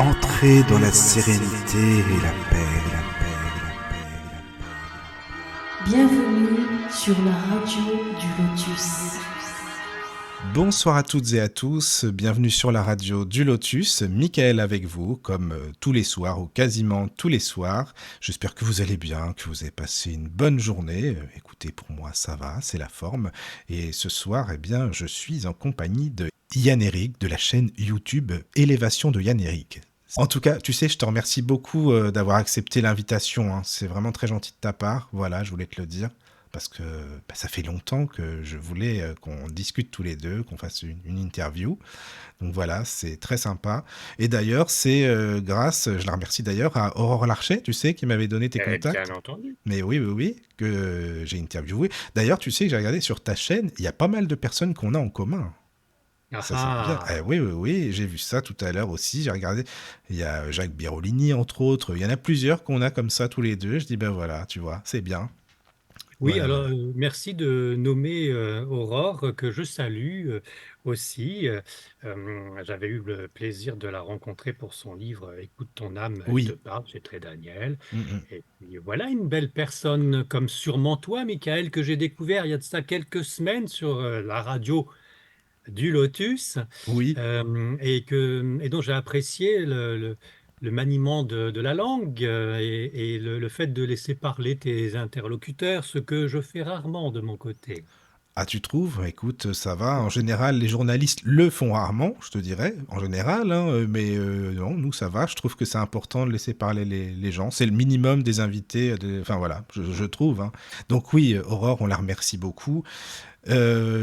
Entrez dans la sérénité et la paix, la paix, la paix, la paix. Bienvenue sur la radio du Lotus. Bonsoir à toutes et à tous, bienvenue sur la radio du Lotus, Michael avec vous, comme tous les soirs ou quasiment tous les soirs. J'espère que vous allez bien, que vous avez passé une bonne journée. Écoutez, pour moi ça va, c'est la forme. Et ce soir, eh bien, je suis en compagnie de Yann-Eric de la chaîne YouTube Élévation de Yann-Eric. En tout cas, tu sais, je te remercie beaucoup d'avoir accepté l'invitation, hein. C'est vraiment très gentil de ta part, voilà, je voulais te le dire. Parce que ça fait longtemps que je voulais qu'on discute tous les deux, qu'on fasse une interview. Donc voilà, c'est très sympa. Et d'ailleurs, c'est grâce, je la remercie d'ailleurs, à Aurore Larcher, tu sais, qui m'avait donné tes contacts. Bien entendu. Mais oui, que j'ai interviewé. D'ailleurs, tu sais que j'ai regardé sur ta chaîne, il y a pas mal de personnes qu'on a en commun. Ça, c'est bien. Oui, j'ai vu ça tout à l'heure aussi. J'ai regardé, il y a Jacques Birolini, entre autres. Il y en a plusieurs qu'on a comme ça tous les deux. Je dis, ben voilà, tu vois, c'est bien. Oui, Voilà, alors voilà. merci de nommer Aurore, que je salue aussi. J'avais eu le plaisir de la rencontrer pour son livre Écoute ton âme, elle te Oui. parle, chez Très Daniel. Mm. Et puis voilà une belle personne comme sûrement toi, Michael, que j'ai découvert il y a de ça quelques semaines sur la radio du Lotus, Oui. et dont j'ai apprécié le maniement de la langue et le fait de laisser parler tes interlocuteurs, ce que je fais rarement de mon côté. Ah, tu trouves? Écoute, ça va. En général, les journalistes le font rarement, je te dirais, en général, hein, mais non, nous, ça va. Je trouve que c'est important de laisser parler les gens. C'est le minimum des invités. Enfin, voilà, je trouve, hein. Donc oui, Aurore, on la remercie beaucoup.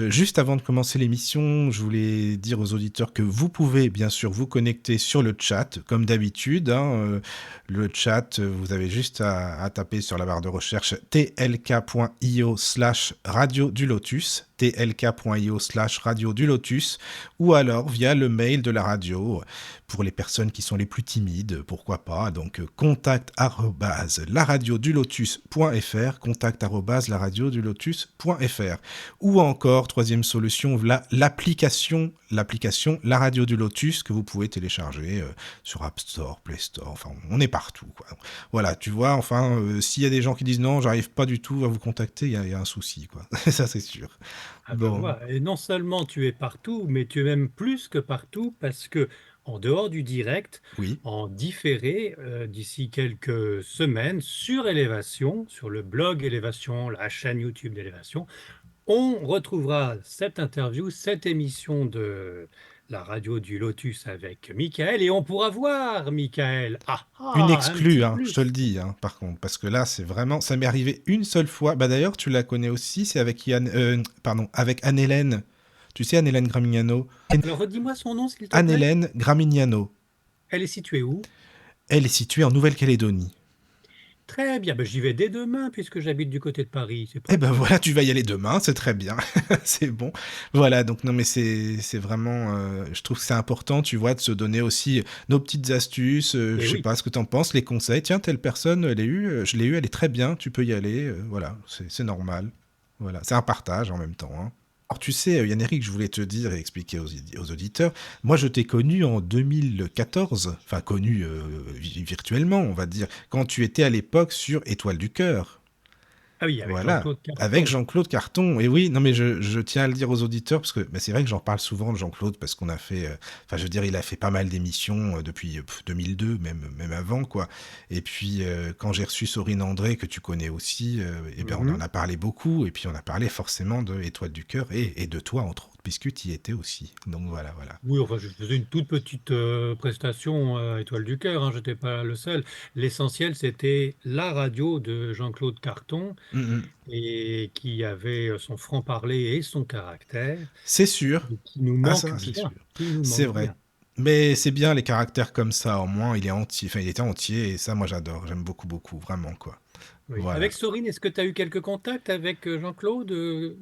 Juste avant de commencer l'émission, je voulais dire aux auditeurs que vous pouvez bien sûr vous connecter sur le chat, comme d'habitude, hein. Le chat, vous avez juste à taper sur la barre de recherche tlk.io/radio du Lotus, tlk.io/radio du Lotus, ou alors via le mail de la radio, pour les personnes qui sont les plus timides, pourquoi pas. Donc contact@laradiodulotus.fr, contact@laradiodulotus.fr. Ou encore, troisième solution, l'application La Radio du Lotus que vous pouvez télécharger sur App Store, Play Store, enfin on est partout, quoi. Voilà, tu vois, enfin s'il y a des gens qui disent non, j'arrive pas du tout à vous contacter, il y a un souci, quoi. Ça c'est sûr. Ah ben Bon, voilà. Et non seulement tu es partout, mais tu es même plus que partout parce que en dehors du direct, oui. en différé, d'ici quelques semaines, sur Élévation, sur le blog Élévation, la chaîne YouTube d'Élévation, on retrouvera cette interview, cette émission de la radio du Lotus avec Michael et on pourra voir Michael. Une Un exclue, petit hein, je te le plus. dis, hein, par contre, parce que là, c'est vraiment, ça m'est arrivé une seule fois. Bah d'ailleurs, tu la connais aussi, c'est avec avec Anne-Hélène. Tu sais, Anne-Hélène Gramignano. Alors redis-moi son nom s'il te plaît. Anne-Hélène Gramignano. Elle est située où? Elle est située en Nouvelle-Calédonie. Très bien, ben, j'y vais dès demain puisque j'habite du côté de Paris, c'est Eh ben pratique. voilà, tu vas y aller demain, c'est très bien, c'est bon. Voilà, donc non mais c'est vraiment, je trouve que c'est important, tu vois, de se donner aussi nos petites astuces, Et je sais oui. pas ce que t'en penses, les conseils. Tiens, telle personne, je l'ai eu, elle est très bien, tu peux y aller, voilà, c'est normal. Voilà, c'est un partage en même temps, hein. Alors tu sais, Yann-Eric, je voulais te dire et expliquer aux auditeurs, moi je t'ai connu en 2014, enfin connu virtuellement, on va dire, quand tu étais à l'époque sur Étoile du Cœur. Ah oui, avec Voilà, Jean-Claude avec Carton. Jean-Claude Carton. Et oui, non mais je tiens à le dire aux auditeurs, parce que bah, c'est vrai que j'en parle souvent de Jean-Claude, parce qu'on a fait, enfin je veux dire, il a fait pas mal d'émissions depuis 2002, même avant, quoi. Et puis quand j'ai reçu Sorine André, que tu connais aussi, et ben on en Mhm. a parlé beaucoup, et puis on a parlé forcément de Étoile du Cœur, et de toi, entre autres, puisque tu y étais aussi. Donc voilà, voilà. Oui, enfin, je faisais une toute petite prestation à Étoile du Cœur, hein, je n'étais pas le seul. L'essentiel, c'était la radio de Jean-Claude Carton Mm. et qui avait son franc-parler et son caractère, C'est sûr. et qui nous Ah manque ça, c'est bien, sûr. qui nous C'est manque vrai. bien. Mais c'est bien les caractères comme ça, au moins il est entier, enfin il était entier, et ça moi j'adore, j'aime beaucoup, beaucoup, vraiment, quoi. Oui. Voilà. Avec Sorine, est-ce que tu as eu quelques contacts avec Jean-Claude?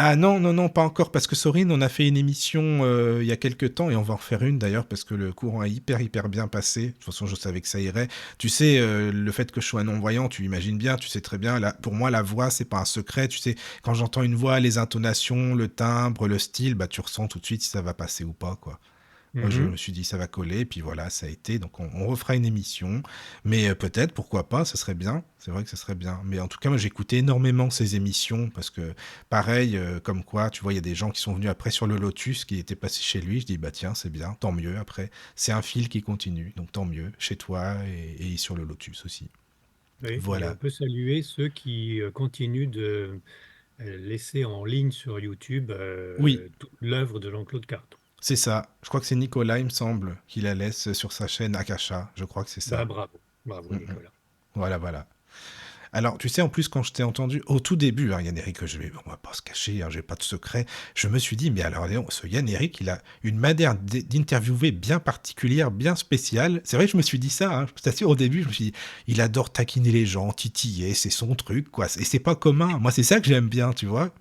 Ah non, non, non, pas encore, parce que Sorine, on a fait une émission il y a quelques temps, et on va en refaire une d'ailleurs, parce que le courant a hyper bien passé. De toute façon, je savais que ça irait. Tu sais, le fait que je sois non-voyant, tu imagines bien, tu sais très bien, là, pour moi, la voix, c'est pas un secret. Tu sais, quand j'entends une voix, les intonations, le timbre, le style, bah tu ressens tout de suite si ça va passer ou pas, quoi. Moi, je Mhm. me suis dit, ça va coller, et puis voilà, ça a été. Donc, on refera une émission. Mais peut-être, pourquoi pas, ça serait bien. C'est vrai que ça serait bien. Mais en tout cas, moi, j'écoutais énormément ces émissions, parce que, pareil, comme quoi, tu vois, il y a des gens qui sont venus après sur le Lotus, qui étaient passés chez lui. Je dis, bah tiens, c'est bien, tant mieux. Après, c'est un fil qui continue, donc tant mieux, chez toi et sur le Lotus aussi. Oui, et on Voilà. peut saluer ceux qui continuent de laisser en ligne sur YouTube Oui, toute l'œuvre de Jean-Claude Carton. c'est ça. Je crois que c'est Nicolas, il me semble, qui la laisse sur sa chaîne Akasha. Je crois que c'est Bah, ça. bravo, bravo Mm, mm. Nicolas. Voilà, voilà. Alors, tu sais, en plus, quand je t'ai entendu, au tout début, Yann Eric, on va pas se cacher, j'ai pas de secret, je me suis dit, mais alors, ce Yann Eric, il a une manière d'interviewer bien particulière, bien spéciale. C'est vrai que je me suis dit ça, je t'assure, au début, je me suis dit, il adore taquiner les gens, titiller, c'est son truc, quoi. Et c'est pas commun. Moi, c'est ça que j'aime bien, tu vois.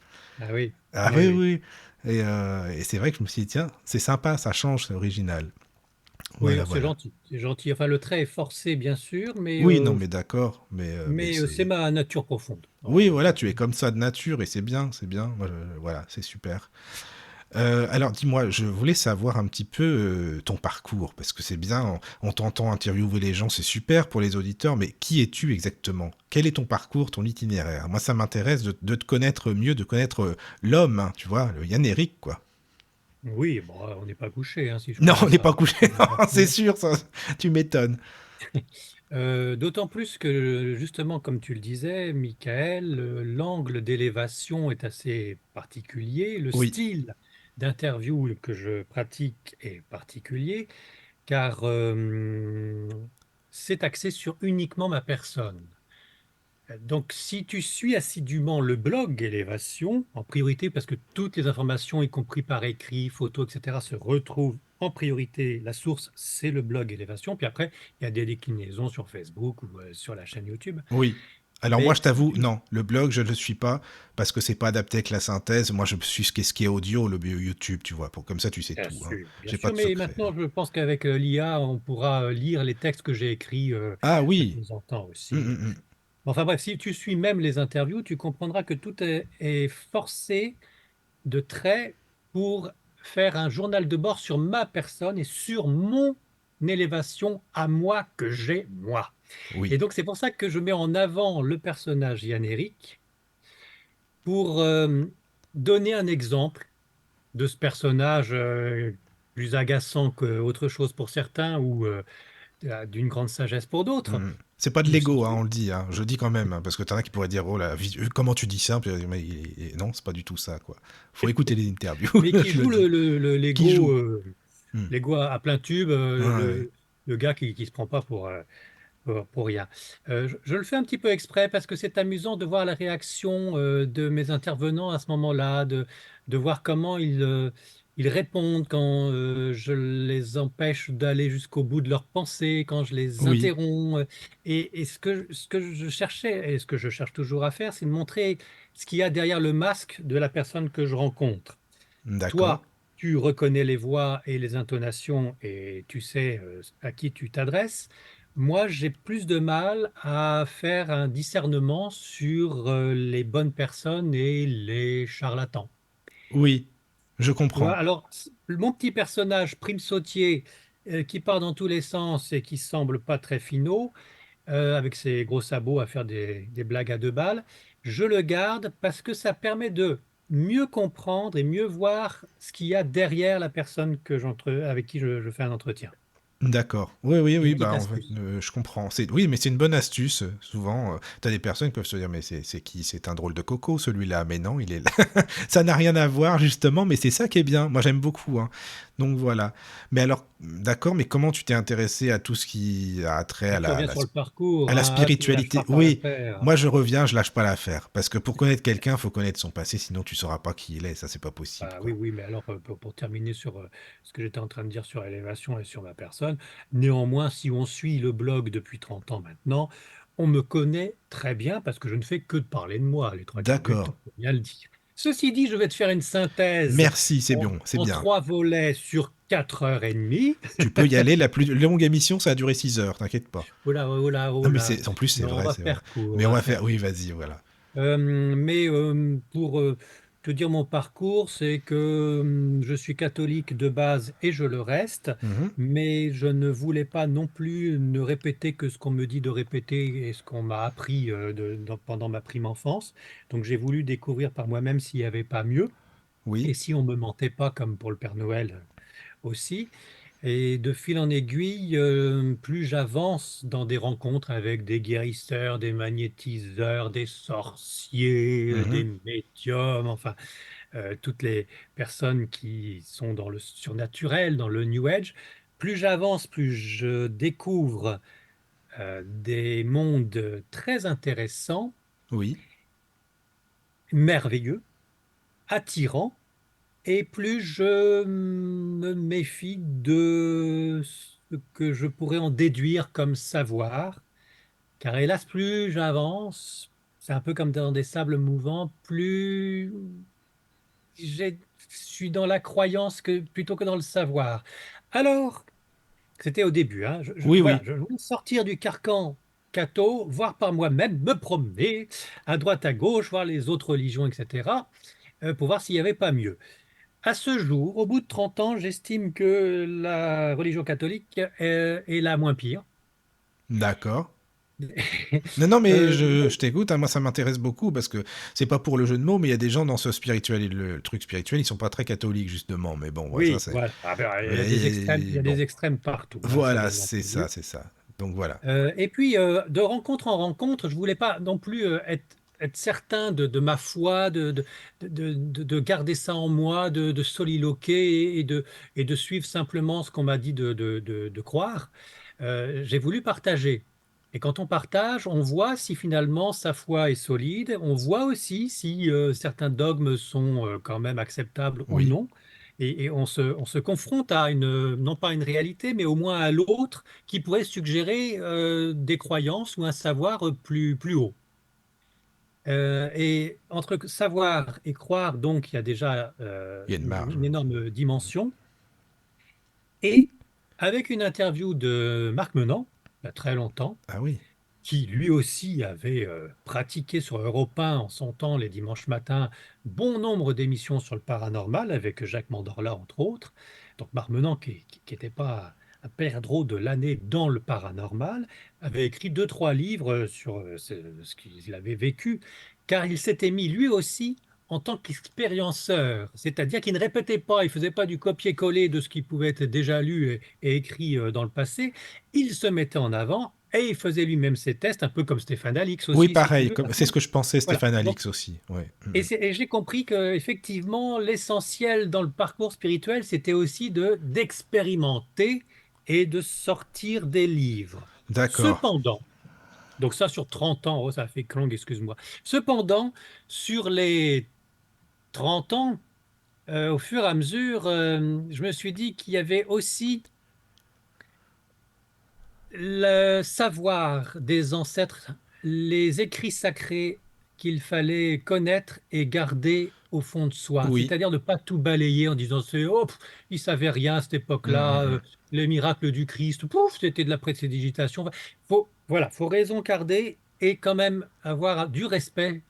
Ah oui, Ah oui, oui, oui. oui. Et c'est vrai que je me suis dit, tiens, c'est sympa, ça change, c'est original. Oui, Voilà, c'est voilà. gentil, c'est gentil. Enfin, le trait est forcé, bien sûr, Oui, non, mais d'accord, mais c'est c'est... ma nature profonde. Oui, Alors, voilà, tu es comme ça de nature et c'est bien, c'est bien. Moi, voilà, c'est super. Alors, dis-moi, je voulais savoir un petit peu ton parcours, parce que c'est bien, on t'entend interviewer les gens, c'est super pour les auditeurs, mais qui es-tu exactement? Quel est ton parcours, ton itinéraire? Moi, ça m'intéresse de te connaître mieux, de connaître l'homme, hein, tu vois, le Yann Eric, quoi. oui, bon, on n'est pas couché, hein, si je Non, on commence n'est à pas couché, raconter ma c'est vie. sûr, ça, tu m'étonnes. D'autant plus que, justement, comme tu le disais, Michael, l'angle d'élévation est assez particulier, le Oui, style d'interview que je pratique est particulier, car c'est axé sur uniquement ma personne. Donc, si tu suis assidûment le blog Élévation, en priorité parce que toutes les informations, y compris par écrit, photos, etc., se retrouvent en priorité. La source, c'est le blog Élévation. Puis après, il y a des déclinaisons sur Facebook ou sur la chaîne YouTube. oui. Alors moi, Mais je si t'avoue, tu... non, le blog, je ne le suis pas parce que c'est pas adapté avec la synthèse. Moi, je suis ce qui est audio, le YouTube, tu vois. Pour comme ça, tu sais tout. Hein. Bien J'ai pas sûr, de mais secret. maintenant, je pense qu'avec l'IA, on pourra lire les textes que j'ai écrits Ah de oui. temps en temps Hum, aussi. hum, hum. Enfin bref, si tu suis même les interviews, tu comprendras que tout est forcé de traits pour faire un journal de bord sur ma personne et sur mon élévation à moi que j'ai moi. Et Oui. donc c'est pour ça que je mets en avant le personnage Yann Eric pour donner un exemple de ce personnage plus agaçant qu'autre chose pour certains ou d'une grande sagesse pour d'autres. Hum. C'est pas de Ou si l'ego, hein, on tu- le dit. Hein. Je dis quand même, hein, parce que t'en as qui pourraient dire, oh là, comment tu dis ça? Puis, mais non, c'est pas du tout ça, quoi. Faut écouter les interviews, Mais qui je le joue dis. Qui l'ego joue? Hum. l'ego à plein tube, Ouais, ouais. le gars qui se prend pas pour rien. Je le fais un petit peu exprès parce que c'est amusant de voir la réaction de mes intervenants à ce moment-là, de voir comment ils répondent quand je les empêche d'aller jusqu'au bout de leurs pensées, quand je les Oui, interromps. Et ce que je cherchais et ce que je cherche toujours à faire, c'est de montrer ce qu'il y a derrière le masque de la personne que je rencontre. d'accord. Toi, tu reconnais les voix et les intonations et tu sais à qui tu t'adresses. Moi, j'ai plus de mal à faire un discernement sur les bonnes personnes et les charlatans. Oui, je Tu vois, comprends. alors, mon petit personnage, Prime Sautier, qui part dans tous les sens et qui semble pas très finot, avec ses gros sabots à faire des blagues à deux balles, je le garde parce que ça permet de mieux comprendre et mieux voir ce qu'il y a derrière la personne avec qui je fais un entretien. D'accord. Oui, oui, C'est une oui, petite bah en fait, astuce. je comprends. Oui, mais c'est une bonne astuce. Souvent, t'as des personnes qui peuvent se dire, mais c'est qui? C'est un drôle de coco, celui-là. Mais non, il est là. Ça n'a rien à voir, justement, mais c'est ça qui est bien. Moi, j'aime beaucoup. Hein. Donc voilà. Mais alors, d'accord, mais comment tu t'es intéressé à tout ce qui a trait Ah, à tu reviens sur le parcours, la hein, tu lâches spiritualité? pas Oui, l'affaire. moi, je reviens, je lâche pas l'affaire. Parce que pour connaître quelqu'un, faut connaître son passé, sinon tu sauras pas qui il est. Ça, c'est pas possible, Ah oui, quoi. oui, mais alors pour terminer sur ce que j'étais en train de dire sur l'élévation et sur ma personne, néanmoins, si on suit le blog depuis 30 ans maintenant, on me connaît très bien parce que je ne fais que de parler de moi les trois quarts du D'accord. temps, faut bien le dire. Ceci dit, je vais te faire une synthèse Merci, c'est bon, c'est en bien. 3 volets sur 4 heures et demie. Tu peux y aller. La plus longue émission, ça a duré 6 heures, t'inquiète pas. Oh là, oh là, Non, oh mais là. c'est, en plus, c'est Non, on vrai, va c'est vrai. faire court, on Mais on va va faire faire, oui, vas-y, voilà. mais pour te dire mon parcours, c'est que je suis catholique de base et je le reste, Mhm. mais je ne voulais pas non plus ne répéter que ce qu'on me dit de répéter et ce qu'on m'a appris pendant ma prime enfance. Donc j'ai voulu découvrir par moi-même s'il n'y avait pas mieux Oui, et si on me mentait pas comme pour le Père Noël aussi. Et de fil en aiguille, plus j'avance dans des rencontres avec des guérisseurs, des magnétiseurs, des sorciers, mhm. des médiums, enfin, toutes les personnes qui sont dans le surnaturel, dans le New Age, plus j'avance, plus je découvre des mondes très intéressants, Oui, merveilleux, attirants. Et plus je me méfie de ce que je pourrais en déduire comme savoir, car hélas, plus j'avance, c'est un peu comme dans des sables mouvants, plus je suis dans la croyance plutôt que dans le savoir. Alors, c'était au début, hein, oui, voilà, oui. je voulais sortir du carcan catho, voir par moi-même, me promener à droite, à gauche, voir les autres religions, etc., pour voir s'il n'y avait pas mieux. À ce jour, au bout de 30 ans, j'estime que la religion catholique est la moins pire. D'accord. Non, non, mais Euh, je t'écoute, hein, moi ça m'intéresse beaucoup parce que c'est pas pour le jeu de mots, mais il y a des gens dans ce spirituel, le truc spirituel, ils sont pas très catholiques justement, mais bon, voilà, ça oui, c'est. voilà. Ah ben, il y a des extrêmes, il y Mais a bon, des extrêmes partout, hein, ça voilà, bien c'est ça, entendu. c'est ça. Donc voilà. Et puis, de rencontre en rencontre, je voulais pas non plus être certain de ma foi, de garder ça en moi, de soliloquer et de suivre simplement ce qu'on m'a dit de croire. J'ai voulu partager. Et quand on partage, on voit si finalement sa foi est solide, on voit aussi si certains dogmes sont quand même acceptables ou Oui. non. Et on se confronte à non pas une réalité, mais au moins à l'autre qui pourrait suggérer des croyances ou un savoir plus haut. Et entre savoir et croire, donc, il y a déjà Il y a une marge. une énorme dimension. Et avec une interview de Marc Menant, il y a très longtemps, Ah oui. qui lui aussi avait pratiqué sur Europe 1 en son temps les dimanches matins bon nombre d'émissions sur le paranormal avec Jacques Mandorla entre autres. Donc Marc Menant, qui n'était pas un perdreau de l'année dans le paranormal, avait écrit deux, trois livres sur ce qu'il avait vécu, car il s'était mis lui aussi en tant qu'expérienceur, c'est-à-dire qu'il ne répétait pas, il faisait pas du copier-coller de ce qui pouvait être déjà lu et écrit dans le passé, il se mettait en avant et il faisait lui-même ses tests, un peu comme Stéphane Alix Oui, aussi, si tu pareil, veux. c'est ce que je pensais, Voilà. Stéphane Donc, Alix aussi. Ouais. Mhm. et j'ai compris que effectivement, l'essentiel dans le parcours spirituel, c'était aussi d'expérimenter et de sortir des livres. D'accord. Cependant, donc ça sur 30 ans, oh, ça fait long, excuse-moi. Cependant, sur les 30 ans, au fur et à mesure, je me suis dit qu'il y avait aussi le savoir des ancêtres, les écrits sacrés qu'il fallait connaître et garder au fond de soi, Oui. c'est-à-dire ne pas tout balayer en disant c'est oh, il savait rien à cette époque-là, Mhm. les miracles du Christ, pouf, c'était de la prédigitation. Faut raison garder et quand même avoir du respect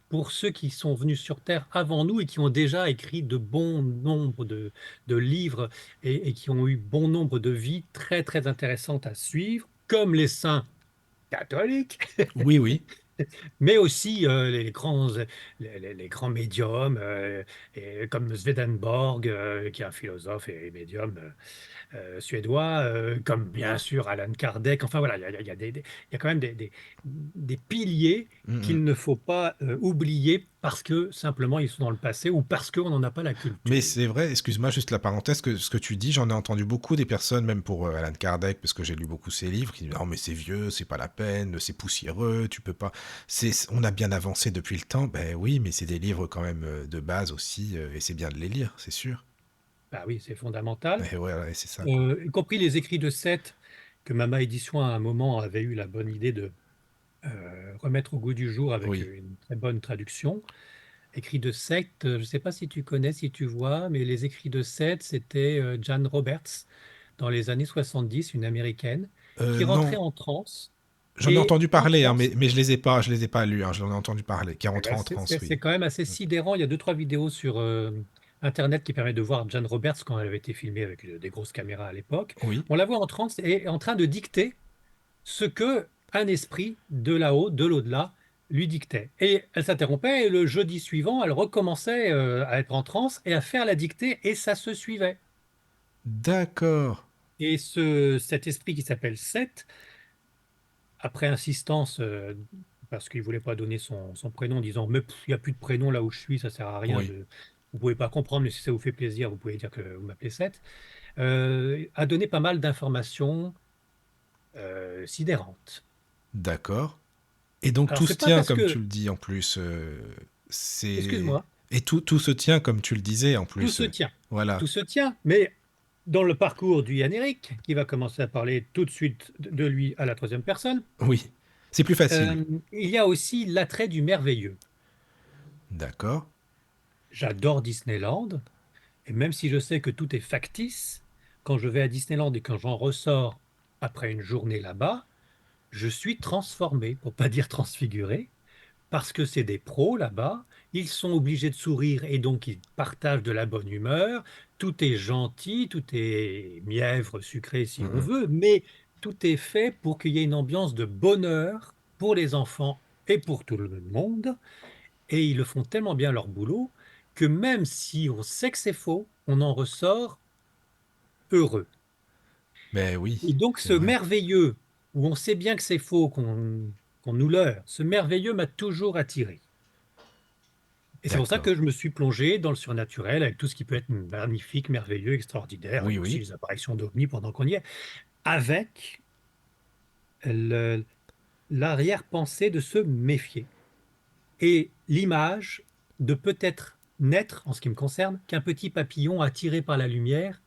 pour ceux qui sont venus sur Terre avant nous et qui ont déjà écrit de bons nombres de livres et qui ont eu bon nombre de vies très très intéressantes à suivre, comme les saints catholiques, Oui, oui. mais aussi les grands médiums, comme Swedenborg, qui est un philosophe et médium suédois, comme bien sûr Alan Kardec. Enfin voilà, il y a quand même des piliers Mhm. qu'il ne faut pas oublier parce que simplement ils sont dans le passé ou parce qu'on n'en a pas la Mais culture. c'est vrai, excuse-moi juste la parenthèse, que ce que tu dis, j'en ai entendu beaucoup des personnes, même pour Alan Kardec, parce que j'ai lu beaucoup ses livres, qui disent non mais c'est vieux, c'est pas la peine, c'est poussiéreux, tu peux pas. On a bien avancé depuis le temps. Ben oui, mais c'est des livres quand même de base aussi, et c'est bien de les lire, c'est sûr. Bah oui, c'est fondamental. Et ouais, ouais, c'est ça quoi. Y compris les écrits de Seth que Mama Édition à un moment avait eu la bonne idée de remettre au goût du jour avec Oui. une très bonne traduction. Écrits de Seth, je ne sais pas si tu connais, si tu vois, mais les écrits de Seth, c'était Jan Roberts dans les années 70, une américaine, qui rentrait Non. en transe. J'en ai Et entendu en parler, hein, France, mais je les ai pas lus, hein, j'en ai entendu parler, qui est eh rentré ben, en transe, oui. c'est quand même assez sidérant. Il y a deux, trois vidéos sur Internet qui permettent de voir Jane Roberts quand elle avait été filmée avec des grosses caméras à l'époque. Oui, On la voit en transe et en train de dicter ce que un esprit de là-haut, de l'au-delà, lui dictait. Et elle s'interrompait et le jeudi suivant, elle recommençait à être en transe et à faire la dictée et ça se suivait. d'accord. Et cet esprit qui s'appelle Seth, après insistance, parce qu'il ne voulait pas donner son prénom, disant, mais il n'y a plus de prénom là où je suis, ça sert à rien Oui, de... Vous pouvez pas comprendre, mais si ça vous fait plaisir, vous pouvez dire que vous m'appelez Seth, a donné pas mal d'informations sidérantes. d'accord. Et donc Alors, tout se c'est pas tient parce comme tu que... le dis en plus. C'est Excuse-moi. et tout se tient comme tu le disais en Tout plus. se tient. Voilà. Tout se tient. Mais dans le parcours du Yann Eric, qui va commencer à parler tout de suite de lui à la troisième personne, Oui, c'est plus facile. il y a aussi l'attrait du merveilleux. D'accord. J'adore Disneyland, et même si je sais que tout est factice, quand je vais à Disneyland et quand j'en ressors après une journée là-bas, je suis transformé, pour pas dire transfiguré, parce que c'est des pros là-bas, ils sont obligés de sourire et donc ils partagent de la bonne humeur, tout est gentil, tout est mièvre, sucré si on Mhm. veut, mais tout est fait pour qu'il y ait une ambiance de bonheur pour les enfants et pour tout le monde, et ils le font tellement bien leur boulot que même si on sait que c'est faux, on en ressort heureux. Ben oui, Et donc c'est ce vrai. merveilleux, où on sait bien que c'est faux, qu'on nous leurre, ce merveilleux m'a toujours attiré. Et c'est pour ça D'accord. que je me suis plongé dans le surnaturel avec tout ce qui peut être magnifique, merveilleux, extraordinaire, et Oui, aussi oui. les apparitions d'ovnis pendant qu'on y est, avec le- l'arrière-pensée de se méfier et l'image de peut-être n'être, en ce qui me concerne, qu'un petit papillon attiré par la lumière,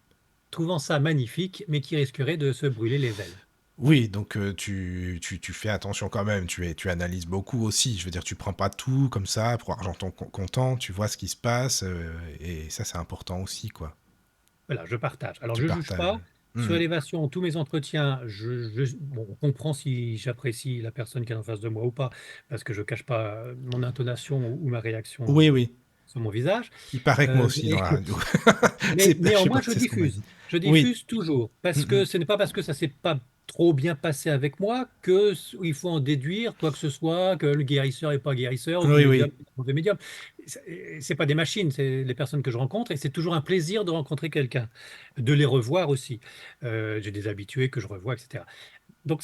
trouvant ça magnifique, mais qui risquerait de se brûler les ailes. Oui, donc tu fais attention quand même, tu analyses beaucoup aussi. Je veux dire, tu prends pas tout comme ça pour argent comptant, tu vois ce qui se passe, et ça c'est important aussi, quoi. Voilà, je partage. Alors, Tu je ne juge partages. pas. Sur Mhm. Élévation, tous mes entretiens, bon, on comprend si j'apprécie la personne qui est en face de moi ou pas, parce que je ne cache pas mon intonation ou ma réaction Oui, oui. sur mon visage. Il paraît que moi aussi dans Mais, la radio. Je sais pas, néanmoins, je c'est ce qu'on m'a diffuse. dit. Je Oui. diffuse toujours, parce que Mhm. ce n'est pas parce que ça s'est pas trop bien passé avec moi que il faut en déduire quoi que ce soit, que le guérisseur n'est pas guérisseur ou que le Oui, médium oui. est un mauvais médium. C'est pas des machines, c'est les personnes que je rencontre et c'est toujours un plaisir de rencontrer quelqu'un, de les revoir aussi. J'ai des habitués que je revois, etc. Donc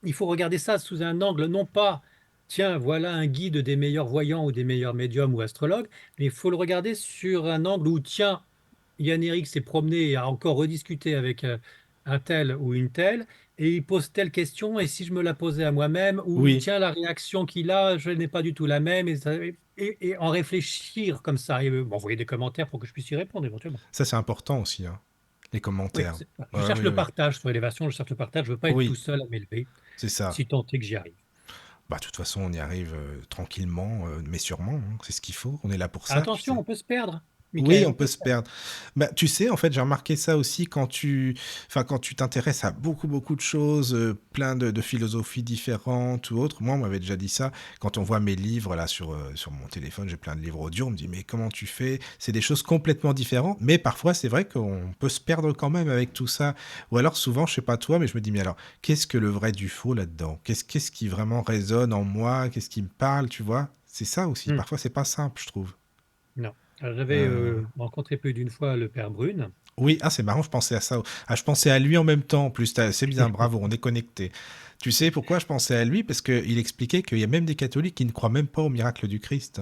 il faut regarder ça sous un angle non pas, tiens, voilà un guide des meilleurs voyants ou des meilleurs médiums ou astrologues, mais il faut le regarder sur un angle où, tiens, Yann Eric s'est promené et a encore rediscuté avec un tel ou une telle, et il pose telle question, et si je me la posais à moi-même, ou Oui. tiens, la réaction qu'il a, je n'ai pas du tout la même, et en réfléchir comme ça, et m'envoyer des commentaires pour que je puisse y répondre éventuellement. Ça c'est important aussi, hein. Les Oui, commentaires. je Ouais, cherche oui, le oui. partage sur Élévation, je cherche le partage, je ne veux pas être tout Oui, seul à m'élever, c'est ça. si tant est que j'y arrive. Bah, de toute façon, on y arrive tranquillement, mais sûrement, hein. C'est ce qu'il faut. On est là pour ça, tu Attention, sais. on peut se perdre, Oui, Michael, on on peut peut se se perdre. perdre. Bah, tu sais, en fait, j'ai remarqué ça aussi quand tu t'intéresses à beaucoup de choses, plein de philosophies différentes ou autres. Moi, on m'avait déjà dit ça. Quand on voit mes livres là sur mon téléphone, j'ai plein de livres audio. On me dit, mais comment tu fais? C'est des choses complètement différentes. Mais parfois, c'est vrai qu'on peut se perdre quand même avec tout ça. Ou alors, souvent, je sais pas toi, mais je me dis, mais alors, qu'est-ce que le vrai du faux là-dedans? Qu'est-ce qui vraiment résonne en moi? Qu'est-ce qui me parle, tu vois? C'est ça aussi. Hmm, Parfois, c'est pas simple, je trouve. non. Alors, j'avais Euh, rencontré plus d'une fois le père Brune. Oui, ah c'est marrant, je pensais à ça. Ah, je pensais à lui en même temps, en plus. C'est bien, bravo, on est connecté. Tu sais pourquoi je pensais à lui? Parce qu'il expliquait qu'il y a même des catholiques qui ne croient même pas au miracle du Christ.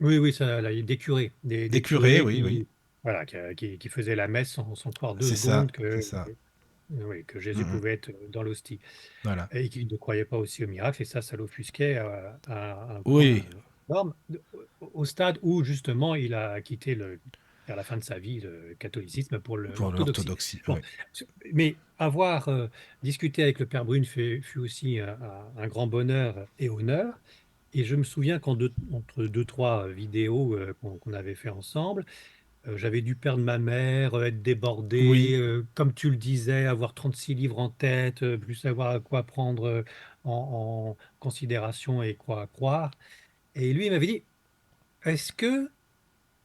Oui, oui, ça, là, il y a des curés, Des des curés, curés oui, oui. qui, voilà, qui faisaient la messe sans croire deux C'est ça, secondes c'est ça. oui, que Jésus Mhm. pouvait être dans l'hostie Voilà. et qui ne croyaient pas aussi au miracle. Et ça l'offusquait à un point Oui, énorme, au stade où justement il a quitté vers la fin de sa vie le catholicisme pour pour l'orthodoxie. l'orthodoxie, Bon, oui. mais avoir discuté avec le père Brune fut aussi un grand bonheur et honneur. Et je me souviens entre deux, trois vidéos qu'on avait fait ensemble, j'avais dû perdre ma mère, être débordé, Oui, comme tu le disais, avoir 36 livres en tête, plus savoir à quoi prendre en considération et quoi à croire. Et lui, il m'avait dit, est-ce que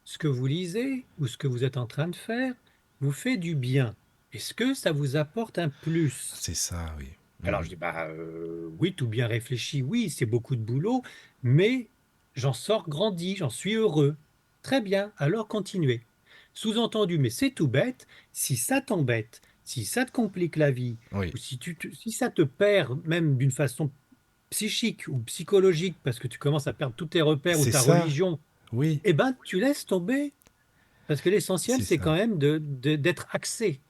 ce que vous lisez ou ce que vous êtes en train de faire vous fait du bien? Est-ce que ça vous apporte un plus? C'est ça, oui. Alors Mm, je dis, bah oui, tout bien réfléchi, oui, c'est beaucoup de boulot, mais j'en sors grandi, j'en suis heureux. Très bien, alors continuez. Sous-entendu, mais c'est tout bête, si ça t'embête, si ça te complique la vie, oui, ou si ça te perd même d'une façon psychique ou psychologique, parce que tu commences à perdre tous tes repères ou c'est ta ça, religion, oui, eh ben tu laisses tomber, parce que l'essentiel, c'est c'est ça. quand même d'être axé.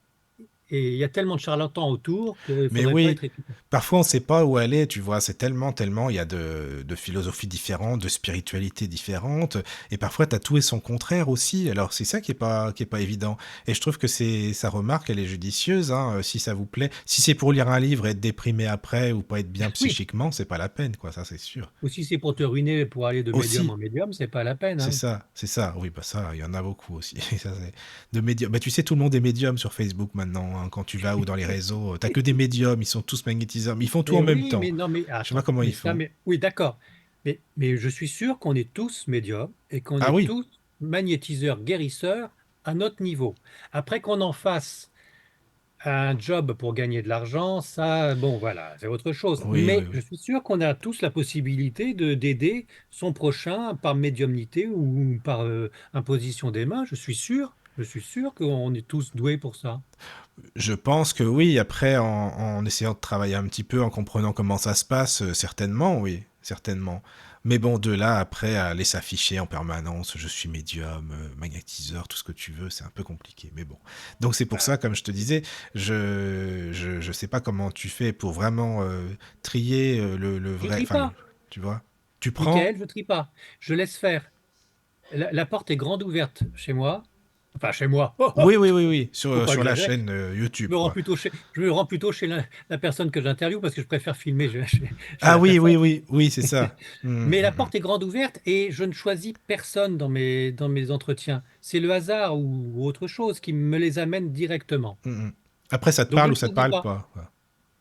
Et il y a tellement de charlatans autour qu'il ne Mais faudrait pas oui, être efficace. parfois on ne sait pas où aller, tu vois, c'est tellement, il y a de philosophies différentes, de spiritualités différentes, et parfois tu as tout et son contraire aussi, alors c'est ça qui est pas évident. Et je trouve que sa remarque, elle est judicieuse, hein, si ça vous plaît. Si c'est pour lire un livre et être déprimé après ou pas être bien Oui, psychiquement, c'est pas la peine, quoi, ça c'est sûr. ou si c'est pour te ruiner pour aller de médium Aussi, en médium, c'est pas la peine, hein. c'est ça, oui, bah ça, il y en a beaucoup aussi. Ça, de médium. Bah, tu sais, tout le monde est médium sur Facebook maintenant, hein, quand tu vas ou dans les réseaux, t'as que des médiums, ils sont tous magnétiseurs, mais ils font tout Mais en même oui, temps. mais non, mais Je sais pas attends, comment mais ils ça, font. mais oui, d'accord. Mais je suis sûr qu'on est tous médiums et qu'on Ah est oui, tous magnétiseurs, guérisseurs à notre niveau. Après qu'on en fasse un job pour gagner de l'argent, ça, bon, voilà, c'est autre chose. oui, oui, Mais je oui. suis sûr qu'on a tous la possibilité d'aider son prochain par médiumnité ou par imposition des mains. Je suis sûr qu'on est tous doués pour ça. Je pense que oui, après, en essayant de travailler un petit peu, en comprenant comment ça se passe, certainement, oui, certainement. Mais bon, de là, après, à aller s'afficher en permanence, je suis médium, magnétiseur, tout ce que tu veux, c'est un peu compliqué, mais bon. Donc c'est pour ça, comme je te disais, je sais pas comment tu fais pour vraiment trier le Je vrai, trie enfin, pas, tu vois. Tu prends. Michael, je trie pas. Je laisse faire. La porte est grande ouverte chez moi. Enfin, chez moi. Oui, oui, oui, oui, Faut pas sur la exagérer. chaîne YouTube, quoi. Je me rends plutôt chez la personne que j'interviewe parce que je préfère filmer chez Ah la oui, oui, personne. oui, oui, c'est ça. Mais la porte est grande ouverte et je ne choisis personne dans mes entretiens. C'est le hasard ou autre chose qui me les amène directement. Mm. Après, ça te Donc je parle ou ne ça te choisis parle pas. pas, quoi.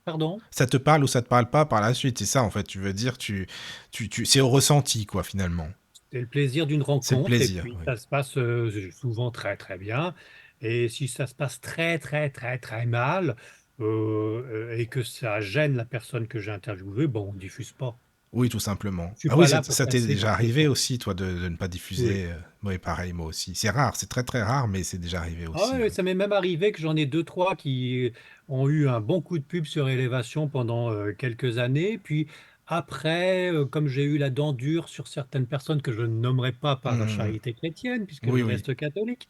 Pardon? Ça te parle ou ça te parle pas par la suite, c'est ça en fait. Tu veux dire, c'est au ressenti quoi finalement. C'est le plaisir d'une C'est le rencontre et plaisir, puis oui. ça se passe souvent très très bien. Et si ça se passe très très très très mal et que ça gêne la personne que j'ai interviewée, bon, on ne diffuse pas. Oui, tout simplement. Je suis Ah oui, pas là pour ça t'est casser quoi déjà que ce arrivé soit. aussi, toi, de ne pas Oui. diffuser. Oui, pareil, moi aussi. C'est rare, c'est très très rare, mais c'est déjà arrivé Ah aussi. ouais, ça m'est même arrivé que j'en ai deux, trois qui ont eu un bon coup de pub sur Élévation pendant quelques années. Puis après, comme j'ai eu la dent dure sur certaines personnes que je ne nommerai pas par Mm. charité chrétienne, puisque Oui, je oui. reste catholique,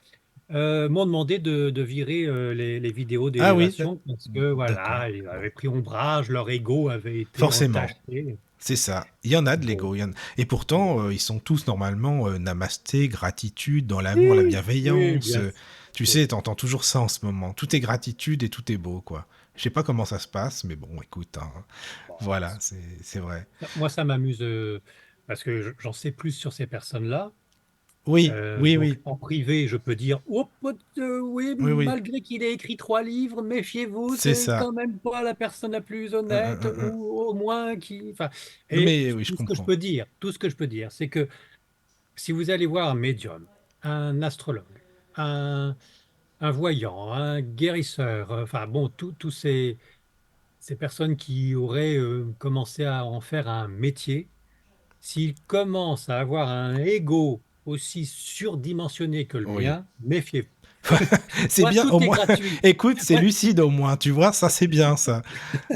m'ont demandé de virer les vidéos Ah oui, d'élévation parce que voilà, d'accord. ils Bon, avaient pris ombrage, leur ego avait été forcément. entaché. C'est ça. Il y en a de Bon. l'ego. Et pourtant, ils sont tous normalement namasté, gratitude, dans l'amour, la Oui, oui, bienveillance. bien Tu sûr. sais, t'entends toujours ça en ce moment. Tout est gratitude et tout est beau, quoi. Je sais pas comment ça se passe, mais bon, écoute, hein, Bon, voilà, c'est vrai. moi, ça m'amuse parce que j'en sais plus sur ces personnes-là. Oui, oui, Donc, oui, en privé, je peux dire, oh, oui, oui, oui. malgré qu'il ait écrit trois livres, méfiez-vous, C'est c'est ça. quand même pas la personne la plus honnête, Un. ou au moins qui, enfin, Non, et mais oui, je tout ce que je comprends. peux dire, tout ce que je peux dire, c'est que si vous allez voir un médium, un astrologue, un, un voyant, un guérisseur, enfin bon, tous ces personnes qui auraient commencé à en faire un métier, s'ils commencent à avoir un ego aussi surdimensionné que le Oui. mien, méfiez-vous. C'est Moi, bien, au tout est moins. gratuit. Écoute, c'est Moi, lucide au moins, tu vois, ça c'est bien ça.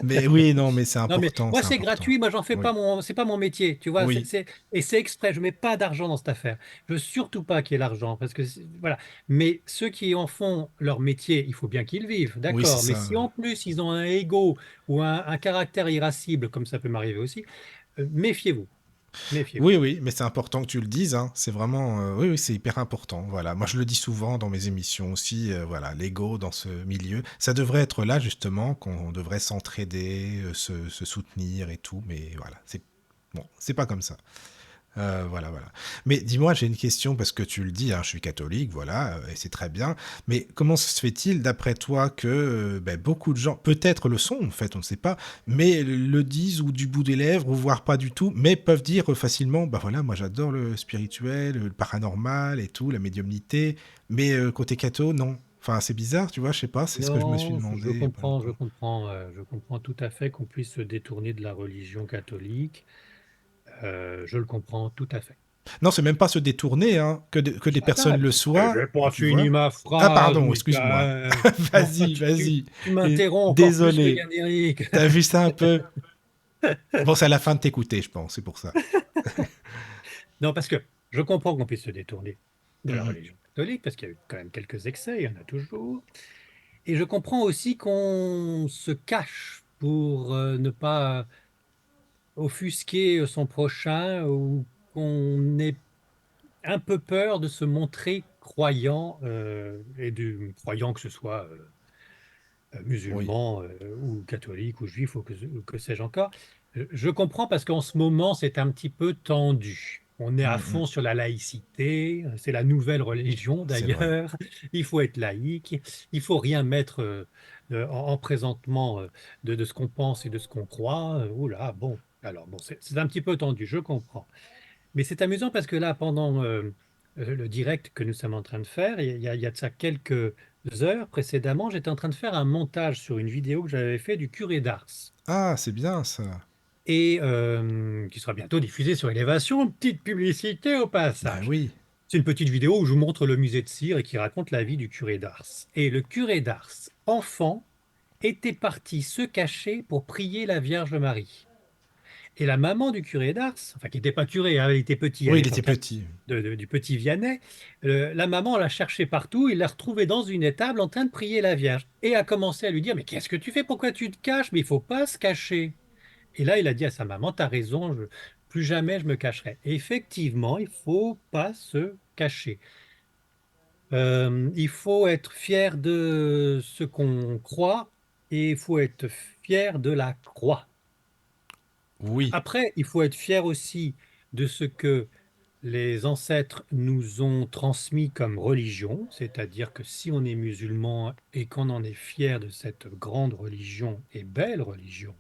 Mais oui, non, mais non, mais c'est moi, c'est important. gratuit. Moi, j'en fais Oui, pas c'est pas mon métier. Tu vois, oui, et c'est exprès. Je mets pas d'argent dans cette affaire. Je veux surtout pas qu'il y ait l'argent parce que voilà. Mais ceux qui en font leur métier, il faut bien qu'ils vivent, oui, c'est d'accord. Mais ça. si en plus ils ont un ego ou un caractère irascible, comme ça peut m'arriver aussi, méfiez-vous. Méfiez-vous. Oui, oui, mais c'est important que tu le dises, hein. C'est vraiment, oui, oui, c'est hyper important. Voilà, moi je le dis souvent dans mes émissions aussi. Voilà, l'ego dans ce milieu, ça devrait être là justement, qu'on devrait s'entraider, se soutenir et tout. Mais voilà, c'est bon, c'est pas comme ça. Voilà, voilà. Mais dis-moi, j'ai une question parce que tu le dis, hein, je suis catholique, voilà, et c'est très bien. Mais comment se fait-il, d'après toi, que ben, beaucoup de gens, peut-être le sont en fait, on ne sait pas, mais le disent ou du bout des lèvres, ou voire pas du tout, mais peuvent dire facilement, bah voilà, moi j'adore le spirituel, le paranormal et tout, la médiumnité, mais côté catho, non. Enfin, c'est bizarre, tu vois, je sais pas, c'est ce que je me suis Non, je demandé il y a pas comprends, je longtemps. comprends, je comprends tout à fait qu'on puisse se détourner de la religion catholique. Je le comprends tout à fait. Non, c'est même pas se détourner, hein, que des personnes Attends, le j'ai soient, pas tu vois. fini ma Ah, phrase, pardon, excuse-moi. Michael. Enfin, Vas-y, vas-y. tu m'interromps encore plus que Désolé. Yannick. T'as vu ça un peu? Bon, c'est à la fin de t'écouter, je pense, c'est pour ça. Non, parce que je comprends qu'on puisse se détourner de la Mhm. religion catholique, parce qu'il y a eu quand même quelques excès, il y en a toujours. Et je comprends aussi qu'on se cache pour ne pas offusquer son prochain ou qu'on ait un peu peur de se montrer croyant, et du croyant que ce soit Oui. musulman ou catholique ou juif ou que sais-je encore. Je comprends parce qu'en ce moment, c'est un petit peu tendu. On est à Mhm. fond sur la laïcité, c'est la nouvelle religion C'est vrai. d'ailleurs. Il faut être laïque, il faut rien mettre en présentement de ce qu'on pense et de ce qu'on croit. Oula, bon, alors bon, c'est un petit peu tendu, je comprends. Mais c'est amusant parce que là, pendant le direct que nous sommes en train de faire, il y a de ça quelques heures précédemment, j'étais en train de faire un montage sur une vidéo que j'avais fait du curé d'Ars Ah, c'est bien ça. et qui sera bientôt diffusée sur Élévation. Petite publicité au Ben passage. oui. C'est une petite vidéo où je vous montre le musée de cire et qui raconte la vie du curé d'Ars. Et le curé d'Ars, enfant, était parti se cacher pour prier la Vierge Marie. Et la maman du curé d'Ars, enfin qui n'était pas curé, hein, elle était petit à Oui, il était l'époque, hein, petit. du petit Vianney, la maman l'a cherché partout, il l'a retrouvé dans une étable en train de prier la Vierge et a commencé à lui dire, mais qu'est-ce que tu fais? Pourquoi tu te caches? Mais il faut pas se cacher. Et là, il a dit à sa maman, t'as raison, plus jamais je me cacherai. Et effectivement, il faut pas se cacher. Il faut être fier de ce qu'on croit et il faut être fier de la croix. Oui. Après, il faut être fier aussi de ce que les ancêtres nous ont transmis comme religion, c'est-à-dire que si on est musulman et qu'on en est fier de cette grande religion et belle religion,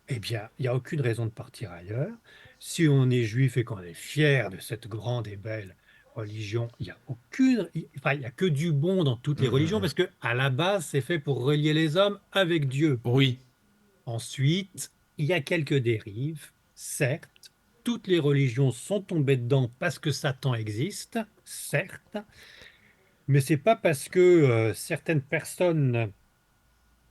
eh bien, il n'y a aucune raison de partir ailleurs. Si on est juif et qu'on est fier de cette grande et belle religion, il n'y a enfin, il y a que du bon dans toutes les religions Mhm. parce que à la base, c'est fait pour relier les hommes avec Dieu. Oui. Ensuite, il y a quelques dérives, certes. Toutes les religions sont tombées dedans parce que Satan existe, certes, mais c'est pas parce que certaines personnes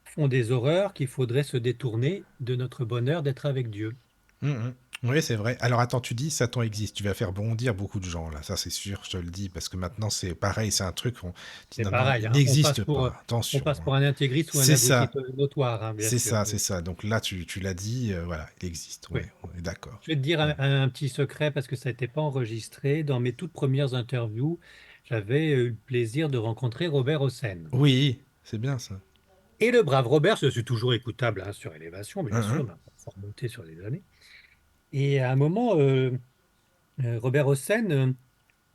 font des horreurs qu'il faudrait se détourner de notre bonheur d'être avec Dieu. Mhm. Oui, c'est vrai. Alors attends, tu dis Satan existe. Tu vas faire bondir beaucoup de gens là. Ça, c'est sûr, je te le dis, parce que maintenant c'est pareil, c'est un truc. On dit C'est non, non, pareil, il hein, n'existe pas. on Attention, passe hein. pour un intégriste ou un C'est abruti ça. notoire, hein, bien C'est sûr. ça, c'est Oui. ça. Donc là, tu l'as dit, voilà, il existe. Oui. Ouais, on est d'accord. Je vais te dire Mm. un petit secret parce que ça n'était pas enregistré. Dans mes toutes premières interviews, j'avais eu le plaisir de rencontrer Robert Hossein. Oui, c'est bien ça. Et le brave Robert, c'est toujours écoutable hein, sur Élévation, bien sûr, Mhm. on a fort monté sur les années. Et à un moment, Robert Hossein,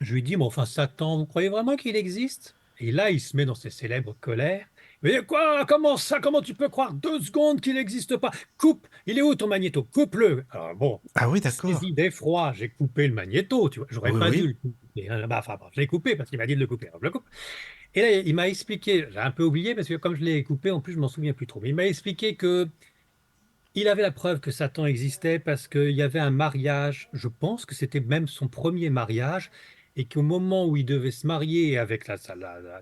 je lui dis, mais enfin, Satan, vous croyez vraiment qu'il existe? Et là, il se met dans ses célèbres colères. Mais quoi? Comment ça? Comment tu peux croire 2 secondes qu'il n'existe pas? Coupe! Il est où ton magnéto? Coupe-le! Alors bon, Ah oui, d'accord. saisi d'effroi, j'ai coupé le magnéto, tu vois. J'aurais Oui, pas dû oui. le couper, hein. Bah, enfin, bon, je l'ai coupé parce qu'il m'a dit de le couper. Alors, je le coupe. Et là, il m'a expliqué, j'ai un peu oublié parce que comme je l'ai coupé, en plus, je m'en souviens plus trop. Mais il m'a expliqué que il avait la preuve que Satan existait parce qu'il y avait un mariage, je pense que c'était même son premier mariage, et qu'au moment où il devait se marier avec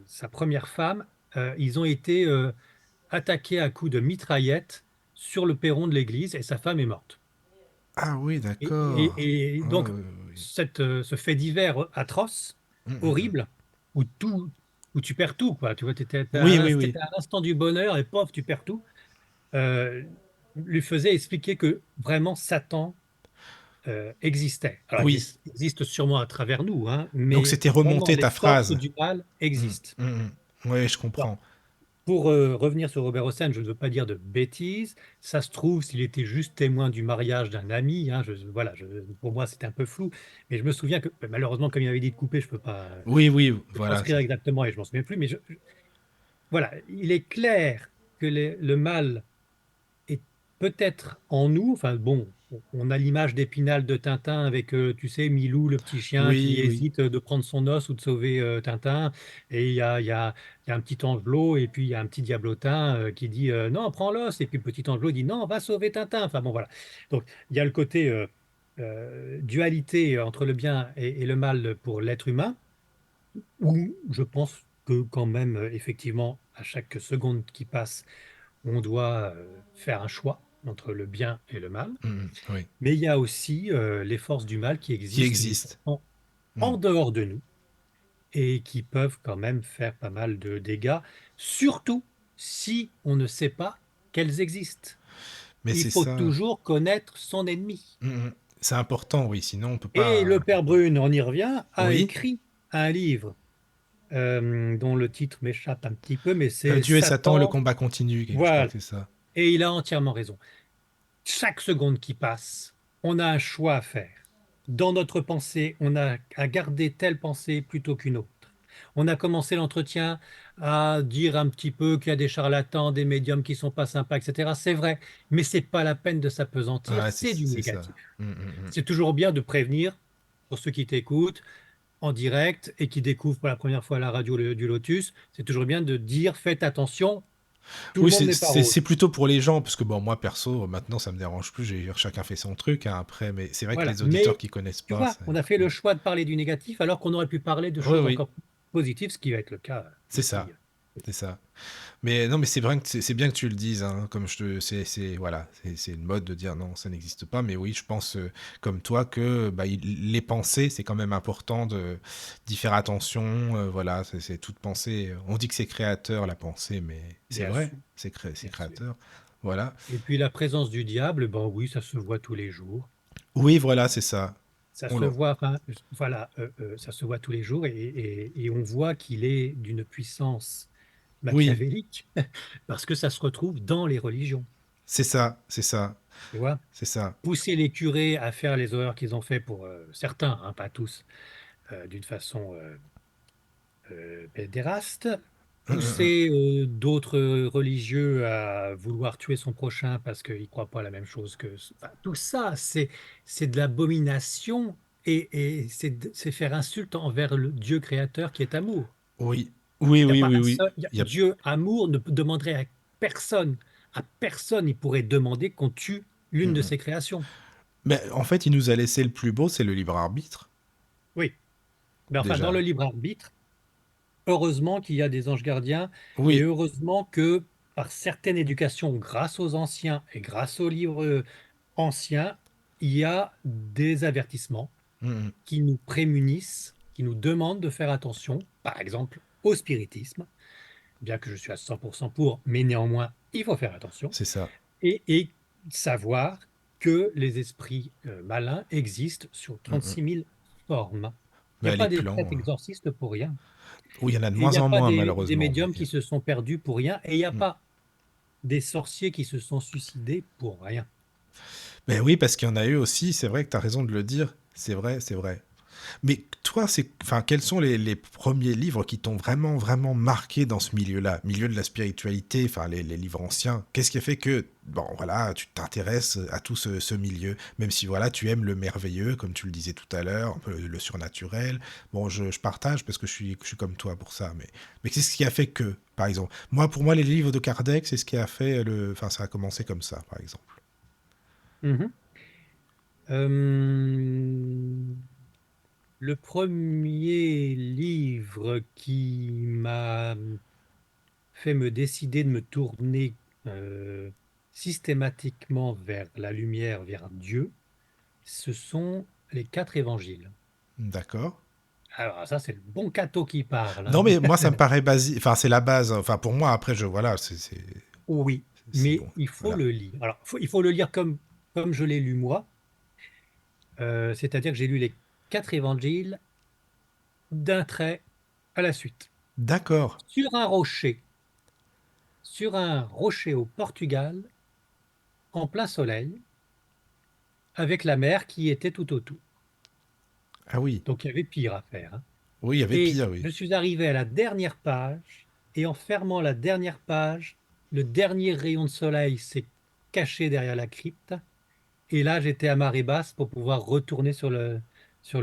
sa première femme, ils ont été attaqués à coups de mitraillette sur le perron de l'église et sa femme est morte. Ah oui, Et, d'accord. et Ah, donc, oui, oui. ce fait divers atroce, Mhm. horrible, où tout, où tu perds tout, quoi. Tu vois, Oui, oui, oui. t'étais à l'instant du bonheur et pof, tu perds tout. euh, Lui faisait expliquer que vraiment Satan existait. Alors, il Oui. existe sûrement à travers nous, hein, Donc mais c'était vraiment remonter les ta forces phrase. du mal Mm, existent. mm, mm. Oui, je Alors, comprends. Pour revenir sur Robert Hossein, je ne veux pas dire de bêtises. Ça se trouve, s'il était juste témoin du mariage d'un ami, hein, voilà, pour moi, c'était un peu flou. Mais je me souviens que, malheureusement, comme il avait dit de couper, je ne peux pas Oui, oui, voilà. transcrire exactement et je m'en souviens plus. Mais voilà, il est clair que le mal est peut-être en nous. Enfin, bon, on a l'image d'Épinal de Tintin avec, tu sais, Milou, le petit chien qui Oui, oui. hésite de prendre son os ou de sauver Tintin. Et il y a un petit angelot et puis il y a un petit diablotin qui dit non, prends l'os. Et puis le petit angelot dit non, va sauver Tintin. Enfin, bon, voilà. Donc, il y a le côté dualité entre le bien et le mal pour l'être humain, où je pense que quand même, effectivement, à chaque seconde qui passe, on doit faire un choix entre le bien et le mal. Oui. Mais il y a aussi les forces du mal qui Qui existent d'une existe. façon en dehors de nous et qui peuvent quand même faire pas mal de dégâts, surtout si on ne sait pas qu'elles existent. Mais Il c'est faut ça. toujours connaître son ennemi. C'est important, oui, sinon on peut Et pas. le père Brune, on y revient, a Oui. écrit un livre dont le titre m'échappe un petit peu, mais c'est Dieu et Satan, le Satan. combat continue. Je crois Voilà. que c'est ça. Et il a entièrement raison. Chaque seconde qui passe, on a un choix à faire. Dans notre pensée, on a à garder telle pensée plutôt qu'une autre. On a commencé l'entretien à dire un petit peu qu'il y a des charlatans, des médiums qui sont pas sympas, etc. C'est vrai, mais c'est pas la peine de s'apesantir, Ouais, c'est du c'est ça. négatif. C'est toujours bien de prévenir pour ceux qui t'écoutent en direct et qui découvrent pour la première fois la radio du Lotus. C'est toujours bien de dire faites attention, tout le Oui, monde n'est pas rose. c'est plutôt pour les gens, parce que bon, moi perso, maintenant ça me dérange plus, chacun fait son truc, hein, après, mais c'est vrai que Voilà. les auditeurs Mais qui connaissent tu pas, vois, c'est. on a fait le choix de parler du négatif alors qu'on aurait pu parler de Oui, choses oui, encore plus positives, ce qui va être le cas c'est ici. ça. C'est ça. Mais non, mais c'est vrai que c'est bien que tu le dises, hein, comme voilà, c'est une mode de dire non, ça n'existe pas. Mais oui, je pense comme toi que bah, les pensées, c'est quand même important d'y faire attention. Voilà, c'est toute pensée. On dit que c'est créateur la pensée, mais c'est Bien vrai, sûr, c'est bien sûr. créateur. Voilà. Et puis la présence du diable, ben oui, ça se voit tous les jours. Oui, voilà, c'est ça. Ça On se le- voit, enfin, voilà, ça se voit tous les jours et on voit qu'il est d'une puissance Oui, machiavélique parce que ça se retrouve dans les religions. c'est ça, c'est ça, Tu vois, c'est ça. pousser les curés à faire les horreurs qu'ils ont fait pour certains, hein, pas tous, d'une façon pédéraste, pousser d'autres religieux à vouloir tuer son prochain parce qu'il ne croit pas la même chose que... Enfin, tout ça, c'est de l'abomination et c'est faire insulte envers le Dieu créateur qui est amour. Oui, oui, Il y a oui, pas oui, un oui. seul, Il y a Dieu amour ne demanderait personne, à personne, il pourrait demander qu'on tue l'une de ses créations. Mais en fait, il nous a laissé le plus beau, c'est le libre arbitre, Oui, mais enfin, dans le déjà. libre arbitre, heureusement qu'il y a des anges gardiens et Oui. heureusement que par certaine éducation, grâce aux anciens et grâce aux livres anciens, il y a des avertissements Mm, mm. qui nous prémunissent, qui nous demandent de faire attention, par exemple au spiritisme, bien que je suis à 100% pour, mais néanmoins, il faut faire attention, C'est ça. et savoir que les esprits malins existent sur Mm, mm. 36 000 formes. Il n'y a Mais les pas des plans. prêtres exorcistes pour rien. Oui, il y en a de Et il n'y moins a en pas moins, des malheureusement. médiums qui se sont perdus pour rien, et il n'y a Mm. pas des sorciers qui se sont suicidés pour rien. Mais oui, parce qu'il y en a eu aussi, c'est vrai que tu as raison de le dire. C'est vrai, c'est vrai. Mais toi, enfin, quels sont les premiers livres qui t'ont vraiment, vraiment marqué dans ce milieu-là, milieu de la spiritualité, enfin, les livres anciens? Qu'est-ce qui a fait que, bon, voilà, tu t'intéresses à tout ce milieu, même si, voilà, tu aimes le merveilleux, comme tu le disais tout à l'heure, un peu le surnaturel. Bon, je partage parce que je suis comme toi pour ça, mais qu'est-ce qui a fait que, par exemple? Moi, pour moi, les livres de Kardec, c'est ce qui a fait enfin, ça a commencé comme ça, par exemple. Mhm. Euh, le premier livre qui m'a fait me décider de me tourner euh, systématiquement vers la lumière, vers Dieu, ce sont les quatre évangiles. D'accord. Alors ça, c'est le bon cateau qui parle, Non, hein. mais moi, ça me paraît basique. Enfin, c'est la base. Enfin, pour moi, après, voilà, Oui, c'est mais bon. il faut Voilà. le lire. Alors, il faut le lire comme je l'ai lu moi, c'est-à-dire que j'ai lu les quatre évangiles d'un trait à la suite, D'accord. sur un rocher. sur un rocher au Portugal, en plein soleil, avec la mer qui était tout autour. Ah oui. Donc il y avait pire à faire, hein. Oui, il y avait Et pire, oui. je suis arrivé à la dernière page, et en fermant la dernière page, le dernier rayon de soleil s'est caché derrière la crypte, et là j'étais à marée basse pour pouvoir retourner sur le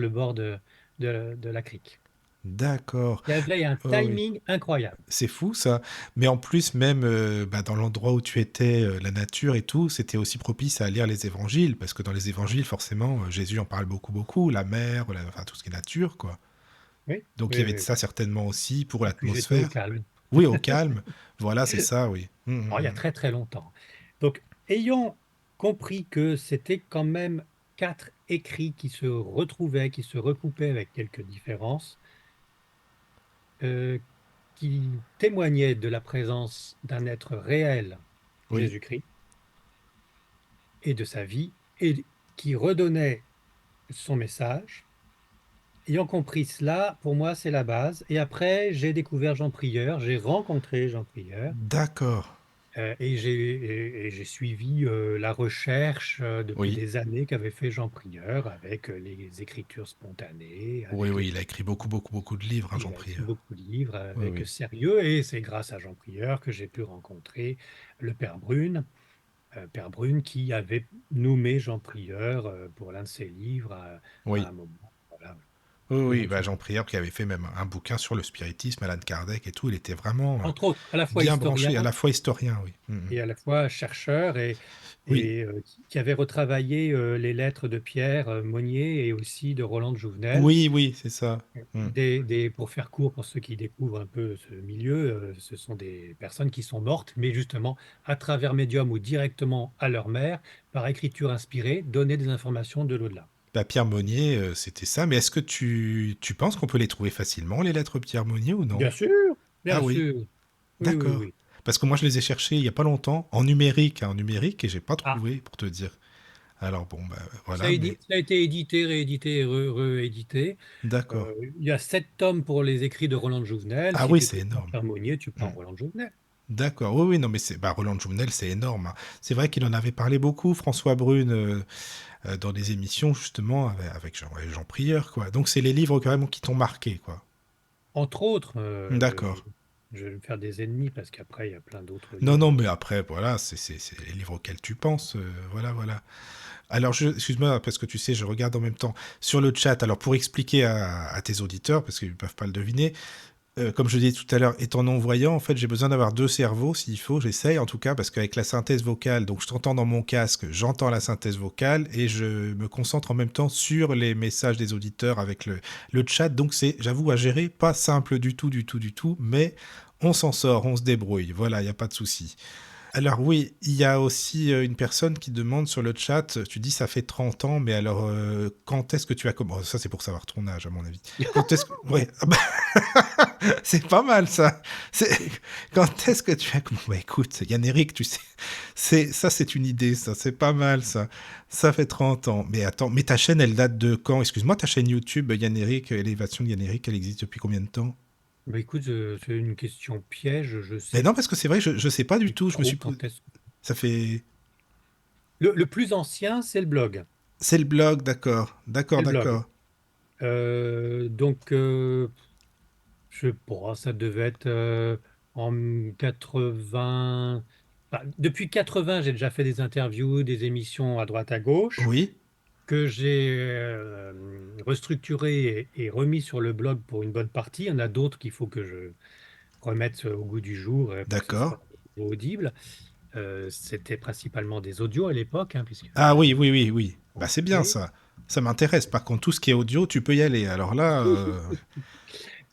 bord de la crique. D'accord. Il y avait un Oh oui. timing incroyable. C'est fou ça. Mais en plus, même bah, dans l'endroit où tu étais, la nature et tout, c'était aussi propice à lire les évangiles, parce que dans les évangiles, forcément, Jésus en parle beaucoup, beaucoup, la mer, enfin tout ce qui est nature, quoi. Oui, Donc il y oui, avait de oui. ça certainement aussi pour Et puis j'étais au l'atmosphère. calme. Oui, au calme. Voilà, c'est ça, oui. Alors, il y a très très longtemps. Donc, ayant compris que c'était quand même quatre écrits qui se retrouvaient, qui se recoupaient avec quelques différences, euh, qui témoignaient de la présence d'un être réel, Oui, Jésus-Christ, et de sa vie, et qui redonnait son message. Ayant compris cela, pour moi, c'est la base. Et après, j'ai découvert Jean Prieur, j'ai rencontré Jean Prieur. d'accord. Et j'ai suivi la recherche depuis Oui, des années qu'avait fait Jean Prieur avec les écritures spontanées, oui, avec oui, il a écrit beaucoup, beaucoup, beaucoup de livres, hein, il Jean a écrit Prieur. beaucoup de livres Oui, avec oui. sérieux, et c'est grâce à Jean Prieur que j'ai pu rencontrer le Père Brune qui avait nommé Jean Prieur pour l'un de ses livres à Oui, un moment. Voilà, oui, le oui, monde bah, sur- Jean Prieur qui avait fait même un bouquin sur le spiritisme, Alan Kardec et tout, il était vraiment Entre autres, à la fois bien historien branché, à la fois historien, oui. et à la fois chercheur Oui, qui avait retravaillé les lettres de Pierre Monnier et aussi de Roland de Jouvenel. oui, oui, c'est ça. Mm. Pour faire court, pour ceux qui découvrent un peu ce milieu, ce sont des personnes qui sont mortes, mais justement, à travers médium ou directement à leur mère, par écriture inspirée, donner des informations de l'au-delà. Bah, Pierre Monnier, c'était ça. Mais est-ce que tu penses qu'on peut les trouver facilement, les lettres Pierre Monnier, ou non? Bien sûr, Ah bien oui, sûr. Oui, oui, d'accord. oui. Parce que moi, je les ai cherchés il y a pas longtemps, en numérique, et j'ai pas Ah, trouvé, pour te dire. Alors bon, bah ça a, voilà, mais ça a été édité, réédité et réédité. d'accord. Il y a 7 tomes pour les écrits de Roland de Jouvenel. Ah Si oui, tu c'est trouves pas énorme. Pierre Monnier, tu prends Mm. Roland de Jouvenel. D'accord, oui, oui, non, mais c'est bah, Roland Jouvenel, c'est énorme, hein. C'est vrai qu'il en avait parlé beaucoup, François Brune, dans des émissions, justement, avec Jean, ouais, Jean Prieur, quoi. Donc, c'est les livres, carrément, qui t'ont marqué, quoi. Entre autres, D'accord. je vais me faire des ennemis parce qu'après, il y a plein d'autres Non, non, livres. mais après, voilà, c'est les livres auxquels tu penses, voilà, voilà. Alors, excuse-moi, parce que tu sais, je regarde en même temps sur le chat. Alors, pour expliquer à tes auditeurs, parce qu'ils ne peuvent pas le deviner, comme je disais tout à l'heure, étant non-voyant, en fait, j'ai besoin d'avoir deux cerveaux, s'il faut, j'essaye en tout cas, parce qu'avec la synthèse vocale, donc je t'entends dans mon casque, j'entends la synthèse vocale, et je me concentre en même temps sur les messages des auditeurs avec le chat, donc c'est, j'avoue, à gérer, pas simple du tout, du tout, du tout, mais on s'en sort, on se débrouille, voilà, il n'y a pas de souci. Alors oui, il y a aussi une personne qui demande sur le chat, tu dis ça fait 30 ans, mais alors quand est-ce que tu as commencé? Ça c'est pour savoir ton âge à mon avis. Quand est-ce que... Ouais, ah bah, c'est pas mal ça. C'est... Quand est-ce que tu as commencé? Bah écoute, Yann-Eric, tu sais, ça c'est une idée, ça, c'est pas mal ça. Ça fait 30 ans. Mais attends, mais ta chaîne elle date de quand? Excuse-moi, ta chaîne YouTube, Yann-Eric, Élévation de Yann-Eric, elle existe depuis combien de temps? Bah, écoute, c'est une question piège. Je Mais sais non, parce que c'est vrai, je sais pas du plus tout, je me trop suis... quand est-ce. Ça fait... Le plus ancien, c'est le blog. C'est le blog, d'accord. C'est D'accord, le blog. d'accord. Donc, je sais pas, ça devait être en 80. Enfin, depuis 80, j'ai déjà fait des interviews, des émissions à droite à gauche, Oui, que j'ai restructuré et remis sur le blog pour une bonne partie. Il y en a d'autres qu'il faut que je remette au goût du jour pour que ce d'accord. soit audible. C'était principalement des audios à l'époque, hein, puisque Ah oui, oui, oui, oui. Bah c'est bien enregistré. ça. Ça m'intéresse. Par contre, tout ce qui est audio, tu peux y aller. Alors là,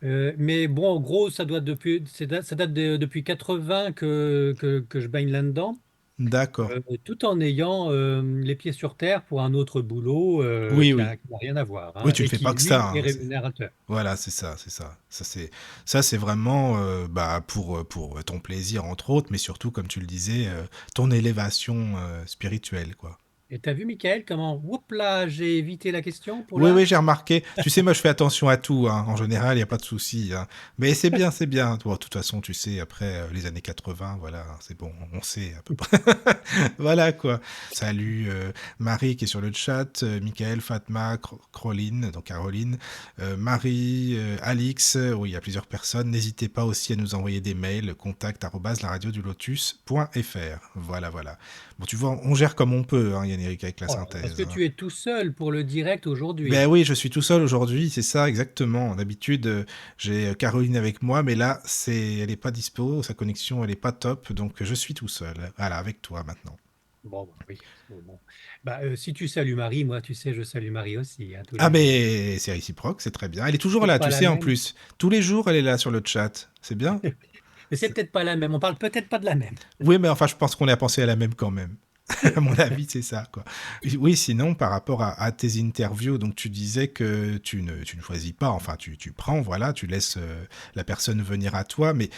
Mais bon, en gros, ça date depuis 80 que je baigne là-dedans, d'accord. tout en ayant les pieds sur terre pour un autre boulot Oui, oui. qui n'a rien à voir, Oui, hein, tu ne et fais qui, pas que ça, lui, est hein. rémunérateur. Voilà, c'est ça, c'est ça. Ça, c'est vraiment bah, pour ton plaisir, entre autres, mais surtout, comme tu le disais, ton élévation spirituelle, quoi. Et t'as vu, Michael, comment, oups là, j'ai évité la question pour Oui, là? oui, j'ai remarqué. Tu sais, moi, je fais attention à tout, hein. En général, il n'y a pas de souci, hein. Mais c'est bien, c'est bien. Bon, de toute façon, tu sais, après les années 80, voilà, c'est bon, on sait à peu près. Voilà, quoi. Salut Marie qui est sur le chat, Michael, Fatma, Caroline, donc Caroline, Marie, Alix, oui, il y a plusieurs personnes. N'hésitez pas aussi à nous envoyer des mails, contact@laradiodulotus.fr. Voilà, voilà. Bon, tu vois, on gère comme on peut, hein, Yann-Éric, avec la Oh là là, parce synthèse, que hein. tu es tout seul pour le direct aujourd'hui. Ben oui, je suis tout seul aujourd'hui, c'est ça exactement. D'habitude, j'ai Caroline avec moi, mais là, elle est pas dispo, sa connexion, elle est pas top, donc je suis tout seul. Voilà, avec toi maintenant. Bon, bah oui, bon. Bah, si tu salues Marie, moi, tu sais, je salue Marie aussi, hein, tous Ah les jours. ben, c'est réciproque, c'est très bien. Elle est toujours Peut-être là, pas tu la sais, en même, plus. Tous les jours, elle est là sur le chat. C'est bien. mais c'est peut-être pas la même. On parle peut-être pas de la même. Oui, mais enfin, je pense qu'on a pensé à la même quand même. À mon avis, c'est ça, quoi. Oui, sinon, par rapport à tes interviews, donc tu disais que tu ne choisis pas, enfin, tu prends, voilà, tu laisses la personne venir à toi, mais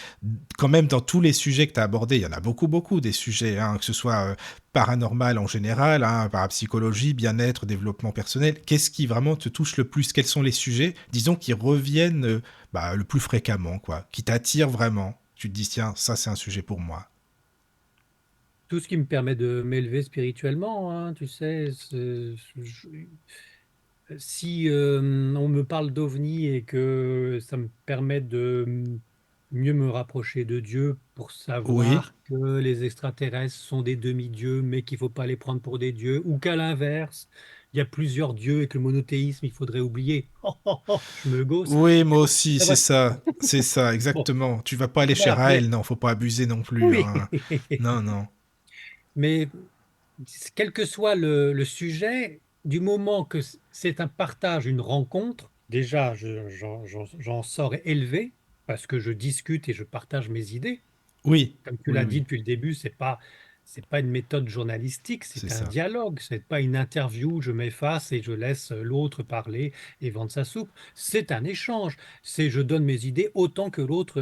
quand même, dans tous les sujets que tu as abordés, il y en a beaucoup, beaucoup des sujets, hein, que ce soit paranormal en général, hein, parapsychologie, bien-être, développement personnel. Qu'est-ce qui vraiment te touche le plus? Quels sont les sujets, disons, qui reviennent le plus fréquemment, quoi, qui t'attirent vraiment? Tu te dis, tiens, ça, c'est un sujet pour moi. Tout ce qui me permet de m'élever spirituellement, hein, tu sais, si on me parle d'OVNI et que ça me permet de mieux me rapprocher de Dieu pour Oui. savoir que les extraterrestres sont des demi-dieux, mais qu'il ne faut pas les prendre pour des dieux, ou qu'à l'inverse, il y a plusieurs dieux et que le monothéisme, il faudrait oublier. Oh, oh, oh, je me gausse. Oui, moi aussi, c'est ça, Bon, exactement. Tu vas pas aller chez voilà, Raël, non, faut pas abuser non plus, oui. hein. Non, non. Mais quel que soit le sujet, du moment que c'est un partage, une rencontre, déjà, j'en sors élevé parce que je discute et je partage mes idées. Oui, Comme tu oui, l'as dit oui, depuis le début, c'est pas une méthode journalistique, c'est c'est un ça. dialogue, c'est pas une interview, je m'efface et je laisse l'autre parler et vendre sa soupe. C'est un échange. C'est je donne mes idées autant que l'autre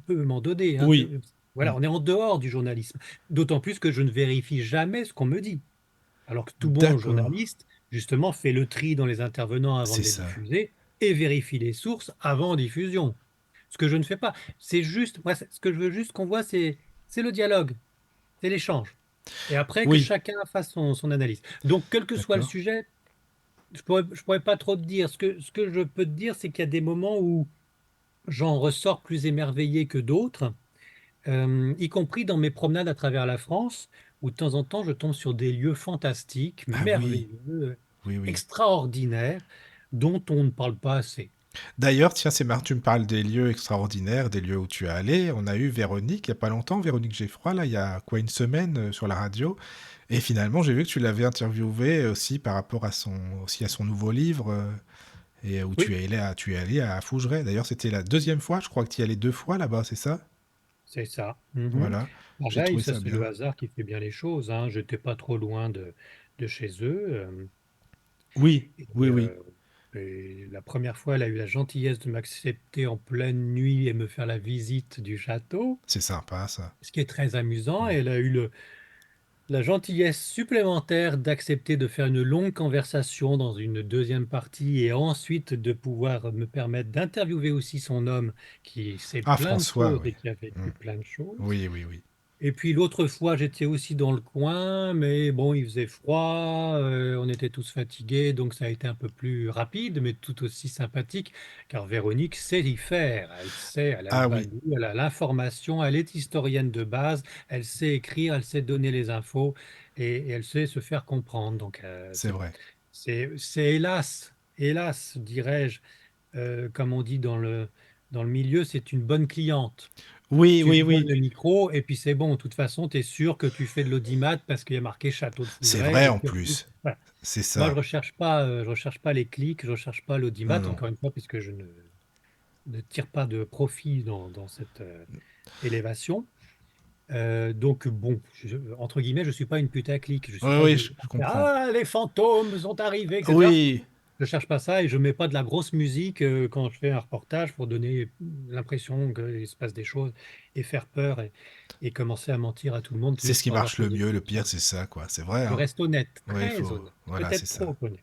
peut m'en donner, hein. Oui, Voilà, mm, on est en dehors du journalisme. D'autant plus que je ne vérifie jamais ce qu'on me dit. Alors que tout bon d'accord, journaliste, justement, fait le tri dans les intervenants avant c'est de les ça. diffuser et vérifie les sources avant diffusion. Ce que je ne fais pas. C'est juste, moi, ce que je veux juste qu'on voit, c'est le dialogue, c'est l'échange. Et après, que Oui, chacun fasse son analyse. Donc, quel que soit le d'accord. sujet, je pourrais pas trop te dire. Ce que je peux te dire, c'est qu'il y a des moments où j'en ressors plus émerveillé que d'autres, y compris dans mes promenades à travers la France, où de temps en temps, je tombe sur des lieux fantastiques, Ah oui, merveilleux, oui, oui. extraordinaires, dont on ne parle pas assez. D'ailleurs, tiens, c'est marrant, tu me parles des lieux extraordinaires, des lieux où tu es allé. On a eu Véronique il y a pas longtemps, Véronique Geffroy, là, il y a quoi, une semaine sur la radio. Et finalement, j'ai vu que tu l'avais interviewé aussi par rapport aussi à son nouveau livre. Et où Oui, tu es allé à Fougeray. D'ailleurs, c'était la deuxième fois, je crois que tu y allais deux fois là-bas, c'est ça? c'est ça. Mhm. Voilà, j'ai Pareil, trouvé ça ça c'est le bien. hasard qui fait bien les choses, hein. Je n'étais pas trop loin de chez eux. Oui, Et, oui, oui, euh, et la première fois, elle a eu la gentillesse de m'accepter en pleine nuit et me faire la visite du château, c'est sympa ça. ce qui est très amusant. Et Mm. elle a eu la gentillesse supplémentaire d'accepter de faire une longue conversation dans une deuxième partie et ensuite de pouvoir me permettre d'interviewer aussi son homme qui sait Ah, plein de François, choses oui. et qui a Mm. vécu plein de choses. Oui, oui, oui. Et puis l'autre fois, j'étais aussi dans le coin, mais bon, il faisait froid, on était tous fatigués, donc ça a été un peu plus rapide, mais tout aussi sympathique, car Véronique sait y faire. Elle sait, elle a le Ah oui, bagou, elle a l'information, elle est historienne de base, elle sait écrire, elle sait donner les infos, et elle sait se faire comprendre. Donc c'est c'est bon. vrai. C'est hélas, dirais-je, comme on dit dans le milieu, c'est une bonne cliente. Oui, Tu oui, lui donnes oui. le micro et puis c'est bon. De toute façon, tu es sûr que tu fais de l'audimat parce qu'il y a marqué Château de C'est Fougeray. vrai Et en surtout, plus. voilà. C'est Moi, ça. je recherche pas les clics, je recherche pas l'audimat, Non, non. encore une fois, puisque je ne tire pas de profit dans cette élévation. Donc, bon, entre guillemets, je suis pas une putaclic. Je suis Oui, pas oui, du je genre, comprends. ah, les fantômes sont arrivés, etc. Oui, je cherche pas ça et je mets pas de la grosse musique quand je fais un reportage pour donner l'impression qu'il se passe des choses et faire peur et commencer à mentir à tout le monde C'est juste ce qui pour avoir marche le plus de mieux, le pire, personnes. c'est ça, quoi. C'est vrai, Je hein. reste honnête, Ouais, il très faut. honnête, Voilà, c'est peut-être ça. trop honnête.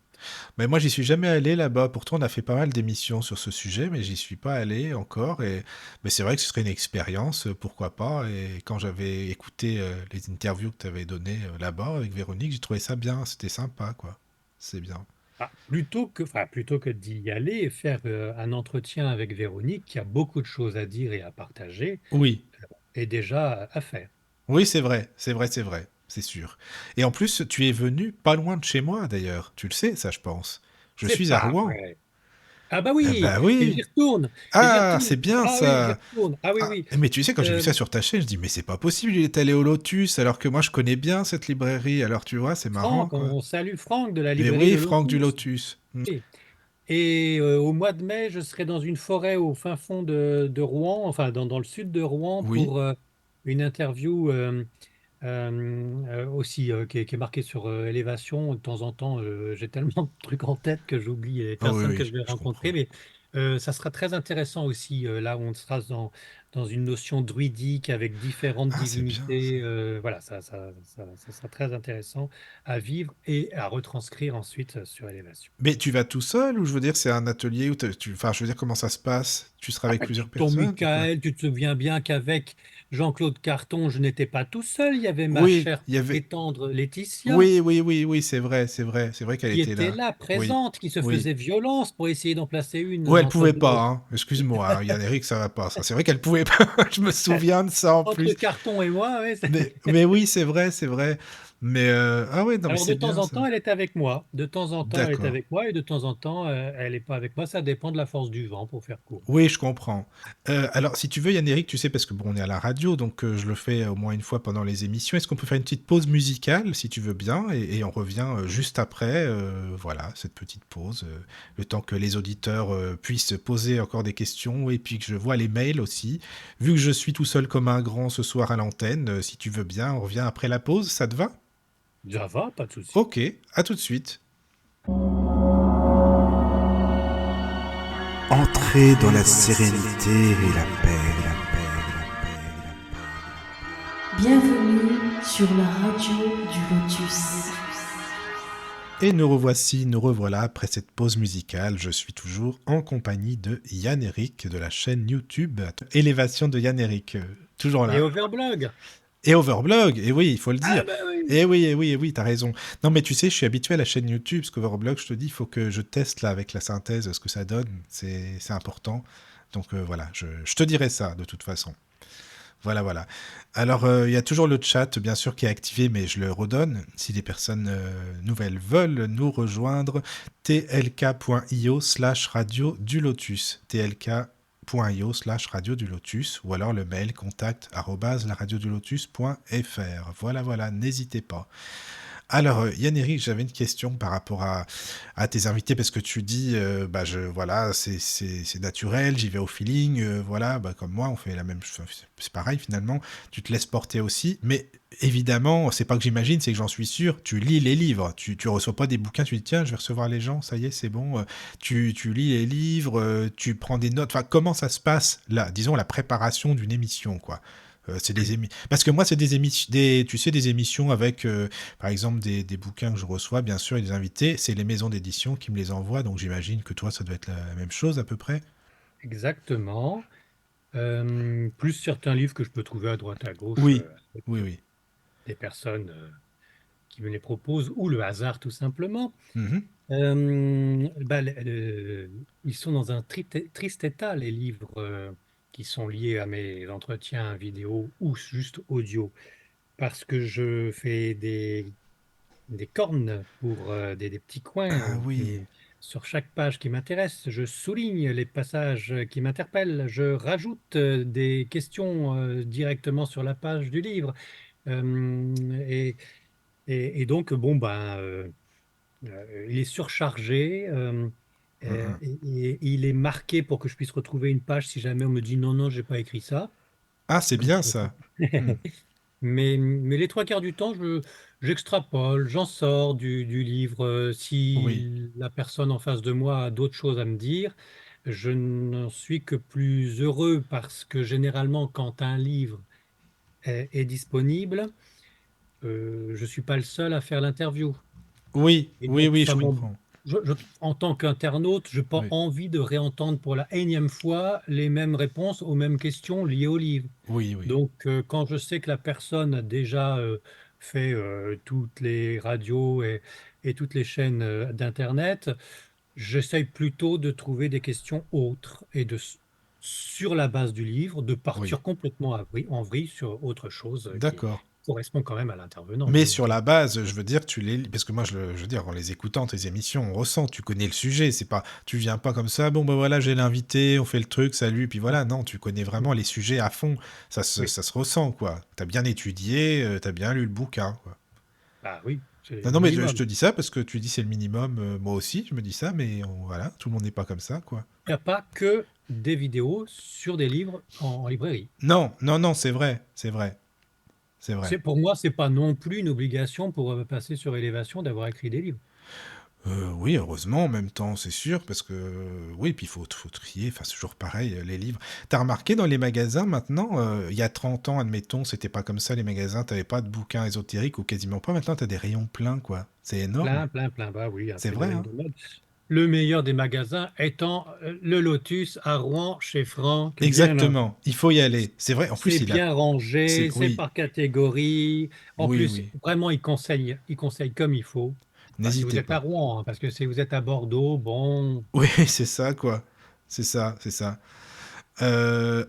Mais moi, j'y suis jamais allé là-bas. Pourtant, on a fait pas mal d'émissions sur ce sujet, mais j'y suis pas allé encore. Mais c'est vrai que ce serait une expérience, pourquoi pas. Et quand j'avais écouté les interviews que tu avais données là-bas avec Véronique, j'ai trouvé ça bien. C'était sympa, quoi. C'est bien. Ah, plutôt que d'y aller et faire un entretien avec Véronique, qui a beaucoup de choses à dire et à partager, Oui, est déjà à faire. oui, c'est vrai, c'est vrai, c'est vrai, c'est sûr. Et en plus, tu es venu pas loin de chez moi, d'ailleurs. Tu le sais, ça, je pense. Je C'est suis à pas Rouen. vrai. Ah bah Eh oui, ben et j'y oui. retourne, et j'y Ah, c'est retourne. bien Ah oui, j'y ça. retourne. Ah oui, Ah, oui. mais tu sais, quand j'ai vu Euh, ça sur ta chaîne, je dis, mais c'est pas possible, il est allé au Lotus, alors que moi je connais bien cette librairie. Alors tu vois, c'est marrant, Franck, quoi. on salue Franck de la Mais librairie oui, Le Franck du Lotus. Lotus. Hmm. Et au mois de mai, je serai dans une forêt au fin fond de Rouen, enfin dans le sud de Rouen, Oui. pour une interview aussi qui est marquée sur Élévation. De temps en temps, j'ai tellement de trucs en tête que j'oublie les Oh oui, personnes que oui, je vais je rencontrer, comprends. mais ça sera très intéressant aussi, là où on sera dans une notion druidique avec différentes Ah, c'est bien ça. divinités. Voilà, ça sera très intéressant à vivre et à retranscrire ensuite sur Élévation. Mais tu vas tout seul ou je veux dire, c'est un atelier où enfin, je veux dire, comment ça se passe? Tu seras Ah avec bah, plusieurs tonton personnes ou quoi? Michael, tu te souviens bien qu'avec Jean-Claude Carton, je n'étais pas tout seul. Il y avait ma Oui, chère il y avait. et tendre Laetitia Oui, oui, oui, oui, c'est vrai, c'est vrai, c'est vrai qu'elle qui était était là. là, Oui, présente, qui se oui. faisait violence pour essayer d'en placer une Ouais, elle entre pouvait deux, pas, hein. Excuse-moi, hein, Yann Eric, ça va pas, ça. C'est vrai qu'elle pouvait pas. Je me souviens de ça en entre plus. Carton et moi. Ouais, Mais oui, c'est vrai, c'est vrai. Mais ah ouais, non, mais alors de c'est temps bien en ça. temps, elle est avec moi. De temps en temps, elle est D'accord. avec moi et de temps en temps, elle n'est pas avec moi. Ça dépend de la force du vent pour faire court. Oui, je comprends. Alors, si tu veux, Yann Eric, tu sais, parce que bon, on est à la radio, donc je le fais au moins une fois pendant les émissions. Est-ce qu'on peut faire une petite pause musicale, si tu veux bien, et on revient juste après, voilà, cette petite pause, le temps que les auditeurs puissent poser encore des questions, et puis que je vois les mails aussi. Vu que je suis tout seul comme un grand ce soir à l'antenne, si tu veux bien, on revient après la pause, ça te va? Ça va, pas de souci. Ok, à tout de suite. Entrez dans la sérénité et la paix, la paix, la paix, la paix. Bienvenue sur la radio du Lotus. Et nous revoici, nous revoilà après cette pause musicale. Je suis toujours en compagnie de Yann Eric de la chaîne YouTube Élévation de Yann Eric. Toujours Et là. Overblog. Et Overblog, et oui, il faut le Ah dire. bah oui. Et oui, t'as raison. Non, mais tu sais, je suis habitué à la chaîne YouTube, parce qu'Overblog, je te dis, il faut que je teste là avec la synthèse ce que ça donne. C'est important. Donc voilà, je te dirai ça de toute façon. Voilà, voilà. Alors, il y a toujours le chat, bien sûr, qui est activé, mais je le redonne. Si des personnes nouvelles veulent nous rejoindre, tlk.io/radio du lotus. tlk.io/radio du lotus. Ou alors le mail contact@laradiodulotus.fr. Voilà, voilà, n'hésitez pas. Alors, Yann-Éric, j'avais une question par rapport à tes invités, parce que tu dis, bah, voilà, c'est naturel, j'y vais au feeling, voilà, bah, comme moi, on fait la même chose, c'est pareil finalement, tu te laisses porter aussi, mais évidemment, c'est pas que j'imagine, c'est que j'en suis sûr, tu lis les livres, tu reçois pas des bouquins, tu dis, tiens, je vais recevoir les gens, ça y est, c'est bon, tu lis les livres, tu prends des notes, enfin, comment ça se passe, là, disons, la préparation d'une émission, quoi. C'est parce que moi c'est des émissions, tu sais, des émissions avec par exemple des bouquins que je reçois, bien sûr, et des invités, c'est les maisons d'édition qui me les envoient, donc j'imagine que toi ça doit être la même chose à peu près. Exactement. Plus certains livres que je peux trouver à droite à gauche, Oui, avec oui, oui. des personnes qui me les proposent, ou le hasard tout simplement. Mhm. Bah, ils sont dans un triste état, les livres qui sont liés à mes entretiens vidéo ou juste audio, parce que je fais des cornes pour des petits coins Ah oui. sur chaque page qui m'intéresse. Je souligne les passages qui m'interpellent. Je rajoute des questions directement sur la page du livre. Euh, et, et donc, bon, ben, il est surchargé. Mhm. Et il est marqué pour que je puisse retrouver une page si jamais on me dit non, non, j'ai pas écrit ça. Ah, c'est Donc, bien ça. Hmm. Mais les trois quarts du temps, j'extrapole, j'en sors du livre. Oui, Si la personne en face de moi a d'autres choses à me dire, je n'en suis que plus heureux parce que généralement, quand un livre est disponible, je ne suis pas le seul à faire l'interview. oui, Et oui, donc, oui, je comprends. en tant qu'internaute, je n'ai pas Oui, envie de réentendre pour la énième fois les mêmes réponses aux mêmes questions liées au livre. oui, oui, Donc, quand je sais que la personne a déjà fait toutes les radios et toutes les chaînes d'Internet, j'essaye plutôt de trouver des questions autres et sur la base du livre, de oui. partir complètement en vrille sur autre chose qui D'accord. correspond quand même à l'intervenant, Mais bien sur évidemment. la base, je veux dire, tu les lis, parce que moi, je veux dire, en les écoutant, tes émissions, on ressent, tu connais le sujet, c'est pas, tu viens pas comme ça, bon, ben voilà, j'ai l'invité, on fait le truc, salut, puis voilà, non, tu connais vraiment les sujets à fond, Oui, ça se ressent, quoi. T'as bien étudié, t'as bien lu le bouquin, quoi. bah oui, c'est Non, le non, mais je minimum. te dis ça parce que tu dis c'est le minimum, moi aussi, je me dis ça, mais voilà, tout le monde n'est pas comme ça, quoi. Il n'y a pas que des vidéos sur des livres en librairie. Non, non, non, c'est vrai, c'est vrai, c'est vrai. Pour moi, c'est pas non plus une obligation pour passer sur Élévation d'avoir écrit des livres. Oui, heureusement, en même temps, c'est sûr, parce que oui, puis faut trier, enfin, c'est toujours pareil, les livres. T'as remarqué dans les magasins maintenant, il y a 30 ans, admettons, c'était pas comme ça, les magasins, t'avais pas de bouquins ésotériques ou quasiment pas. Maintenant, t'as des rayons pleins, quoi. C'est énorme. Plein, plein, plein. Bah oui, un C'est vrai, phénomène hein? de mode. Le meilleur des magasins étant le Lotus à Rouen chez Franck. Exactement. Il faut y aller. C'est vrai. En plus, C'est bien rangé, c'est oui, par catégorie. En oui, plus, oui. vraiment, il conseille comme il faut. Enfin, si vous N'hésitez êtes à pas. Rouen, hein, parce que si vous êtes à Bordeaux, bon, Oui, c'est ça, quoi. C'est ça, c'est ça.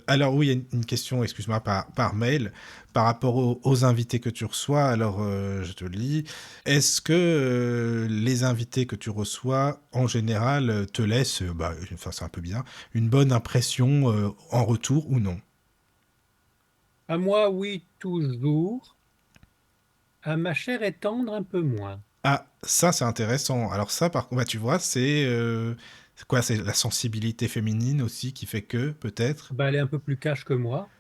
Alors oui, il y a une question, excuse-moi, par mail, par rapport aux invités que tu reçois. Alors, je te le lis. Est-ce que les invités que tu reçois, en général, te laissent, bah, enfin c'est un peu bizarre, une bonne impression en retour ou non? à moi, oui, toujours. À ma chère et tendre, un peu moins. Ah, ça c'est intéressant. Alors ça, par contre, bah, tu vois, c'est quoi? C'est la sensibilité féminine aussi qui fait que, peut-être? Bah, elle est un peu plus cash que moi.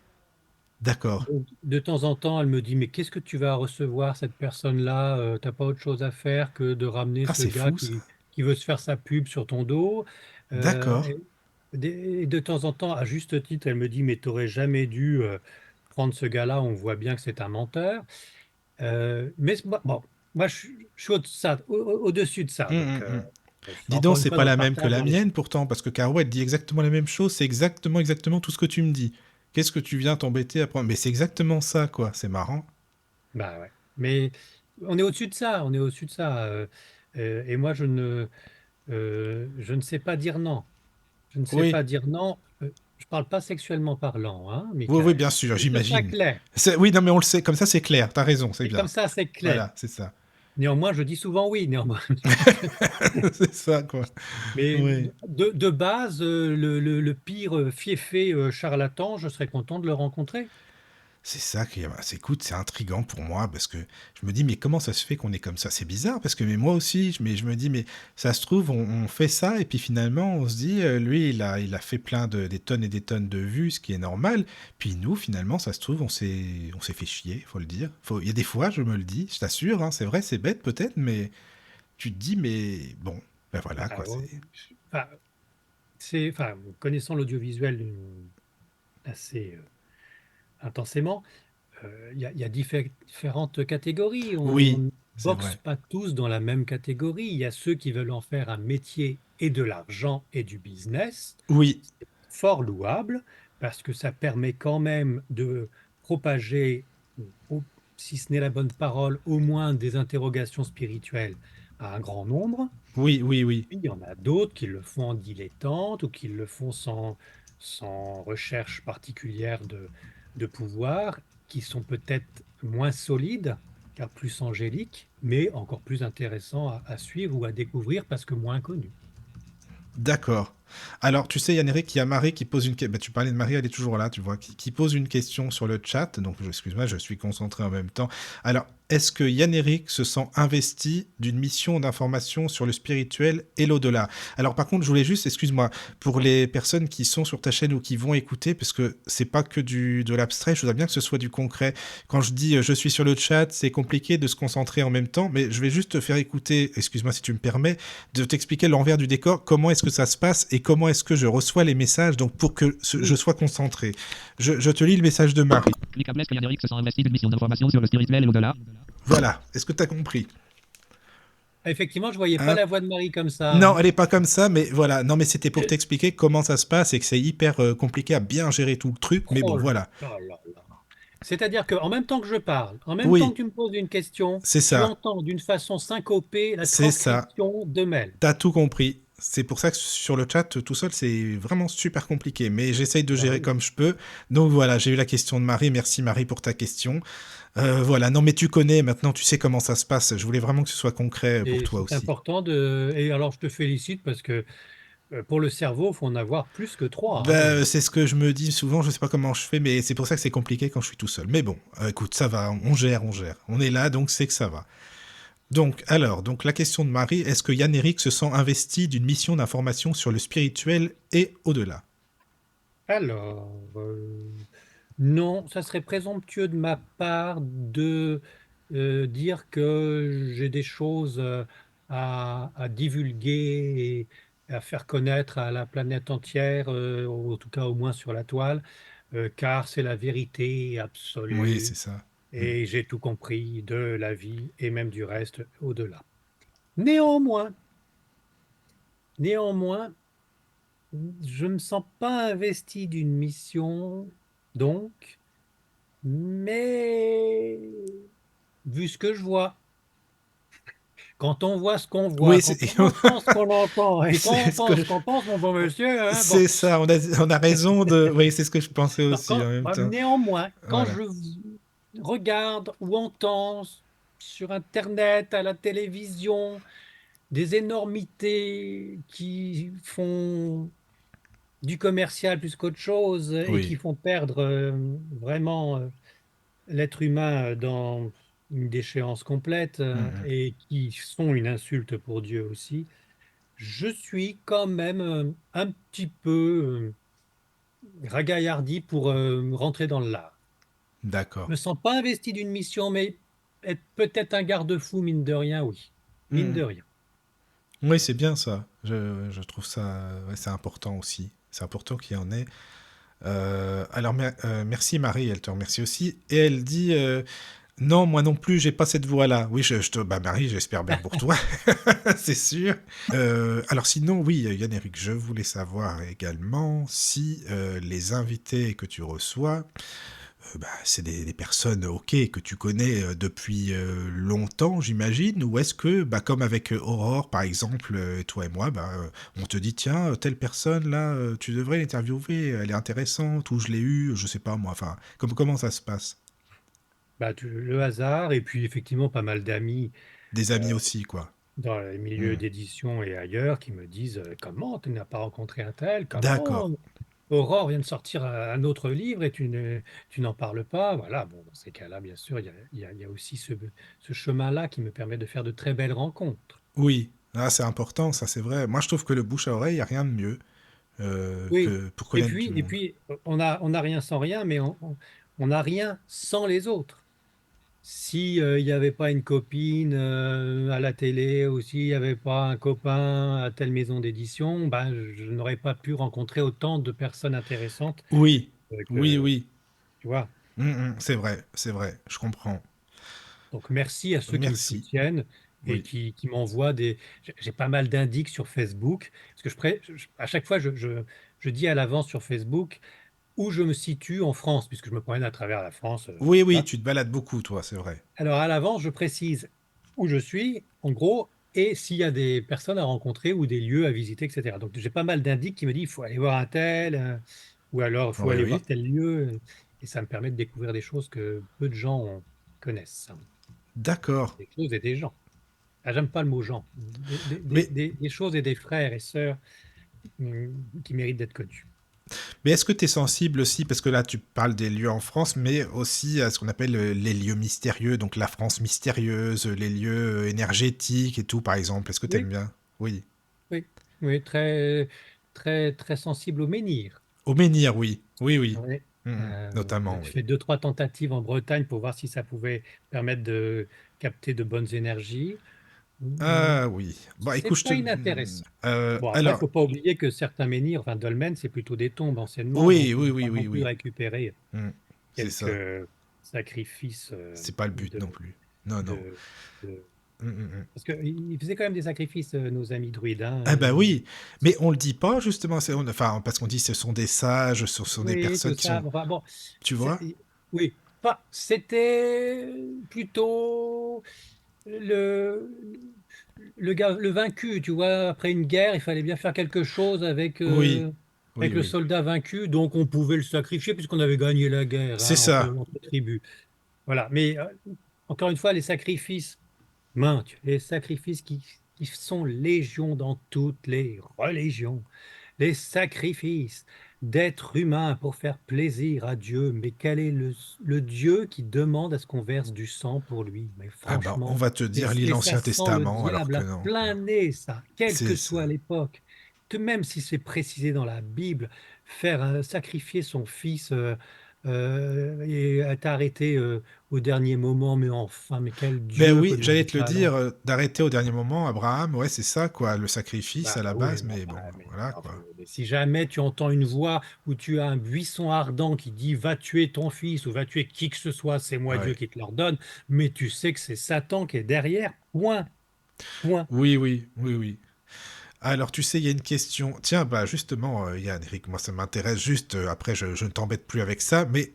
D'accord. Donc, de temps en temps, elle me dit, mais qu'est-ce que tu vas recevoir, cette personne-là? T'as pas autre chose à faire que de ramener Ah, ce c'est gars fou ça. qui veut se faire sa pub sur ton dos. Euh, D'accord. et, et de temps en temps, à juste titre, elle me dit, mais t'aurais jamais dû prendre ce gars-là, on voit bien que c'est un menteur. Bon, moi, je suis au-dessus de ça. Donc, Hum. Dis donc, encore une c'est fois, pas dans le la même que partage, la dans mienne l'échange. pourtant, parce que Caro, elle dit exactement la même chose, c'est exactement, exactement tout ce que tu me dis. Qu'est-ce que tu viens t'embêter à prendre? Mais c'est exactement ça, quoi, c'est marrant. Bah ouais. Mais on est au-dessus de ça, on est au-dessus de ça. Et moi, je ne sais pas dire non. Je ne sais Oui, pas dire non. Je parle pas sexuellement parlant, hein, oui, oui, Michael. bien sûr, Je veux dire ça j'imagine. clair. Oui, non, mais on le sait, comme ça c'est clair, t'as raison, c'est Et comme bien. ça, c'est clair. Voilà, c'est ça. Néanmoins, je dis souvent oui, néanmoins. C'est ça, quoi. Mais Oui. de base, le pire fiefé charlatan, je serais content de le rencontrer. C'est ça qui, bah, écoute, c'est intriguant pour moi parce que je me dis, mais comment ça se fait qu'on est comme ça? C'est bizarre parce que mais moi aussi, je me dis, mais ça se trouve, on fait ça et puis finalement, on se dit, lui, il a fait plein des tonnes et des tonnes de vues, ce qui est normal. Puis nous, finalement, ça se trouve, on s'est fait chier, faut le dire. Il y a des fois, je me le dis, je t'assure, hein, c'est vrai, c'est bête peut-être, mais tu te dis, mais bon, ben voilà, Bah, quoi, c'est. enfin, enfin, connaissant l'audiovisuel assez intensément, il y a différentes catégories. On Oui, ne c'est boxe vrai. pas tous dans la même catégorie. Il y a ceux qui veulent en faire un métier et de l'argent et du business. Oui, C'est fort louable parce que ça permet quand même de propager, ou- si ce n'est la bonne parole, au moins des interrogations spirituelles à un grand nombre. oui, oui, oui. Il y en a d'autres qui le font en dilettante ou qui le font sans recherche particulière de pouvoir, qui sont peut-être moins solides, car plus angéliques, mais encore plus intéressants à suivre ou à découvrir parce que moins connus. D'accord. Alors, tu sais, Yann-Éric, il y a Marie qui pose une question. Bah, tu parlais de Marie, elle est toujours là, tu vois, qui pose une question sur le chat. Donc, excuse-moi, je suis concentré en même temps. Alors, est-ce que Yann-Éric se sent investi d'une mission d'information sur le spirituel et l'au-delà? Alors, par contre, je voulais juste, excuse-moi, pour les personnes qui sont sur ta chaîne ou qui vont écouter, parce que c'est pas que de l'abstrait, je voudrais bien que ce soit du concret. Quand je dis je suis sur le chat, c'est compliqué de se concentrer en même temps, mais je vais juste te faire écouter, excuse-moi si tu me permets, de t'expliquer l'envers du décor, comment est-ce que ça se passe et comment est-ce que je reçois les messages, donc pour que je sois concentré. Je te lis le message de Marie. Explicable, est-ce que Yann-Éric se sent investi d'une mission d'information sur le spirituel et l'au-delà? Voilà, est-ce que tu as compris? Effectivement, je voyais pas Hein? la voix de Marie comme ça. Non, elle est pas comme ça, mais voilà. Non, mais c'était pour t'expliquer comment ça se passe et que c'est hyper compliqué à bien gérer tout le truc, mais bon, Oh voilà. là là là. C'est-à-dire qu'en même temps que je parle, en même temps Oui, que tu me poses une question, c'est tu ça, entends d'une façon syncopée la c'est ça. transcription de mail. T'as tout compris. C'est pour ça que sur le chat, tout seul, c'est vraiment super compliqué. Mais j'essaye de Ah gérer oui. comme je peux. Donc voilà, j'ai eu la question de Marie. Merci Marie pour ta question. Voilà, non mais tu connais, maintenant tu sais comment ça se passe. Je voulais vraiment que ce soit concret pour Et toi c'est aussi. important de. Et alors, je te félicite parce que pour le cerveau, il faut en avoir plus que trois, hein, quand Ben, même. c'est ce que je me dis souvent, je sais pas comment je fais, mais c'est pour ça que c'est compliqué quand je suis tout seul. Mais bon, écoute, ça va, on gère, on gère. On est là, donc c'est que ça va. Donc, alors, donc la question de Marie, est-ce que Yann-Éric se sent investi d'une mission d'information sur le spirituel et au-delà? Alors, non, ça serait présomptueux de ma part de dire que j'ai des choses à divulguer et à faire connaître à la planète entière, ou en tout cas au moins sur la toile, car c'est la vérité Oui, c'est absolue ça. Mm. et j'ai tout compris de la vie et même du reste au-delà. Néanmoins, néanmoins, je ne me sens pas investi d'une mission, donc. Mais vu ce que je vois, quand on voit ce qu'on voit, Oui, quand on entend ce qu'on entend et qu'on c'est ce que pense ce qu'on pense, mon bon monsieur, hein, bon. c'est ça, on a raison de. Oui, c'est ce que je pensais Non, aussi en même temps. néanmoins, quand Voilà. je regarde ou entends sur Internet, à la télévision, des énormités qui font du commercial plus qu'autre chose et qui Oui. font perdre vraiment l'être humain dans une déchéance complète Mm, mm. et qui sont une insulte pour Dieu aussi, je suis quand même un petit peu ragaillardi pour rentrer dans l'art. Je D'accord. me sens pas investi d'une mission, mais être peut-être un garde-fou, mine de rien, oui. Mm, Mine de mm. rien. Oui, c'est bien ça. Je trouve ça, ouais, c'est important aussi. C'est important qu'il y en ait. Alors, merci Marie, elle te remercie aussi. Et elle dit non, moi non plus, j'ai pas cette voix-là. Oui, bah Marie, j'espère bien pour toi, c'est sûr. Alors sinon, oui, Yann-Éric, je voulais savoir également si les invités que tu reçois, bah, c'est des personnes, ok, que tu connais depuis longtemps, j'imagine, ou est-ce que, bah, comme avec Aurore, par exemple, toi et moi, bah, on te dit, tiens, telle personne, là, tu devrais l'interviewer, elle est intéressante, ou je l'ai eue, je sais pas moi, enfin, comment ça se passe? Bah, le hasard, et puis effectivement pas mal d'amis Des amis euh, aussi, quoi. dans les milieux Hmm. d'édition et ailleurs qui me disent comment tu n'as pas rencontré un tel, D'accord. comment Aurore vient de sortir un autre livre et tu n'en parles pas. Voilà, bon, dans ces cas-là, bien sûr, il y a aussi ce chemin-là qui me permet de faire de très belles rencontres. Oui, ah, c'est important, ça c'est vrai. Moi, je trouve que le bouche à oreille, il n'y a rien de mieux Oui, que pour connaître du et monde. puis on a rien sans rien, mais on n'a rien sans les autres. Si il n'y avait pas une copine à la télé ou s'il n'y avait pas un copain à telle maison d'édition, ben, je n'aurais pas pu rencontrer autant de personnes intéressantes Oui, oui, que, oui. tu vois. C'est vrai, je comprends. Donc merci à ceux qui me Merci. soutiennent et Oui. qui m'envoient des. J'ai pas mal d'indices sur Facebook parce que à chaque fois je dis à l'avance sur Facebook où je me situe en France puisque je me promène à travers la France. Oui, oui, Voilà. tu te balades beaucoup, toi, c'est vrai. Alors à l'avance je précise où je suis en gros et s'il y a des personnes à rencontrer ou des lieux à visiter, etc. Donc j'ai pas mal d'indices qui me disent il faut aller voir un tel ou alors il faut Oui, aller voir oui. tel lieu et ça me permet de découvrir des choses que peu de gens connaissent. D'accord. Des choses et des gens. Ah, j'aime pas le mot gens. Mais Des choses et des frères et sœurs qui mérite d'être connu. Mais est-ce que tu es sensible aussi, parce que là tu parles des lieux en France, mais aussi à ce qu'on appelle les lieux mystérieux, donc la France mystérieuse, les lieux énergétiques et tout, par exemple. Est-ce que tu aimes Oui, bien? Oui. oui, oui, très, très, très sensible au menhir. Au menhir, oui. Oui, oui. Ouais. Notamment, J'ai oui. fait deux, trois tentatives en Bretagne pour voir si ça pouvait permettre de capter de bonnes énergies. Ah oui. Bon, C'est écoute, pas inintéressant. Bon, après, il alors, faut pas oublier que certains menhirs, enfin dolmens, c'est plutôt des tombes anciennement, oui, donc on oui, ne peut oui, pas oui, non plus oui. récupérer Hmm, c'est ça. quelques sacrifices C'est pas le but non de, plus. Non, non. de, de- Hmm. Parce qu'ils faisaient quand même des sacrifices, nos amis druides, hein. Ah bah oui, mais on le dit pas justement, enfin parce qu'on dit ce sont des sages, ce sont des Oui, tout personnes qui ça. sont, Enfin, bon, tu vois? oui. Enfin, c'était plutôt le, le vaincu, tu vois. Après une guerre, il fallait bien faire quelque chose Oui, oui, avec le oui. soldat vaincu, donc on pouvait le sacrifier puisqu'on avait gagné la guerre, C'est hein, ça. entre tribus. Voilà. Mais encore une fois, les sacrifices, mince, les sacrifices qui sont légion dans toutes les religions, les sacrifices d'êtres humains pour faire plaisir à Dieu. Mais quel est le Dieu qui demande à ce qu'on verse du sang pour lui? Mais Ah bah on franchement, va te dire lit et ça l'Ancien sent le Testament alors diable que à non, plein quoi. nez, ça, quelle que C'est soit ça. l'époque. Même si c'est précisé dans la Bible, faire sacrifier son fils et être arrêté au dernier moment, mais enfin, mais quel Ben Dieu oui, peut j'allais demander te le ça alors? dire, d'arrêter au dernier moment, Abraham, ouais c'est ça quoi, le sacrifice Bah à la oui, base, mais mais enfin, bon, mais voilà enfin, quoi. mais si jamais tu entends une voix où tu as un buisson ardent qui dit va tuer ton fils ou va tuer qui que ce soit, c'est moi Dieu Ouais. qui te l'ordonne, mais tu sais que c'est Satan qui est derrière, point, point. Oui, oui, oui, oui. Alors, tu sais, il y a une question. Tiens, bah justement, Yann, Eric, moi ça m'intéresse juste. Après, je ne t'embête plus avec ça, mais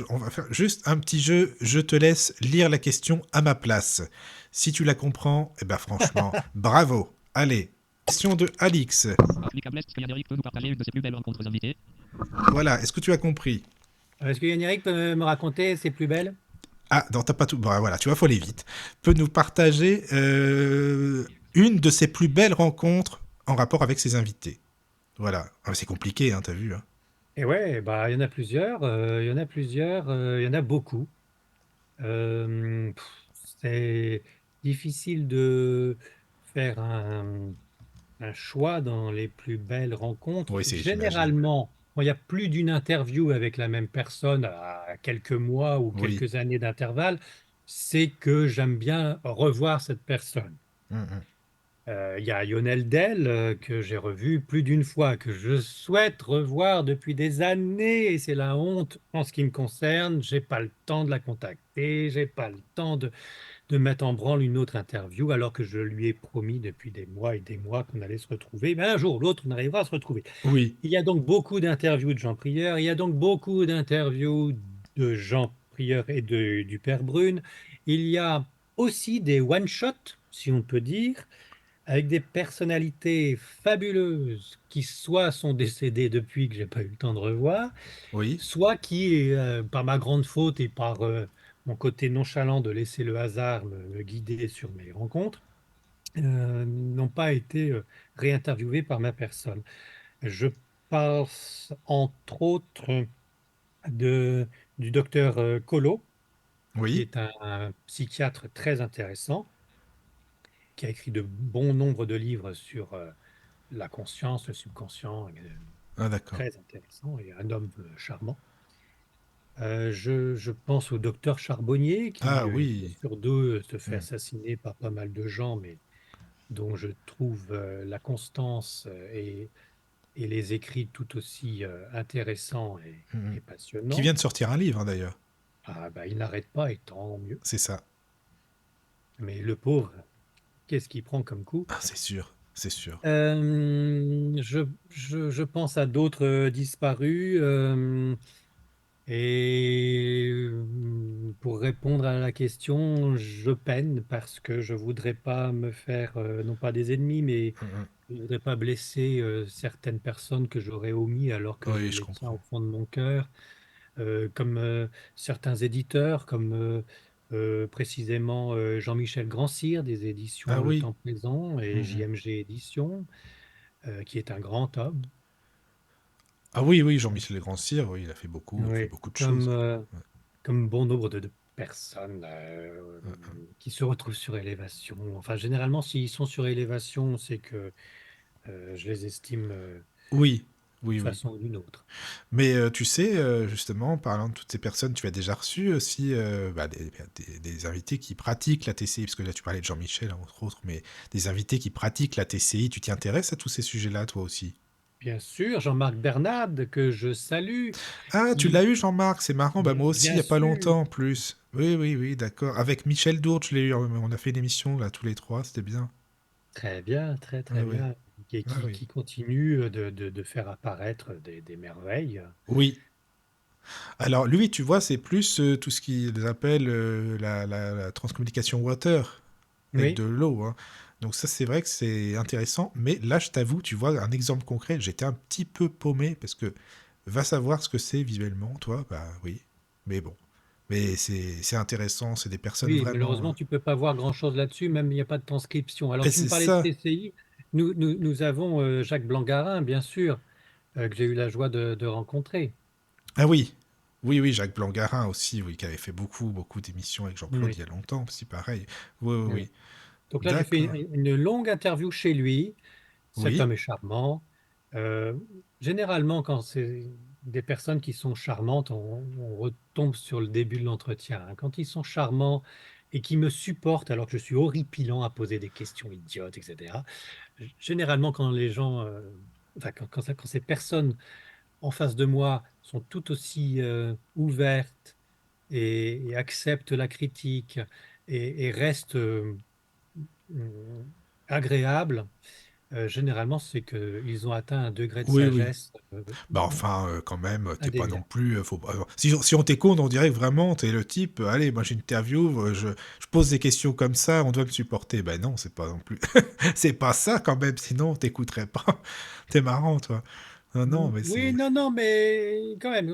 on va faire juste un petit jeu. Je te laisse lire la question à ma place. Si tu la comprends, eh ben franchement, bravo. Allez, question de Alix. Applicable, est-ce que Yannick peut nous partager une de ses plus belles rencontres invitées? Voilà, est-ce que tu as compris? Est-ce que Yannick peut me raconter ses plus belles? Ah, non, t'as pas tout. Bah, voilà, tu vois, faut aller vite. Peut nous partager une de ses plus belles rencontres en rapport avec ses invités. Voilà. Ah, c'est compliqué, hein, t'as vu, hein. Et ouais, bah il y en a plusieurs, il y en a plusieurs, il y en a beaucoup. C'est difficile de faire un choix dans les plus belles rencontres. Oui, c'est, j'imagine. Généralement, quand il y a plus d'une interview avec la même personne à quelques mois ou Oui. quelques années d'intervalle, c'est que j'aime bien revoir cette personne. Mm. Il y a Lionel Del que j'ai revu plus d'une fois, que je souhaite revoir depuis des années, et c'est la honte en ce qui me concerne. J'ai pas le temps de la contacter, j'ai pas le temps de mettre en branle une autre interview, alors que je lui ai promis depuis des mois et des mois qu'on allait se retrouver. Mais un jour ou l'autre, on arrivera à se retrouver. Oui. Il y a donc beaucoup d'interviews de Jean Prieur, il y a donc beaucoup d'interviews de Jean Prieur et du Père Brune. Il y a aussi des one-shots, si on peut dire, avec des personnalités fabuleuses qui soit sont décédées depuis que j'ai pas eu le temps de revoir, Oui. soit qui, par ma grande faute et par mon côté nonchalant de laisser le hasard me guider sur mes rencontres, n'ont pas été réinterviewés par ma personne. Je pense entre autres de, du docteur Collot, qui Oui. est un psychiatre très intéressant, qui a écrit de bons nombres de livres sur la conscience, le subconscient, Ah, d'accord. très intéressant et un homme charmant. Je pense au docteur Charbonnier Ah, qui, une fois oui. sur deux, se fait Mm. assassiner par pas mal de gens, mais dont je trouve la constance et les écrits tout aussi intéressants Mm. et Qui passionnants. vient de sortir un livre, hein, d'ailleurs. Ah, bah, il n'arrête pas et tant mieux. C'est ça. Mais le pauvre, qu'est-ce qu'il prend comme coup? Ah, c'est sûr. C'est sûr. Je pense à d'autres disparus. Et pour répondre à la question, je peine parce que je voudrais pas me faire, non pas des ennemis, mais Mm. je voudrais pas blesser certaines personnes que j'aurais omis alors que je Oui, je les tiens au comprends. fond de mon cœur, comme certains éditeurs, comme précisément Jean-Michel Grandcir des éditions Ah Le oui. Temps Présent et Mm. JMG Éditions. qui est un grand homme. Ah oui, oui, Jean-Michel Grand-Cyr, oui, il a fait Oui, beaucoup de comme, choses. euh, comme bon nombre de personnes Ouais. qui se retrouvent sur Élévation. Enfin, généralement, s'ils sont sur Élévation, c'est que je les estime Oui, d'une oui, oui. façon ou d'une autre. Mais tu sais, justement, parlant de toutes ces personnes, tu as déjà reçu aussi des invités qui pratiquent la TCI, parce que là tu parlais de Jean-Michel, entre autres, mais des invités qui pratiquent la TCI, tu t'y intéresses à tous ces sujets-là, toi aussi? Bien sûr, Jean-Marc Bernard, que je salue, Ah, tu l'as qui, eu, Jean-Marc, c'est marrant, bah mais moi aussi, il bien y a pas sûr, longtemps en plus. Oui, oui, oui, d'accord. Avec Michel Dourde, je l'ai eu, on a fait une émission, là, tous les trois, c'était bien. très bien, très Oui, très oui, bien, et ah, oui. qui continue de faire apparaître des merveilles. Oui. Alors, lui, tu vois, c'est plus tout ce qu'ils appellent la transcommunication water, avec Oui, de l'eau, hein. Donc ça, c'est vrai que c'est intéressant. Mais là, je t'avoue, tu vois, un exemple concret, j'étais un petit peu paumé parce que va savoir ce que c'est visuellement, toi, bah oui. Mais bon. Mais c'est intéressant, c'est des personnes oui, vraiment. malheureusement, tu peux pas voir grand-chose là-dessus, même il n'y a pas de transcription. Alors, Et tu me c'est parlais de ça. TCI, nous avons Jacques Blangarin, bien sûr, que j'ai eu la joie de rencontrer. Ah oui. Oui, oui, Jacques Blangarin aussi, oui, qui avait fait beaucoup, beaucoup d'émissions avec Jean-Claude Oui, il y a longtemps, c'est pareil. Oui, oui, oui. oui. Donc là, j'ai fait D'accord. une longue interview chez lui. Cet Oui. homme est charmant. Euh, Généralement, quand c'est des personnes qui sont charmantes, on retombe sur le début de l'entretien, hein. Quand ils sont charmants et qui me supportent alors que je suis horripilant à poser des questions idiotes, etc. Généralement, quand les gens, enfin, quand ces personnes en face de moi sont tout aussi ouvertes et acceptent la critique et restent euh, agréables, généralement, c'est qu'ils ont atteint un degré de Oui, oui. sagesse Bah enfin, quand même, t'es pas non indéniable. plus. Si on t'écoute, on dirait que vraiment, t'es le type. Allez, moi j'interview, je pose des questions comme ça, on doit me supporter. Ben non, c'est pas non plus. C'est pas ça quand même, sinon on t'écouterait pas. T'es marrant, toi. Non, non, mais Oui, c'est. non, non, mais quand même,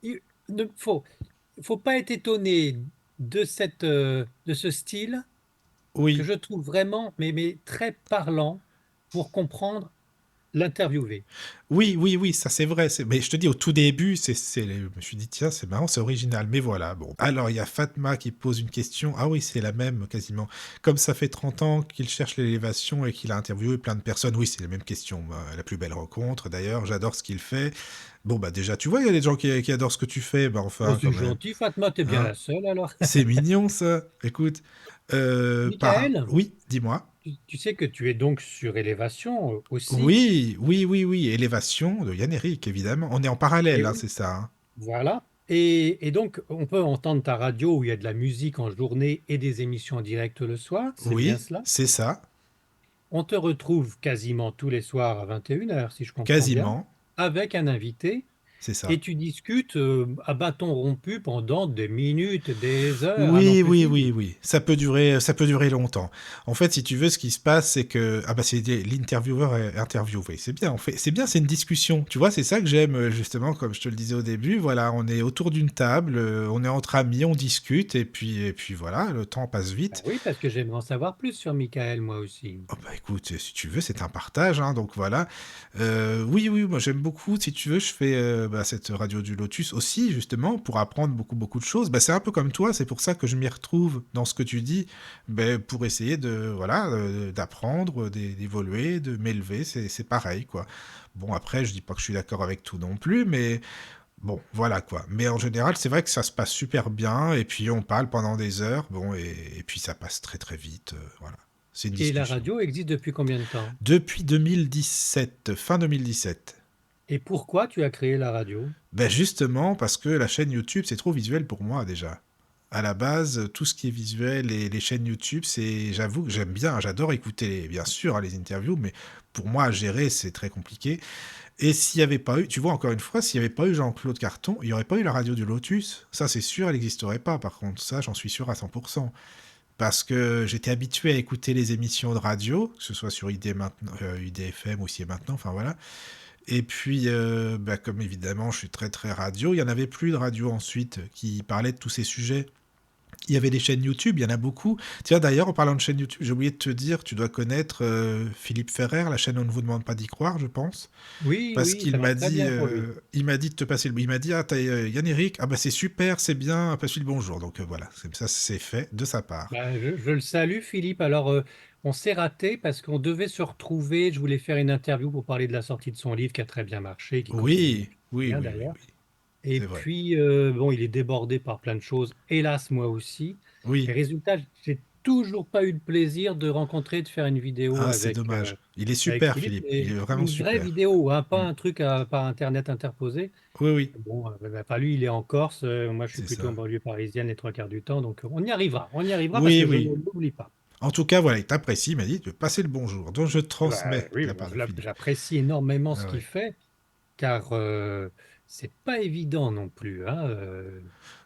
il ne faut pas être étonné de ce style que Oui. je trouve vraiment, mais très parlant pour comprendre l'interviewé. Oui, oui, oui, ça c'est vrai. Mais je te dis, au tout début, je me suis dit, tiens, c'est marrant, c'est original. Mais voilà, bon. Alors, il y a Fatma qui pose une question. Ah oui, c'est la même, quasiment. Comme ça fait 30 ans qu'il cherche l'élévation et qu'il a interviewé plein de personnes, oui, c'est la même question. Bah, la plus belle rencontre, d'ailleurs, j'adore ce qu'il fait. Bon, bah déjà, tu vois, il y a des gens qui adorent ce que tu fais. Bah Oh, enfin, c'est quand même. gentil, Fatma, t'es bien Hein. la seule alors. C'est mignon, ça. Écoute, Michael, Oui, dis-moi. tu sais que tu es donc sur élévation aussi. Oui, oui, oui, oui. Élévation de Yann Eric, évidemment. On est en Et parallèle, hein, oui, c'est ça, hein. voilà. Et donc, on peut entendre ta radio où il y a de la musique en journée et des émissions en direct le soir, c'est bien Oui, cela. c'est ça. On te retrouve quasiment tous les soirs à 21 h, si je comprends bien, Quasiment, avec un invité, c'est et ça. tu discutes à bâton rompu pendant des minutes, des heures, à n'en Oui, plus oui, oui, finir. oui. Ça peut durer longtemps. En fait, si tu veux, ce qui se passe, c'est que ah bah c'est l'intervieweur est interviewé. C'est bien. C'est bien. C'est une discussion. Tu vois, c'est ça que j'aime justement, comme je te le disais au début. Voilà, on est autour d'une table, on est entre amis, on discute, et puis voilà, le temps passe Ben vite. oui, parce que j'aimerais en savoir plus sur Michael, moi aussi. Oh bah écoute, si tu veux, c'est un partage, hein, donc voilà. Oui, oui, moi j'aime beaucoup. Si tu veux, je fais cette radio du Lotus aussi, justement, pour apprendre beaucoup, beaucoup de choses. Bah, c'est un peu comme toi, c'est pour ça que je m'y retrouve dans ce que tu dis, bah, pour essayer voilà, d'apprendre, d'évoluer, de m'élever, c'est pareil, quoi. Bon, après, je dis pas que je suis d'accord avec tout non plus, mais bon, voilà, quoi. Mais en général, c'est vrai que ça se passe super bien, et puis on parle pendant des heures, bon, et puis ça passe très, très vite, voilà. C'est une Et la discussion. radio existe depuis combien de temps? Depuis 2017, fin 2017. Et pourquoi tu as créé la radio? Ben justement parce que la chaîne YouTube c'est trop visuel pour moi déjà. À la base, tout ce qui est visuel et les chaînes YouTube, j'avoue que j'aime bien, j'adore écouter bien sûr hein, les interviews, mais pour moi à gérer c'est très compliqué. Et s'il n'y avait pas eu, tu vois encore une fois, s'il n'y avait pas eu Jean-Claude Carton, il n'y aurait pas eu la radio du Lotus. Ça c'est sûr, elle n'existerait pas. Par contre, ça j'en suis sûr à 100%. Parce que j'étais habitué à écouter les émissions de radio, que ce soit sur IDFM ou ici et maintenant, enfin voilà. Et puis, comme évidemment, je suis très très radio, il n'y en avait plus de radio ensuite qui parlait de tous ces sujets. Il y avait des chaînes YouTube, il y en a beaucoup. Tiens, d'ailleurs, en parlant de chaînes YouTube, j'ai oublié de te dire, tu dois connaître Philippe Ferrer, la chaîne On ne vous demande pas d'y croire, je pense. Oui, Parce oui, qu'il ça va m'a très dit, bien pour lui. il m'a dit de te passer le... Il m'a dit, ah, t'as Yann Eric, ah bah c'est super, c'est bien, passe-lui le bonjour. Donc voilà, ça c'est fait de sa part. Bah, je le salue, Philippe. Alors, on s'est raté parce qu'on devait se retrouver. Je voulais faire une interview pour parler de la sortie de son livre qui a très bien marché, qui continue Oui, oui, bien oui, oui, d'ailleurs. oui, Et c'est vrai. puis, bon, il est débordé par plein de choses. Hélas, moi aussi. Et Oui, résultat, j'ai toujours pas eu le plaisir de rencontrer, de faire une vidéo ah, c'est dommage. Il est avec super, Philippe, Philippe, il est et vraiment une vraie super. vidéo, hein, pas Mm. un truc par Internet interposé. Oui, oui, Bon, bah, lui, il est en Corse. Moi, je suis c'est plutôt en ça. banlieue parisienne les trois quarts du temps. Donc, on y arrivera parce Oui, que je ne oui. l'oublie pas. En tout cas, voilà, il t'apprécie, il m'a dit de passer le bonjour. Donc je Bah, transmets de oui, la part de Philippe. j'apprécie énormément ce Ah qu'il ouais. fait, car c'est pas évident non plus, hein,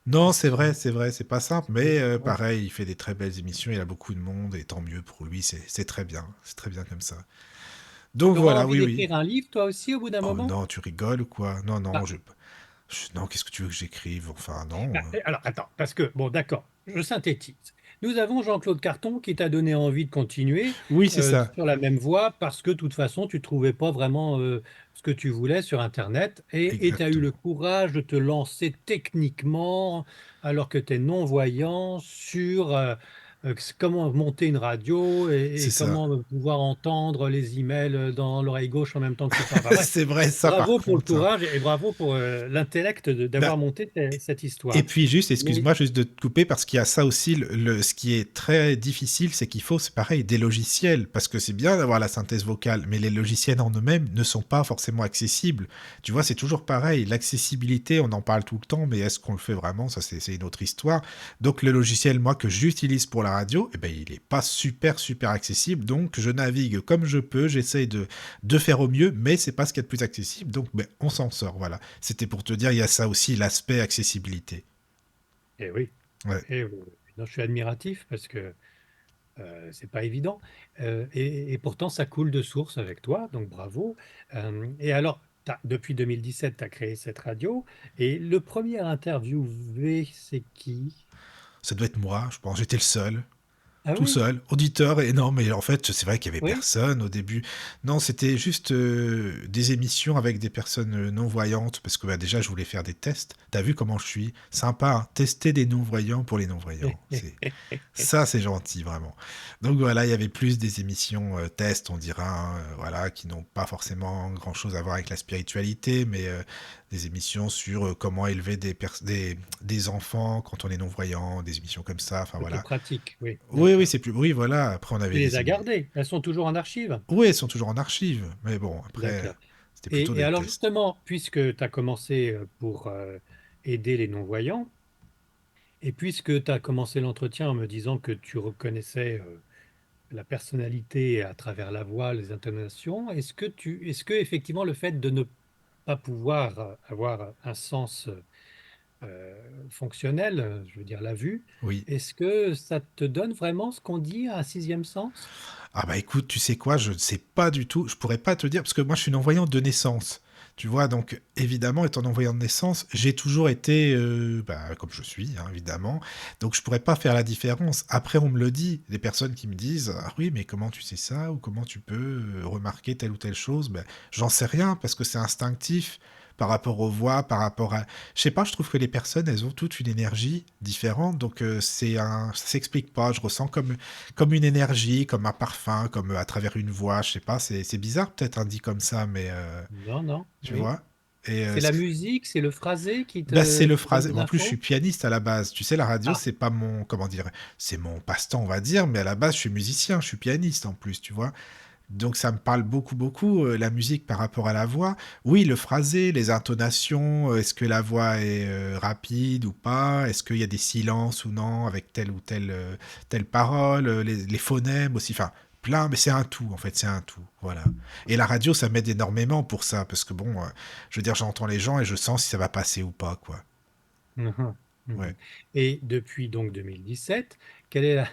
Non, si- c'est vrai, c'est pas simple, mais bon. pareil, il fait des très belles émissions, il a beaucoup de monde, et tant mieux pour lui, c'est très bien comme ça. Donc Tu auras voilà, envie oui, oui. d'écrire un livre, toi aussi, au bout d'un Oh moment? non, tu rigoles ou quoi? Non, non, Bah, non, qu'est-ce que tu veux que j'écrive? Enfin, non. alors, attends, parce que, bon, d'accord, je synthétise. Nous avons Jean-Claude Carton qui t'a donné envie de continuer Oui, c'est ça, sur la même voie parce que, de toute façon, tu trouvais pas vraiment ce que tu voulais sur Internet et tu as eu le exactement. courage de te lancer techniquement, alors que tu es non-voyant, sur comment monter une radio C'est et ça. comment pouvoir entendre les emails dans l'oreille gauche en même temps que tu parles. Enfin, bref, C'est vrai, ça, par bravo pour le contre, hein. courage et bravo pour l'intellect Bah, d'avoir monté cette et histoire. puis juste, Mais excuse-moi juste de te couper parce qu'il y a ça aussi, ce qui est très difficile, c'est qu'il faut, c'est pareil, des logiciels, parce que c'est bien d'avoir la synthèse vocale, mais les logiciels en eux-mêmes ne sont pas forcément accessibles. Tu vois, c'est toujours pareil, l'accessibilité, on en parle tout le temps, mais est-ce qu'on le fait vraiment? Ça, c'est une autre histoire. Donc le logiciel, moi, que j'utilise pour la radio, eh ben, il n'est pas super, super accessible, donc je navigue comme je peux, j'essaye de faire au mieux, mais c'est pas ce qu'il y a de plus accessible, donc ben, on s'en sort, voilà. C'était pour te dire, il y a ça aussi, l'aspect accessibilité. eh oui, Ouais. non, je suis admiratif parce que c'est pas évident. Et pourtant, ça coule de source avec toi, donc bravo. Et alors, depuis 2017, tu as créé cette radio. Et le premier interviewé, c'est qui? Ça doit être moi, je pense. J'étais le seul. Ah Tout oui, seul, auditeur énorme, et en fait, c'est vrai qu'il y avait oui. personne au début. Non, c'était juste des émissions avec des personnes non-voyantes, parce que bah, déjà, je voulais faire des tests. T'as vu comment je suis? Sympa, hein, tester des non-voyants pour les non-voyants. Ça, c'est gentil, vraiment. Donc voilà, il y avait plus des émissions tests, on dira, hein, voilà, qui n'ont pas forcément grand-chose à voir avec la spiritualité, mais des émissions sur comment élever des enfants quand on est non-voyant, des émissions comme ça, enfin Plutôt voilà. pratique, oui, Oui, oui, d'accord. c'est plus. Oui, voilà. Après, on Tu avait les des as émissions. gardées, elles sont toujours en archive. Oui, elles sont toujours en archive. Mais bon, après, D'accord. c'était plutôt Et des alors tests. justement, puisque tu as commencé pour aider les non-voyants, et puisque tu as commencé l'entretien en me disant que tu reconnaissais la personnalité à travers la voix, les intonations, est-ce que effectivement le fait de ne pas pouvoir avoir un sens fonctionnel, je veux dire la vue, Oui. est-ce que ça te donne vraiment ce qu'on dit un sixième sens? Ah bah écoute, tu sais quoi, je ne sais pas du tout. Je pourrais pas te dire, parce que moi, je suis non-voyant de naissance. Tu vois, donc évidemment, étant non-voyant de naissance, j'ai toujours été, bah, comme je suis, hein, évidemment. Donc je pourrais pas faire la différence. Après, on me le dit, des personnes qui me disent, ah oui, mais comment tu sais ça, ou comment tu peux remarquer telle ou telle chose, ben, j'en sais rien, parce que c'est instinctif par rapport aux voix, par rapport à... Je sais pas, je trouve que les personnes, elles ont toutes une énergie différente, donc ça s'explique pas. Je ressens comme une énergie, comme un parfum, comme à travers une voix, je sais pas, c'est bizarre peut-être un dit comme ça, mais Non, non, tu oui. vois. Et C'est la musique, c'est le phrasé bah, c'est le qui te donne phrase. des En plus, je suis infos? pianiste à la base. Tu sais, la radio, Ah, c'est pas mon, comment dire, c'est mon passe-temps, on va dire, mais à la base, je suis musicien, je suis pianiste en plus, tu vois. Donc ça me parle beaucoup, beaucoup, la musique par rapport à la voix. Oui, le phrasé, les intonations, est-ce que la voix est rapide ou pas? Est-ce qu'il y a des silences ou non avec telle ou telle parole? Les phonèmes aussi, enfin plein, mais c'est un tout en fait, c'est un tout, voilà. Et la radio, ça m'aide énormément pour ça, parce que bon, je veux dire, j'entends les gens et je sens si ça va passer ou pas, quoi. mhm, Ouais. mhm. Et depuis donc 2017, quelle est la,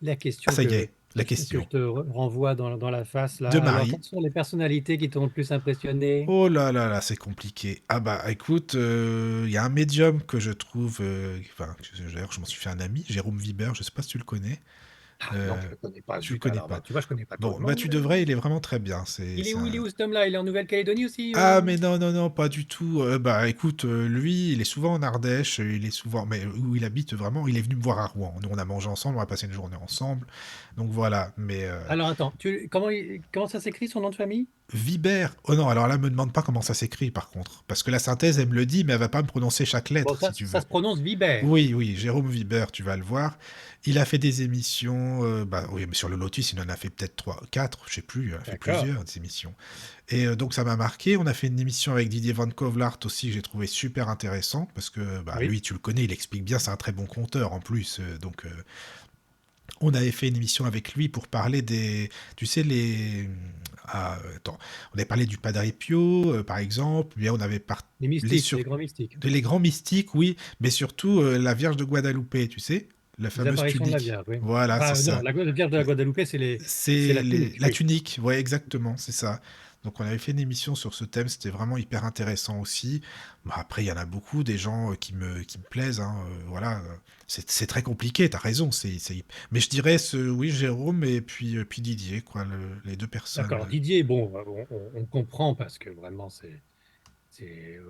la Ah, question ça y est. la Est-ce que question. je te renvoie dans la face là? De Alors, Marie. quelles sont les personnalités qui t'ont le plus impressionné? Oh là là là, c'est compliqué. Ah bah écoute, il y a un médium que je trouve, enfin, d'ailleurs je m'en suis fait un ami, Jérôme Viber, je sais pas si tu le connais. Ah non, je Euh, ne le connais pas. tu le connais Alors, bah, pas. tu vois, je connais pas tout Bon, le bah monde. tu devrais, il est vraiment très bien. Il est où cet homme-là? Il est en Nouvelle-Calédonie aussi? Ah mais non, non, non, pas du tout. Bah écoute, lui, il est souvent en Ardèche, il est souvent, mais où il habite vraiment, il est venu me voir à Rouen. Nous, on a mangé ensemble, on a passé une journée ensemble. Donc voilà, mais Alors attends, comment ça s'écrit son nom de famille? Vibert. Oh non, alors là, me demande pas comment ça s'écrit par contre. Parce que la synthèse, elle me le dit, mais elle va pas me prononcer chaque Bon, lettre, ça, si tu ça veux. se prononce Vibert. Oui, oui, Jérôme Vibert, tu vas le voir. Il a fait des émissions, bah oui, mais sur le Lotus, il en a fait peut-être 3, 4, je sais plus, il en a fait D'accord. plusieurs des émissions. Et donc ça m'a marqué. On a fait une émission avec Didier Van Kovlart aussi que j'ai trouvé super intéressante parce que bah, Oui. lui, tu le connais, il explique bien, c'est un très bon conteur en plus. Donc on avait fait une émission avec lui pour parler des, tu sais, attends, on avait parlé du Padre Pio, par exemple, bien on avait parlé Les mystiques, sur les grands mystiques. les grands mystiques, oui, mais surtout la Vierge de Guadalupe, tu sais, la Les fameuse apparitions de la tunique. Vierge, oui. Voilà, c'est Enfin, non, ça. la Vierge de la Guadeloupe, c'est C'est la tunique, la oui. tunique, ouais, exactement, c'est ça. Donc on avait fait une émission sur ce thème, c'était vraiment hyper intéressant aussi. Bah, après, il y en a beaucoup, des gens qui me plaisent, hein, voilà. C'est très compliqué, t'as raison. Mais je dirais, oui, Jérôme et puis Didier, quoi, les deux personnes. D'accord. Didier, bon, on comprend parce que vraiment,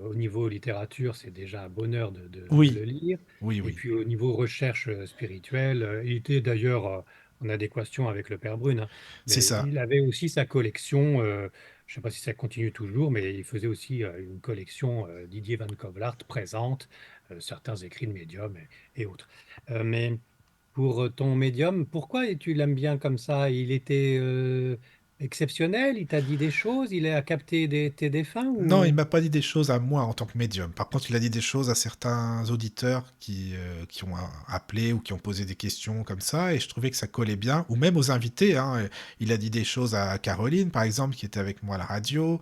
au niveau littérature, c'est déjà un bonheur de Oui, le lire. oui, Et oui, puis au niveau recherche spirituelle, il était d'ailleurs en adéquation avec le Père Brune, hein. c'est Mais ça. il avait aussi sa collection, je ne sais pas si ça continue toujours, mais il faisait aussi une collection Didier Van Kovlart présente, certains écrits de médium et autres. Mais pour ton médium, pourquoi tu l'aimes bien comme ça? Il était exceptionnel, il t'a dit des choses, il a capté tes défunts Non, il ou... m'a pas dit des choses à moi en tant que médium. Par contre, il a dit des choses à certains auditeurs qui ont appelé ou qui ont posé des questions comme ça, et je trouvais que ça collait bien. Ou même aux invités, hein. Il a dit des choses à Caroline, par exemple, qui était avec moi à la radio.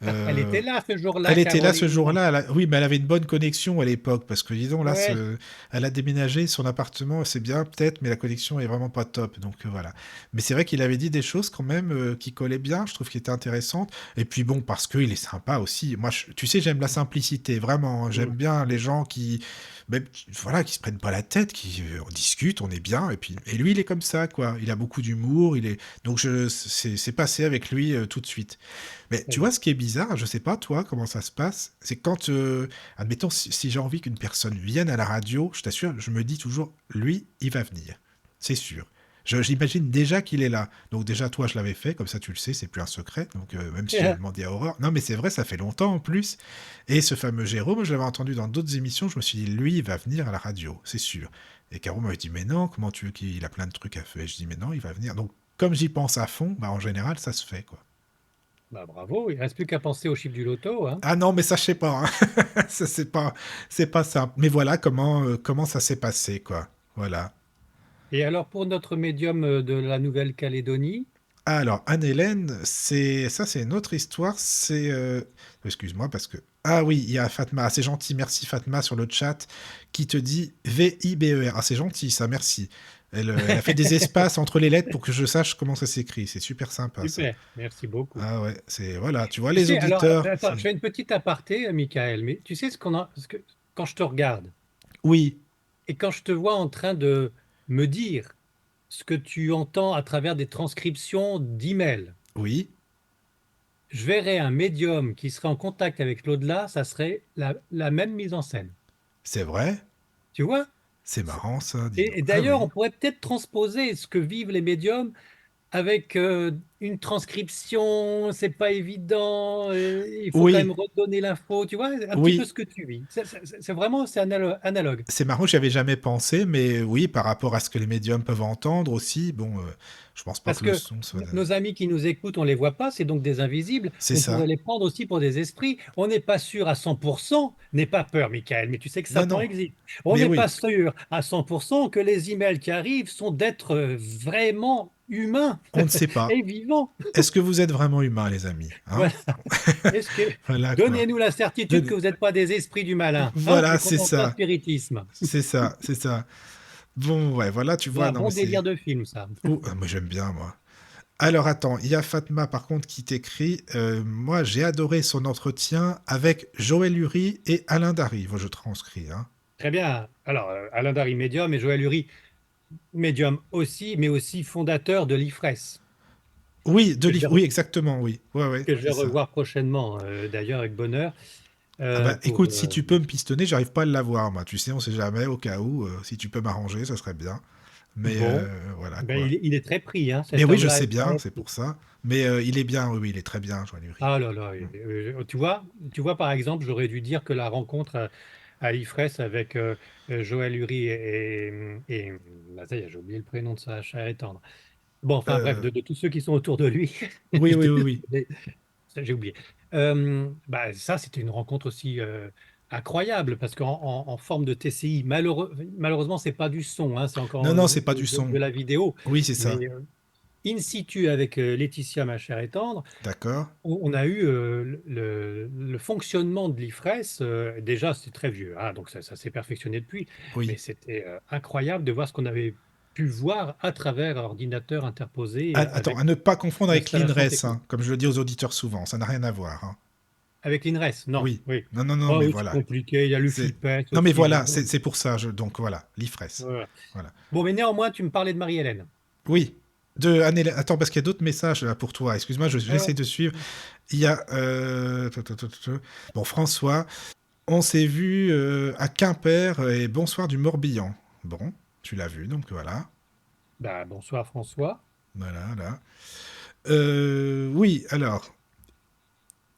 Ah, elle Euh, était là ce jour-là, Elle était là ce Caroline. jour-là. Oui, mais elle avait une bonne connexion à l'époque parce que disons là, Ouais. elle a déménagé son appartement, c'est bien peut-être, mais la connexion est vraiment pas top. Donc voilà. Mais c'est vrai qu'il avait dit des choses quand même qui collaient bien. Je trouve qu'il était intéressante. Et puis bon, parce qu'il est sympa aussi. Moi, tu sais, j'aime la simplicité vraiment, hein. J'aime Mm. bien les gens même, voilà, qui se prennent pas la tête, on discute, on est bien. Et lui, il est comme ça, quoi. Il a beaucoup d'humour. Donc c'est passé avec lui tout de suite. Mais Très tu vois, bien. ce qui est bizarre, je sais pas toi comment ça se passe, c'est quand, admettons, si j'ai envie qu'une personne vienne à la radio, je t'assure, je me dis toujours, lui, il va venir. C'est sûr. J'imagine déjà qu'il est là. Donc déjà, toi, je l'avais fait, comme ça tu le sais, c'est plus un secret. Donc même si j'avais demandé à Aurore. Non, mais c'est vrai, ça fait longtemps en plus. Et ce fameux Jérôme, je l'avais entendu dans d'autres émissions, je me suis dit, lui, il va venir à la radio, c'est sûr. Et Caro m'avait dit, mais non, comment tu veux qu'il a plein de trucs à faire? Et je dis, mais non, il va venir. Donc comme j'y pense à fond, bah en général, ça se fait, quoi. Bah, bravo, il ne reste plus qu'à penser au chiffre du loto, hein. Ah non, mais ça, je sais pas, hein. Ça, c'est pas simple. Mais voilà comment ça s'est passé, quoi. Voilà. Et alors pour notre médium de la Nouvelle-Calédonie, Alors, Anne-Hélène, c'est une autre histoire. Excuse-moi, parce que... Ah oui, il y a Fatma. Ah, c'est gentil, merci Fatma sur le chat, qui te dit Viber. Ah, c'est gentil, ça, merci. Elle a fait des espaces entre les lettres pour que je sache comment ça s'écrit. C'est super sympa, ça. super, merci beaucoup. Ah ouais, voilà, tu vois Tu les sais, alors, auditeurs. attends, je fais une petite aparté, Michael, mais tu sais quand je te regarde Oui, et quand je te vois en train de me dire ce que tu entends à travers des transcriptions d'emails, oui, je verrais un médium qui serait en contact avec l'au-delà, ça serait la même mise en scène. c'est vrai. Tu vois? C'est C'est- marrant, ça, dis donc. Et Ah d'ailleurs, on oui. pourrait peut-être transposer ce que vivent les médiums avec une transcription, c'est pas évident, il faut quand même Oui, redonner l'info, tu vois, un petit peu oui. ce que tu vis. C'est vraiment, c'est analogue. C'est marrant, j'y avais jamais pensé, mais oui, par rapport à ce que les médiums peuvent entendre aussi, bon, je pense pas Parce que le que son soit... nos amis qui nous écoutent, on les voit pas, c'est donc des invisibles. C'est On pourrait ça. les prendre aussi pour des esprits. On n'est pas sûr à 100%, n'aie pas peur, Michael, mais tu sais que Non, Satan non, existe. On mais n'est pas oui, sûr à 100% que les emails qui arrivent sont d'êtres vraiment humains on ne sait pas. et vivants. Est-ce que vous êtes vraiment humains, les amis? Hein? Voilà. Est-ce que Voilà, quoi. donnez-nous la certitude De- que vous n'êtes pas des esprits du malin, hein? Voilà, Et c'est qu'on entend le ça. spiritisme. C'est ça, c'est ça. Bon, ouais, voilà, tu vois, Un non, bon mais c'est... délire de film, ça. Moi, j'aime bien, moi. Alors, attends, il y a Fatma, par contre, qui t'écrit moi, j'ai adoré son entretien avec Joël Uri et Alain Dary. Moi, je transcris, hein. Très bien. Alors, Alain Dary, médium, et Joël Uri, médium aussi, mais aussi fondateur de l'IFRES, Oui, que je vais, oui, exactement, oui. Ouais, ouais, que je vais c'est ça. revoir prochainement, d'ailleurs, avec bonheur, Ah bah, pour... écoute, si tu peux me pistonner, j'arrive pas à l'avoir, moi. Tu sais, on sait jamais, au cas où, si tu peux m'arranger, ça serait bien. Mais bon, voilà, ben, quoi. il est très pris, hein, Mais cet oui, je homme-là sais est bien, très c'est pris. pour ça. Mais il est bien, oui, oui, il est très bien, Joël Uri. Ah là là, tu vois, par exemple, j'aurais dû dire que la rencontre à l'IFRES avec Joël Uri là, ça y est, j'ai oublié le prénom de sa chère et tendre. Bon, enfin bref, Euh, de tous ceux qui sont autour de lui, oui, je oui, oui, oui. désolé, ça, j'ai oublié. Bah, ça, c'était une rencontre aussi incroyable parce en forme de TCI, malheureusement, c'est pas du son, hein, c'est Non, encore non, c'est pas du de son. la vidéo, Oui, c'est ça. mais in situ avec Laetitia, ma chère et tendre, D'accord. on a eu le fonctionnement de l'IFRES. Déjà, c'est très vieux, hein, donc ça s'est perfectionné depuis, mais Oui. c'était incroyable de voir ce qu'on avait pu voir à travers un ordinateur interposé Attends, avec à ne pas confondre avec l'installation l'INRES, technique. hein, comme je le dis aux auditeurs souvent, ça n'a rien à voir, hein. Avec l'INRES, non, Oui. oui. Non, non, non, Oh mais oui, c'est voilà. compliqué, il y a le C'est... FIPET Non, mais aussi. voilà, Bon, c'est pour ça. Donc voilà, l'IFRES. voilà. Voilà. Bon, mais néanmoins, tu me parlais de Marie-Hélène. Oui. De Anne Attends, parce qu'il y a d'autres messages là pour toi. Excuse-moi, Ouais, j'essaie ouais. de suivre. Il y a. Bon, François, on s'est vu à Quimper et bonsoir du Morbihan. Bon, tu l'as vu, donc voilà. Bah, bonsoir François. Voilà, là. Oui, alors,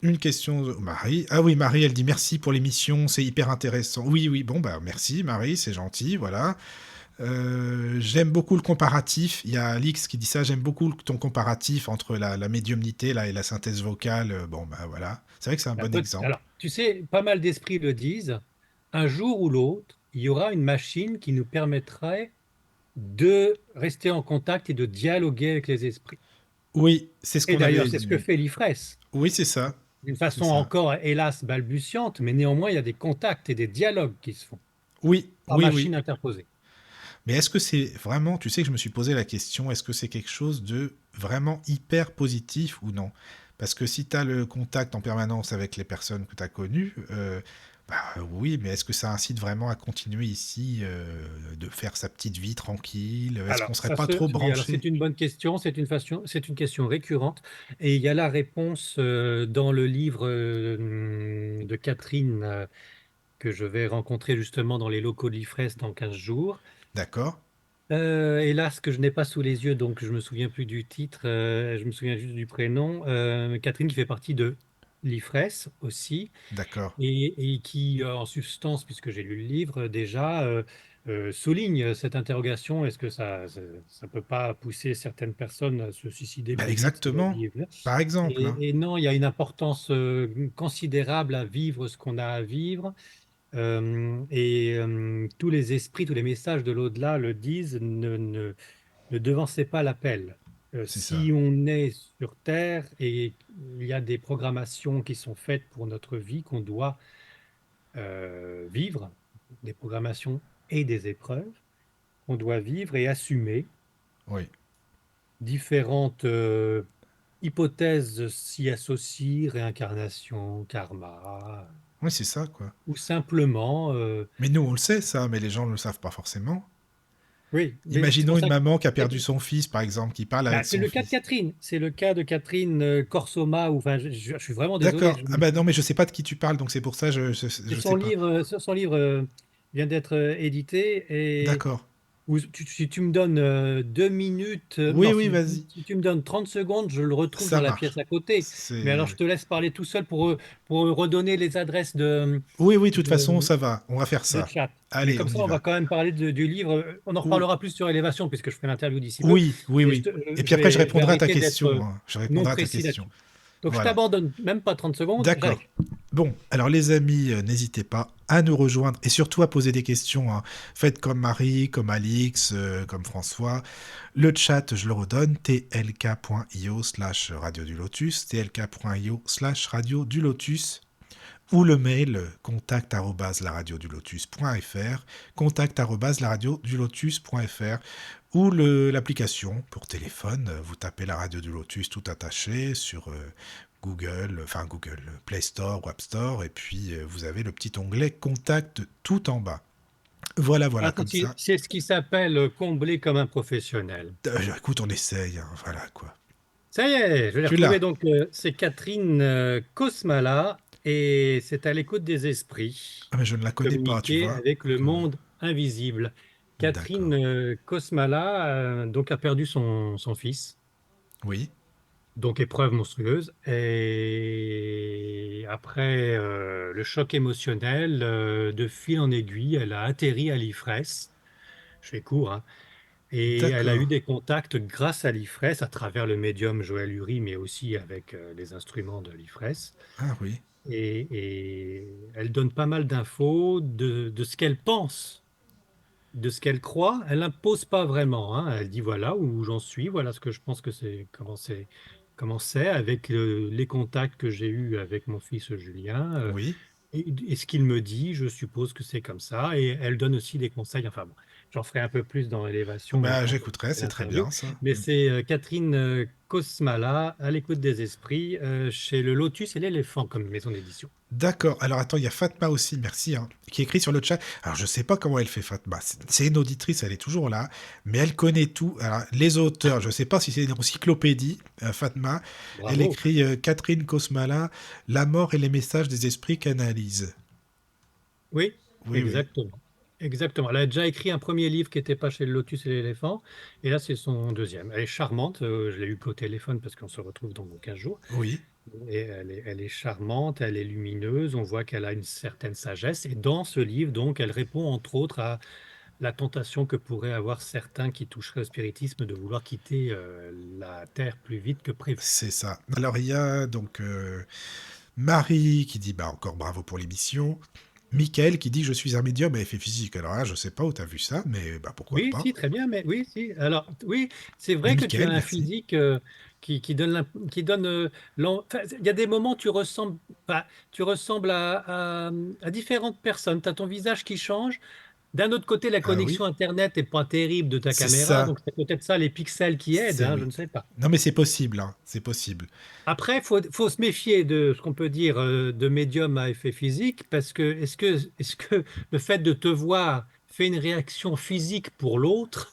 une question de Marie. Ah oui, Marie, elle dit merci pour l'émission, c'est hyper intéressant. Oui, oui, bon, bah merci Marie, c'est gentil, voilà. J'aime beaucoup le comparatif. Il y a Alix qui dit ça, j'aime beaucoup ton comparatif entre la médiumnité là, et la synthèse vocale. Bon, bah voilà. C'est vrai que c'est un Bah, bon exemple. alors, tu sais, pas mal d'esprits le disent. Un jour ou l'autre, il y aura une machine qui nous permettrait de rester en contact et de dialoguer avec les esprits. Oui, c'est ce Et qu'on d'ailleurs, avait. c'est ce que fait l'IFRES, Oui, c'est ça. d'une C'est façon ça. encore, hélas, balbutiante, mais néanmoins, il y a des contacts et des dialogues qui se font Oui, par oui, oui. machine interposée. Mais est-ce que c'est vraiment, tu sais que je me suis posé la question, est-ce que c'est quelque chose de vraiment hyper positif ou non? Parce que si tu as le contact en permanence avec les personnes que tu as connues, bah oui, mais est-ce que ça incite vraiment à continuer ici, de faire sa petite vie tranquille? Est-ce Alors, qu'on serait pas trop oui, alors branché? c'est une bonne question, c'est une question récurrente, et il y a la réponse dans le livre de Catherine que je vais rencontrer justement dans les locaux de l'IFRES dans 15 jours. D'accord, Hélas, que je n'ai pas sous les yeux, donc je me souviens plus du titre, je me souviens juste du prénom. Catherine qui fait partie de l'IFRES aussi, d'accord. et qui, en substance, puisque j'ai lu le livre déjà, souligne cette interrogation, est-ce que ça peut pas pousser certaines personnes à se suicider Bah plus vite si la exactement, vie est venue. par exemple, hein. Et non, il y a une importance considérable à vivre ce qu'on a à vivre. Tous les esprits, tous les messages de l'au-delà le disent, ne devancez pas l'appel. C'est ça. Si on est sur Terre et il y a des programmations qui sont faites pour notre vie qu'on doit vivre, des programmations et des épreuves qu'on doit vivre et assumer, Oui, différentes hypothèses s'y associent, réincarnation, karma, oui, c'est ça, quoi. ou simplement, Mais nous, on le sait, ça, mais les gens ne le savent pas forcément. oui, mais c'est Imaginons pour une ça que maman qui a perdu son fils, par exemple, qui parle bah, avec c'est son le cas de fils. Catherine. C'est le cas de Catherine Corsoma. Enfin, je suis vraiment désolé. D'accord. Ah bah non, mais je sais pas de qui tu parles, donc c'est pour ça je sais pas. Son livre vient d'être édité et D'accord. si tu me donnes 2 minutes, Oui, non, oui, vas-y. si tu me donnes 30 secondes, je le retrouve Ça dans la pièce marche. à côté. Mais alors, je C'est... te laisse parler tout seul pour redonner les adresses Oui, oui, de toute façon, de, ça va. On va faire de ça. chat. Mais Allez, comme on ça, y on va va. quand même parler du livre. On en Ou- reparlera plus sur Élévation, puisque je ferai l'interview d'ici peu. Oui, oui, Mais oui. Et puis après, je je vais répondrai à ta arrêter d'être question, hein. Je non répondrai à ta précis question. là-dessus. Donc, je Voilà. t'abandonne même pas 30 secondes, D'accord. j'arrête. Bon, alors les amis, n'hésitez pas à nous rejoindre et surtout à poser des questions, hein. Faites comme Marie, comme Alix, comme François. Le chat, je le redonne, tlk.io/radio du lotus, tlk.io/radio du lotus. ou le mail contact@laradiodulotus.fr, contact@laradiodulotus.fr, ou l'application pour téléphone. Vous tapez la radio du Lotus tout attaché sur Google Play Store ou App Store, et puis vous avez le petit onglet Contact tout en bas. Voilà, Ah, comme ça. c'est ce qui s'appelle combler comme un professionnel. Écoute, on essaye, hein, voilà quoi. Ça y est, je l'ai Tu retrouvé l'as. donc, c'est Catherine Kosmala et c'est à l'écoute des esprits. Ah, mais je ne la connais pas, tu Communiquer vois. avec le Donc, monde invisible. Catherine d'accord. Kosmala donc a perdu son fils, Oui. donc épreuve monstrueuse. Et après le choc émotionnel, de fil en aiguille, elle a atterri à l'IFRES. Je fais court, hein. Et elle a eu D'accord. des contacts grâce à l'IFRES, à travers le médium Joël Uri, mais aussi avec les instruments de l'IFRES. Ah oui. Et elle donne pas mal d'infos de ce qu'elle pense, de ce qu'elle croit. Elle n'impose pas vraiment, hein. Elle dit voilà où j'en suis, voilà ce que je pense que comment c'est avec les contacts que j'ai eus avec mon fils Julien. Oui. Et ce qu'il me dit, je suppose que c'est comme ça. Et elle donne aussi des conseils. Enfin bon, j'en ferai un peu plus dans l'élévation Bah, quand j'écouterai, je c'est très l'interview. bien ça. Mais c'est Catherine Kosmala, à l'écoute des esprits, chez le Lotus et l'éléphant comme maison d'édition. D'accord. Alors attends, il y a Fatma aussi, merci, hein, qui écrit sur le chat. Alors je sais pas comment elle fait, Fatma. C'est une auditrice, elle est toujours là, mais elle connaît tout. Alors, les auteurs, je sais pas si c'est une encyclopédie, Fatma. Elle Bravo. écrit Catherine Kosmala, La mort et les messages des esprits canalisent. Oui, Oui, oui. exactement. Exactement. Elle a déjà écrit un premier livre qui n'était pas chez le Lotus et l'éléphant. Et là, c'est son deuxième. Elle est charmante. Je l'ai eu qu'au téléphone parce qu'on se retrouve dans 15 jours. Oui. Et elle est charmante, elle est lumineuse, on voit qu'elle a une certaine sagesse. Et dans ce livre, donc, elle répond entre autres à la tentation que pourraient avoir certains qui toucheraient au spiritisme de vouloir quitter la Terre plus vite que prévu. C'est ça. Alors il y a donc Marie qui dit bah encore bravo pour l'émission. Michael qui dit je suis un médium à effet physique. Alors là, je sais pas où tu as vu ça, mais bah pourquoi Oui, pas. si, très bien, mais oui, si. Alors, oui, c'est Mais vrai que tu as Michael, un merci. physique qui donne, qui donne enfin, il y a des moments où enfin, tu ressembles à différentes personnes. Tu as ton visage qui change. D'un autre côté, la Ah oui, connexion Internet n'est pas terrible de ta c'est caméra, ça. donc c'est peut-être ça les pixels qui aident, C'est hein, je oui. ne sais pas. Non mais c'est possible, hein. C'est possible. Après, faut se méfier de ce qu'on peut dire de médium à effet physique, parce que est-ce que le fait de te voir fait une réaction physique pour l'autre?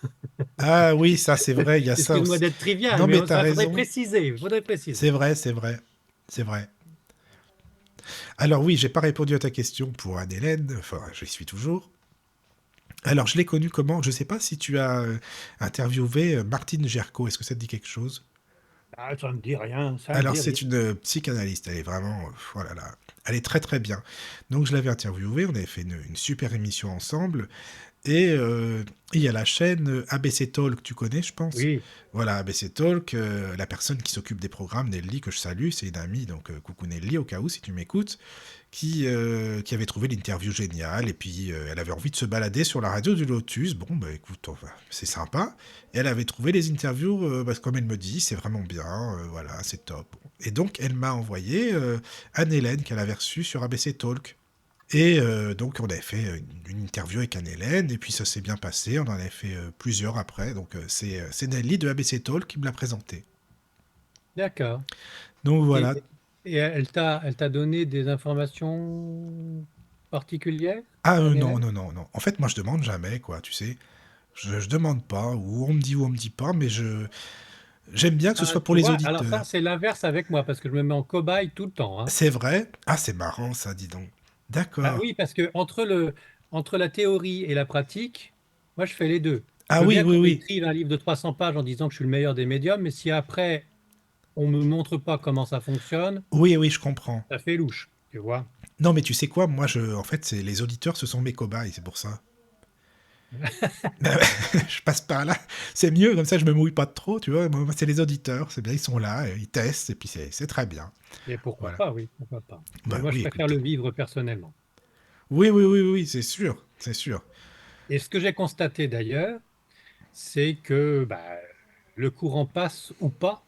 Ah oui, ça c'est vrai, il y a ça Excuse-moi aussi. d'être trivial, Non mais mais t'as il faudrait raison. préciser, il faudrait préciser. C'est vrai, c'est vrai. C'est vrai. Alors oui, j'ai pas répondu à ta question pour Anne-Hélène, enfin je suis toujours. Alors je l'ai connue comment? Je sais pas si tu as interviewé Martine Gerco, est-ce que ça te dit quelque chose? Ah, ça ne me dit rien, ça ne me Alors dit rien. c'est une psychanalyste, elle est vraiment, oh là là, elle est très très bien. Donc je l'avais interviewée, on avait fait une super émission ensemble, et il y a la chaîne ABC Talk, tu connais je pense? Oui, Voilà, ABC Talk, la personne qui s'occupe des programmes, Nelly, que je salue, c'est une amie, donc coucou Nelly au cas où si tu m'écoutes, qui avait trouvé l'interview géniale, et puis elle avait envie de se balader sur la radio du Lotus. Bon, bah écoute, enfin, c'est sympa. Et elle avait trouvé les interviews, comme elle me dit, c'est vraiment bien, voilà, c'est top. Et donc, elle m'a envoyé Anne-Hélène qu'elle avait reçue sur ABC Talk. Et donc, on avait fait une interview avec Anne-Hélène, et puis ça s'est bien passé, on en avait fait plusieurs après. Donc, c'est Nelly de ABC Talk qui me l'a présenté. d'accord. Donc voilà. Et elle t'a donné des informations particulières, Ah non, Anne-Hélène? non, non, non. En fait, moi, je demande jamais, quoi, tu sais. Je demande pas, ou on me dit pas, mais j'aime bien que ce Ah, soit pour tu les vois, alors ça, auditeurs. c'est l'inverse avec moi, parce que je me mets en cobaye tout le temps, hein. C'est vrai? Ah, c'est marrant ça, dis donc. Bah D'accord. oui, parce que entre la théorie et la pratique, moi, je fais les deux. Je Ah veux oui, bien oui, qu'on oui. m'écrive un livre de 300 pages en disant que je suis le meilleur des médiums, mais si après, on me montre pas comment ça fonctionne, Oui, oui, je comprends. ça fait louche, tu vois. Non, mais tu sais quoi, moi, en fait, c'est les auditeurs, ce sont mes cobayes, c'est pour ça. Je passe par là. C'est mieux, comme ça, je me mouille pas trop, tu vois. Moi, c'est les auditeurs, c'est bien, ils sont là, ils testent, et puis c'est très bien. Et pourquoi Voilà. pas, oui, pourquoi pas. Mais Bah moi, je oui, préfère écoute. le vivre personnellement. Oui, oui, oui, oui, c'est sûr, c'est sûr. Et ce que j'ai constaté d'ailleurs, c'est que bah, le courant passe ou pas,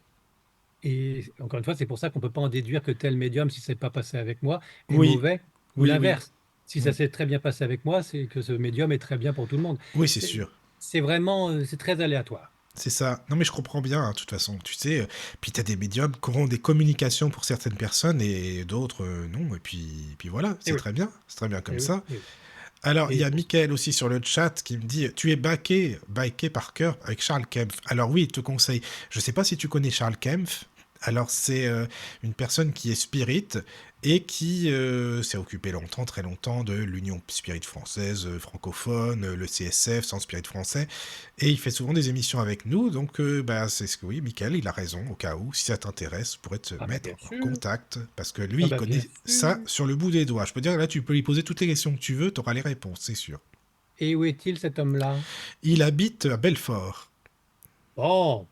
Et encore une fois, c'est pour ça qu'on ne peut pas en déduire que tel médium, si c'est pas passé avec moi, est Oui, mauvais, ou oui, oui. l'inverse. Si ça Mm. s'est très bien passé avec moi, c'est que ce médium est très bien pour tout le monde. Oui, c'est C'est sûr. c'est vraiment, c'est très aléatoire. C'est ça. Non, mais je comprends bien, hein, de toute façon. Tu sais, puis tu as des médiums qui auront des communications pour certaines personnes et d'autres, non. Et puis voilà, Et c'est oui, très bien. C'est très bien comme et oui, ça. et oui. Alors, il y Et a Michael aussi sur le chat qui me dit tu es baqué par cœur avec Charles Kempf. Alors, oui, il te conseille. Je sais pas si tu connais Charles Kempf. Alors, c'est une personne qui est spirit et qui s'est occupé longtemps, très longtemps, de l'Union Spirit française francophone, le CSF, Centre Spirit français. Et il fait souvent des émissions avec nous. Donc, bah, c'est ce que oui, Michael, il a raison. Au cas où, si ça t'intéresse, pourrais te ah bah mettre bien en sûr, contact. Parce que lui, ah il bah bien connaît ça sûr. sur le bout des doigts. Je peux dire, là, tu peux lui poser toutes les questions que tu veux, tu auras les réponses, c'est sûr. Et où est-il cet homme-là? Il habite à Belfort. Bon,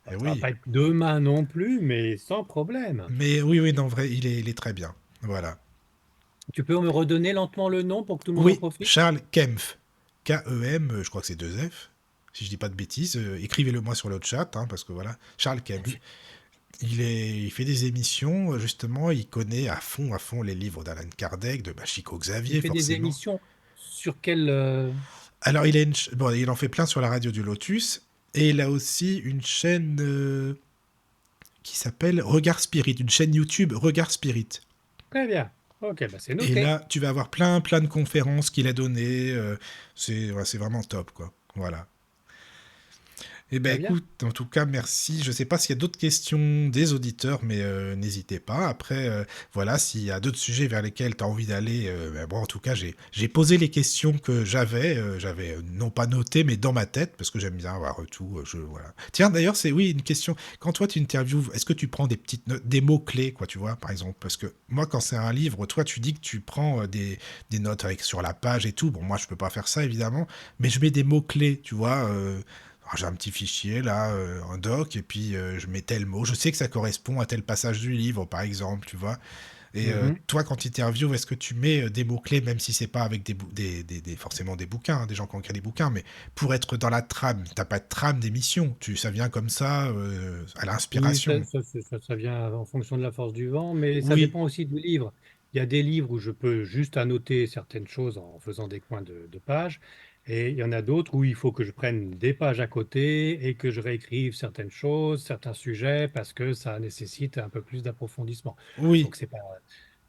Eh ça va oui. pas être demain non plus, mais sans problème. Mais oui, oui, non, vrai, il est très bien. Voilà. Tu peux me redonner lentement le nom pour que tout le monde en Oui, profite? Charles Kempf. K-E-M, je crois que c'est deux F. Si je dis pas de bêtises, écrivez-le moi sur le chat, hein, parce que voilà, Charles Kempf. Il fait des émissions, justement, il connaît à fond les livres d'Alan Kardec, de Chico Il Xavier, fait des forcément. émissions sur quel... Alors, bon, il en fait plein sur la radio du Lotus, et il a aussi une chaîne qui s'appelle Regard Spirit, une chaîne YouTube Regard Spirit. Très bien. Ok, bah c'est Et noté. là, tu vas avoir plein, plein de conférences qu'il a données. C'est vraiment top, quoi. Voilà. Eh ben Très bien. écoute, en tout cas, merci. Je sais pas s'il y a d'autres questions des auditeurs, mais n'hésitez pas. Après, voilà, s'il y a d'autres sujets vers lesquels tu as envie d'aller, ben bon, en tout cas, j'ai posé les questions que j'avais non pas notées, mais dans ma tête, parce que j'aime bien avoir tout. Voilà. Tiens, d'ailleurs, c'est oui, une question. Quand toi, tu interviews, est-ce que tu prends des petites notes, des mots-clés, quoi, tu vois, par exemple? Parce que moi, quand c'est un livre, toi, tu dis que tu prends des notes avec, sur la page et tout. Bon, moi, je peux pas faire ça, évidemment, mais je mets des mots-clés, tu vois. Alors, j'ai un petit fichier là, un doc, et puis je mets tel mot. Je sais que ça correspond à tel passage du livre, par exemple, tu vois. Et Mhm. toi, quand tu interviews, est-ce que tu mets des mots-clés, même si c'est pas avec forcément des bouquins, hein, des gens qui ont écrit des bouquins, mais pour être dans la trame, t'as pas de trame d'émission, ça vient comme ça, à Oui, l'inspiration. ça vient en fonction de la force du vent, mais ça Oui, dépend aussi du livre. Il y a des livres où je peux juste annoter certaines choses en faisant des coins de pages, et il y en a d'autres où il faut que je prenne des pages à côté et que je réécrive certaines choses, certains sujets, parce que ça nécessite un peu plus d'approfondissement. oui, Donc c'est pas,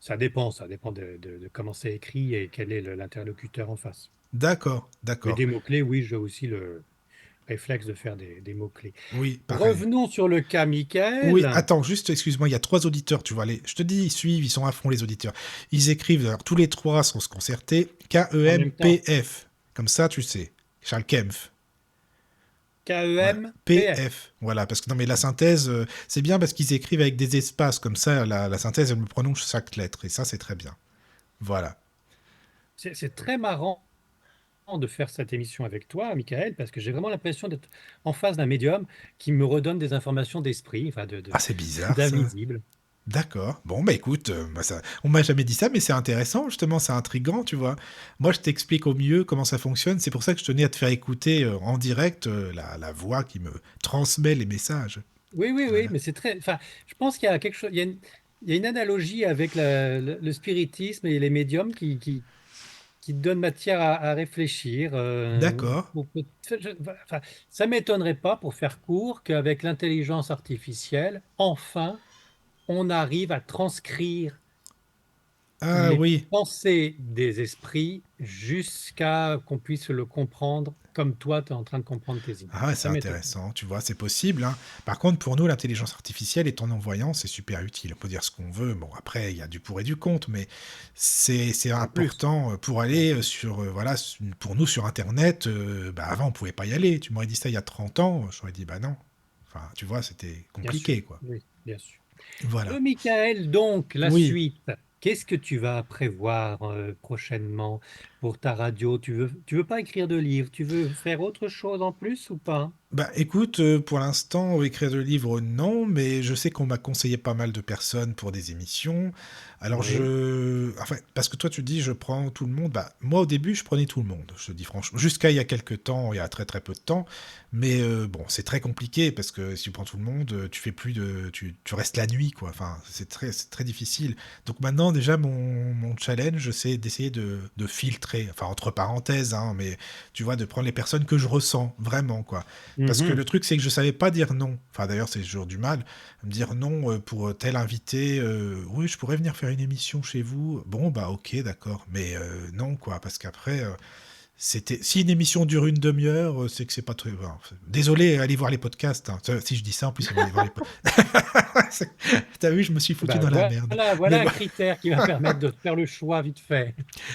ça dépend de comment c'est écrit et quel est l'interlocuteur en face. d'accord, Mais d'accord. des mots-clés, oui, j'ai aussi le réflexe de faire des mots-clés. Oui, pareil. Revenons sur le cas Oui, Michael. attends, juste, excuse-moi, il y a trois auditeurs, tu vois, je te dis, ils suivent, ils sont à fond, les auditeurs. Ils écrivent, alors, tous les trois sont se concerter, En même temps. Kempf. Comme ça, tu sais. Charles Kempf. Voilà. Kempf. PF. Voilà, parce que non, mais la synthèse, c'est bien parce qu'ils écrivent avec des espaces, comme ça, la synthèse, elle me prononce chaque lettre, et ça, c'est très bien. Voilà. C'est très marrant de faire cette émission avec toi, Michael, parce que j'ai vraiment l'impression d'être en face d'un médium qui me redonne des informations d'esprit, enfin Ah, c'est bizarre, ça. d'invisible. D'accord. Bon, bah écoute, on m'a jamais dit ça, mais c'est intéressant, justement, c'est intriguant, tu vois. Moi, je t'explique au mieux comment ça fonctionne. C'est pour ça que je tenais à te faire écouter en direct la voix qui me transmet les messages. Oui, oui, oui, Voilà. mais c'est très. Enfin, je pense qu'il y a quelque chose. Il y a une analogie avec le spiritisme et les médiums qui donne matière à réfléchir. D'accord. Enfin, ça m'étonnerait pas, pour faire court, qu'avec l'intelligence artificielle, enfin, on arrive à transcrire Ah les oui. pensées des esprits jusqu'à qu'on puisse le comprendre comme toi, tu es en train de comprendre tes Ah images. ouais, c'est Ça m'étonne. intéressant, tu vois, c'est possible, hein. Par contre, pour nous, l'intelligence artificielle et ton envoyant, c'est super utile. On peut dire ce qu'on veut. Bon, après, il y a du pour et du contre, mais c'est En plus. important pour En aller plus. sur, voilà, pour nous sur Internet. Bah, avant, on pouvait pas y aller. Tu m'aurais dit ça il y a 30 ans, j'aurais dit, bah non. Enfin, tu vois, c'était Bien sûr. compliqué, quoi. Oui, bien sûr. Voilà. Michael, donc, la Oui. suite. Qu'est-ce que tu vas prévoir prochainement? pour ta radio? Tu veux pas écrire de livres, tu veux faire autre chose en plus ou pas? Bah écoute, pour l'instant, écrire de livres, non, mais je sais qu'on m'a conseillé pas mal de personnes pour des émissions. Alors Oui, enfin, parce que toi tu dis je prends tout le monde. Bah moi au début je prenais tout le monde, je te dis franchement. Jusqu'à il y a quelques temps, il y a très très peu de temps. Mais bon, c'est très compliqué parce que si tu prends tout le monde, tu fais plus de, tu restes la nuit quoi. Enfin, c'est très difficile. Donc maintenant déjà mon challenge, c'est d'essayer de filtrer, enfin entre parenthèses, hein, mais tu vois, de prendre les personnes que je ressens vraiment quoi. Parce que mhm. le truc, c'est que je savais pas dire non. Enfin, d'ailleurs, c'est toujours du mal. Me dire non pour tel invité. Oui, je pourrais venir faire une émission chez vous. Bon, bah, ok, d'accord. Mais non, quoi. Parce qu'après, c'était. Si une émission dure une demi-heure, c'est que c'est pas très. Bon, désolé, allez voir les podcasts. Hein. Si je dis ça, en plus, on va aller voir les podcasts. T'as vu, je me suis foutu Ben dans la merde. Mais voilà un bon, critère qui va permettre de faire le choix vite fait.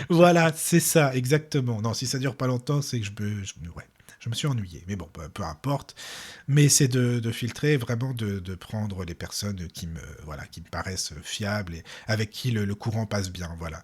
voilà, c'est ça, exactement. Non, si ça dure pas longtemps, c'est que ouais, je me suis ennuyé. Mais bon, peu importe. Mais c'est de filtrer, vraiment de prendre les personnes voilà, qui me paraissent fiables et avec qui le courant passe bien. Voilà.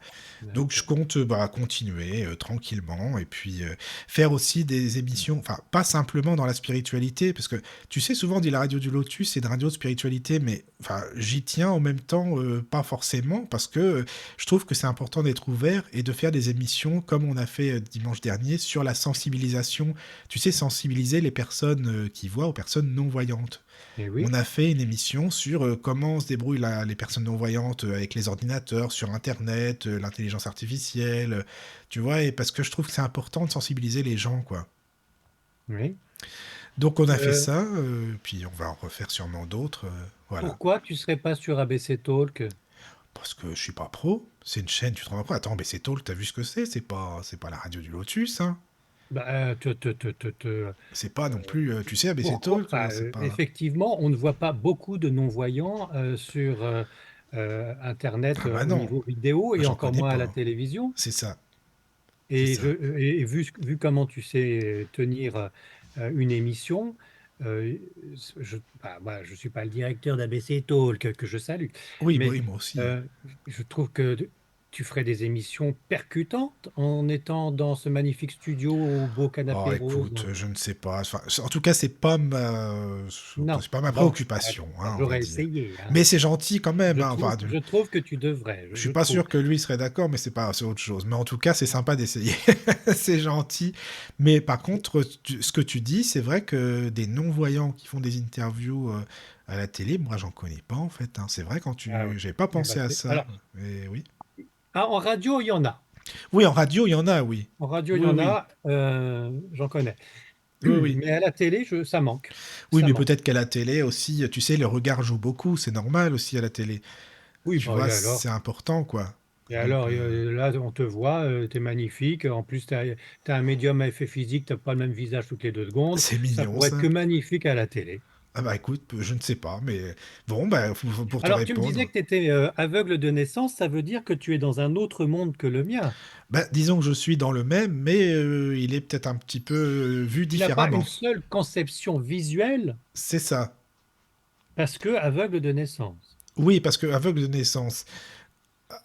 Donc je D'accord. compte continuer tranquillement et puis faire aussi des émissions, enfin pas simplement dans la spiritualité, parce que tu sais, souvent on dit la radio du Lotus, c'est une radio de spiritualité, mais enfin j'y tiens en même temps pas forcément, parce que je trouve que c'est important d'être ouvert et de faire des émissions comme on a fait dimanche dernier sur la sensibilisation, tu sais, sensibiliser les personnes qui voient aux personnes non-voyantes. Et On oui. a fait une émission sur comment se débrouillent les personnes non-voyantes avec les ordinateurs, sur Internet, l'intelligence artificielle, tu vois, et parce que je trouve que c'est important de sensibiliser les gens, quoi. Oui. Donc on a fait Euh, ça, puis on va en refaire sûrement d'autres, voilà. Pourquoi tu serais pas sur ABC Talk? Parce que je suis pas pro, c'est une chaîne, tu te rends compte. Attends, mais c'est Talk, t'as vu ce que c'est pas la radio du Lotus, hein. Bah, C'est pas non plus, tu sais, ABC pourquoi? Talk, Enfin, c'est pas... effectivement, on ne voit pas beaucoup de non-voyants sur Internet Ah bah au non, niveau vidéo moi et j'en encore connais moins à la pas, télévision. c'est ça, c'est Et, ça. vu comment tu sais tenir une émission, euh, je suis pas le directeur d'ABC Talk que je salue, Oui, bah mais oui, moi aussi. euh, je trouve que tu ferais des émissions percutantes en étant dans ce magnifique studio au beau Oh, canapé rose. écoute, je ne sais pas. Enfin, en tout cas, Non, c'est pas ma bon, préoccupation, hein, on va j'aurais dire. essayé, hein. Mais c'est gentil quand même, hein. Enfin, Je trouve que tu devrais, je suis je pas trouve. sûr que lui serait d'accord, mais c'est autre chose. Mais en tout cas, c'est sympa d'essayer. C'est gentil. Mais par contre, ce que tu dis, c'est vrai que des non-voyants qui font des interviews à la télé, moi, j'en connais pas en fait, hein. C'est vrai Ah ouais. j'avais pas Eh ben, pensé à ça. alors, Mais oui. en radio, il y en a. Oui, en radio, il y en a, oui. En radio, il y Oui, en oui. a, j'en connais. Oui, oui. Mais à la télé, ça manque. Oui, Ça mais manque. peut-être qu'à la télé aussi, tu sais, le regard joue beaucoup, c'est normal aussi à la télé. Oui, Tu bon, vois, c'est important, quoi. et Donc, alors là, on te voit, tu es magnifique. En plus, tu as un médium à effet physique, tu n'as pas le même visage toutes les 2 secondes. c'est Ça mignon, pourrait être que ça. magnifique à la télé. Ah bah écoute, je ne sais pas, mais bon, bah, pour te Alors, tu me disais répondre, que tu étais aveugle de naissance, ça veut dire que tu es dans un autre monde que le mien. bah, disons que je suis dans le même, mais il est peut-être un petit peu vu Tu n'as pas une différemment. seule conception visuelle C'est ça. parce que aveugle de naissance. Oui, parce que aveugle de naissance.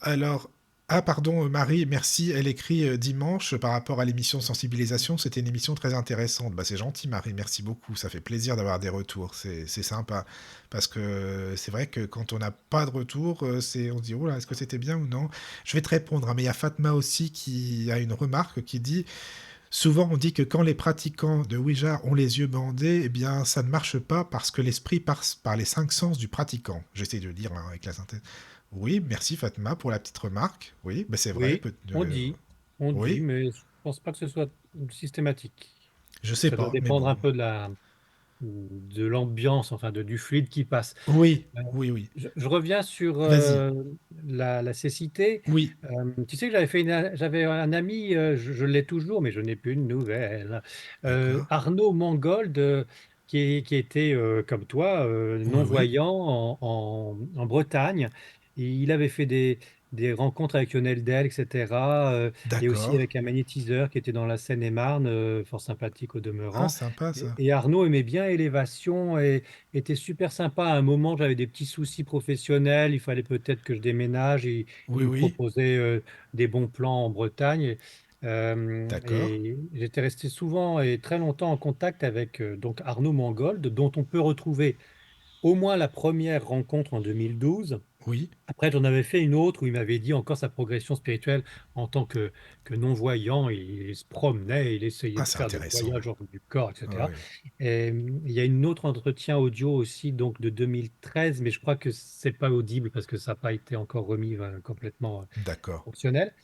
Alors, ah pardon, Marie, merci. Elle écrit dimanche par rapport à l'émission sensibilisation. C'était une émission très intéressante. Bah, c'est gentil, Marie. Merci beaucoup. Ça fait plaisir d'avoir des retours. C'est sympa. Parce que c'est vrai que quand on n'a pas de retour, on se dit, oh là, est-ce que c'était bien ou non? Je vais te répondre, hein, mais il y a Fatma aussi qui a une remarque qui dit, souvent on dit que quand les pratiquants de Ouija ont les yeux bandés, eh bien ça ne marche pas parce que l'esprit passe par les 5 sens du pratiquant. J'essaie de le dire hein, avec la synthèse. Oui, merci Fatma pour la petite remarque. Oui, ben c'est vrai. Oui, on dit, Oui, mais je pense pas que ce soit systématique. je sais Ça doit pas, mais dépendre bon. un peu de l'ambiance, enfin du fluide qui passe. Oui, Euh, oui, oui. je reviens sur Vas-y. la cécité. Oui, Tu sais que j'avais un ami, je l'ai toujours, mais je n'ai plus de nouvelles. d'accord. Arnaud Mangold, qui était, comme toi, Oui, oui, non-voyant en Bretagne. Et il avait fait des rencontres avec Lionel Del, etc. Et aussi d'accord. avec un magnétiseur qui était dans la Seine-et-Marne, fort sympathique au Ah, demeurant. sympa Et, ça. et Arnaud aimait bien Élévation et était super sympa. À un moment, j'avais des petits soucis professionnels. Il fallait peut-être que je déménage. Il Oui, me oui. proposait des bons plans en Bretagne. D'accord. Et j'étais resté souvent et très longtemps en contact avec donc Arnaud Mangold, dont on peut retrouver au moins la première rencontre en 2012. Oui. Après, j'en avais fait une autre où il m'avait dit encore sa progression spirituelle en tant que non-voyant. Il se promenait, il essayait Ah, de c'est faire des intéressant. voyages hors du corps, Ouais, etc. ouais. Et il y a une autre entretien audio aussi, donc de 2013, mais je crois que c'est pas audible parce que ça n'a pas été encore remis complètement D'accord. fonctionnel.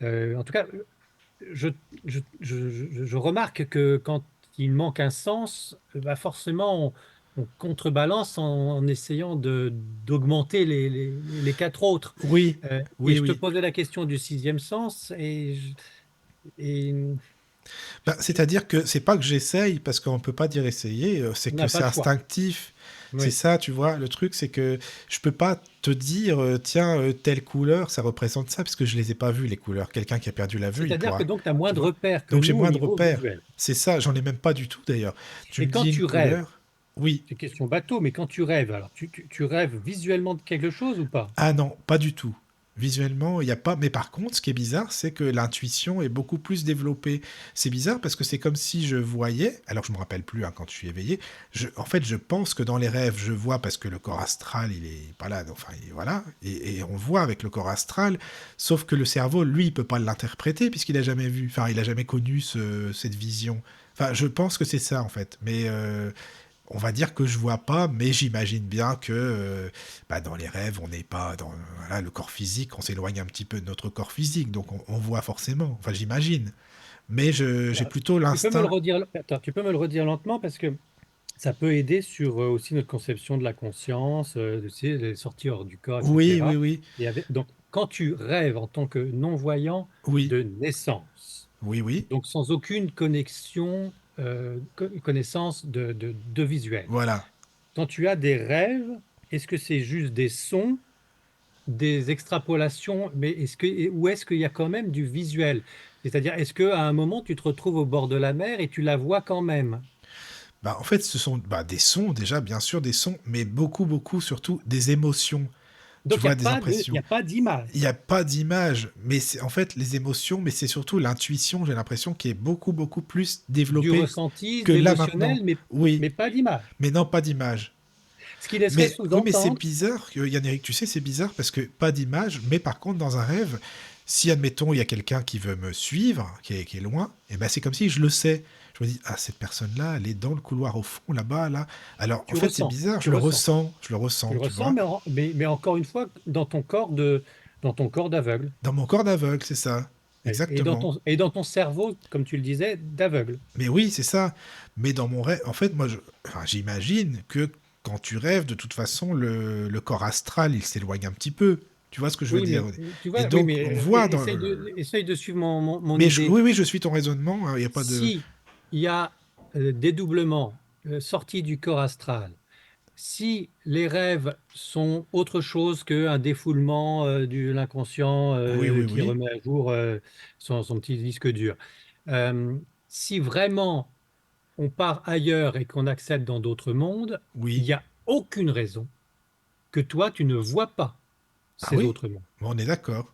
En tout cas, je, je remarque que quand il manque un sens, bah forcément, on contrebalance en essayant d'augmenter les quatre autres. Oui, Et oui, je te oui. posais la question du sixième sens, et Ben, c'est-à-dire que c'est pas que j'essaye, parce qu'on peut pas dire essayer, c'est on que n'a pas c'est le choix. instinctif. C'est Oui. ça, tu vois. Le truc, c'est que je peux pas te dire, tiens, telle couleur, ça représente ça, parce que je les ai pas vues, les couleurs. Quelqu'un qui a perdu la vue, il C'est-à-dire que pourra, donc tu as moins tu de vois. repères que Donc j'ai nous au moins de niveau repères. visuel. C'est ça, j'en ai même pas du tout d'ailleurs. Tu Et me quand dis une tu rêves, couleur, oui. c'est question bateau, mais quand tu rêves, alors tu rêves visuellement de quelque chose ou pas? Ah non, pas du tout. Visuellement, il n'y a pas. Mais par contre, ce qui est bizarre, c'est que l'intuition est beaucoup plus développée. C'est bizarre parce que c'est comme si je voyais, alors je me rappelle plus hein, quand je suis éveillé. En fait, je pense que dans les rêves, je vois parce que le corps astral, il est pas là. Enfin, voilà, et on voit avec le corps astral. Sauf que le cerveau, lui, il peut pas l'interpréter puisqu'il a jamais vu. Enfin, il a jamais connu cette vision. Enfin, je pense que c'est ça en fait. Mais on va dire que je vois pas, mais j'imagine bien que bah, dans les rêves, on n'est pas dans voilà, le corps physique, on s'éloigne un petit peu de notre corps physique, donc on voit forcément. Enfin, j'imagine. Mais j'ai Alors, plutôt tu peux me le l'instinct. redire, attends, tu peux me le redire lentement parce que ça peut aider sur aussi notre conception de la conscience, tu sais, les sorties hors du corps, Oui, oui, etc. oui, Donc, quand tu rêves en tant que non-voyant oui, de naissance, oui, oui. donc sans aucune connexion, connaissance de visuel, Voilà. quand tu as des rêves, est-ce que c'est juste des sons, des extrapolations, mais ou est-ce qu'il y a quand même du visuel? C'est-à-dire, est-ce qu'à un moment, tu te retrouves au bord de la mer et tu la vois quand même? Bah, en fait, ce sont bah, des sons, déjà, bien sûr, des sons, mais beaucoup, beaucoup, surtout des émotions. Tu Donc, vois, des il y impressions. a pas Il d'image. n'y a pas d'image, mais c'est en fait les émotions, mais c'est surtout l'intuition, j'ai l'impression, qui est beaucoup, beaucoup plus Du développée ressenti, que de là maintenant. l'émotionnel, Oui, mais pas d'image. mais non, pas d'image. Ce qui laisserait Mais oui, mais c'est sous-entendre, bizarre, Yann Eric, tu sais, c'est bizarre parce que pas d'image, mais par contre, dans un rêve, si admettons, il y a quelqu'un qui veut me suivre, qui est loin, et ben c'est comme si je le sais. Je me dis, ah, cette personne-là, elle est dans le couloir au fond, là-bas, là. Alors, en tu fait, c'est ressens, bizarre, tu ressens. je le Tu ressens, le tu ressens, vois. mais encore une fois, dans ton corps d'aveugle. Dans mon corps d'aveugle, c'est ça. Exactement. Et dans ton cerveau, comme tu le disais, d'aveugle. Mais oui, c'est ça. Mais dans mon rêve, en fait, moi, enfin, j'imagine que quand tu rêves, de toute façon, le corps astral, il s'éloigne un petit peu. Tu vois ce que je veux Oui, dire? mais tu Et vois, oui, donc, mais on voit dans essaye de suivre mon Mais idée. oui, oui, je suis ton raisonnement. Il n'y a pas de. Si il y a dédoublement, sortie du corps astral, si les rêves sont autre chose qu'un défoulement de l'inconscient Oui, oui, qui oui. remet à jour son petit disque dur, euh, si vraiment on part ailleurs et qu'on accède dans d'autres mondes, il Oui. n'y a aucune raison que toi, tu ne vois pas Ah ces oui? autres mondes. Bon, on est d'accord.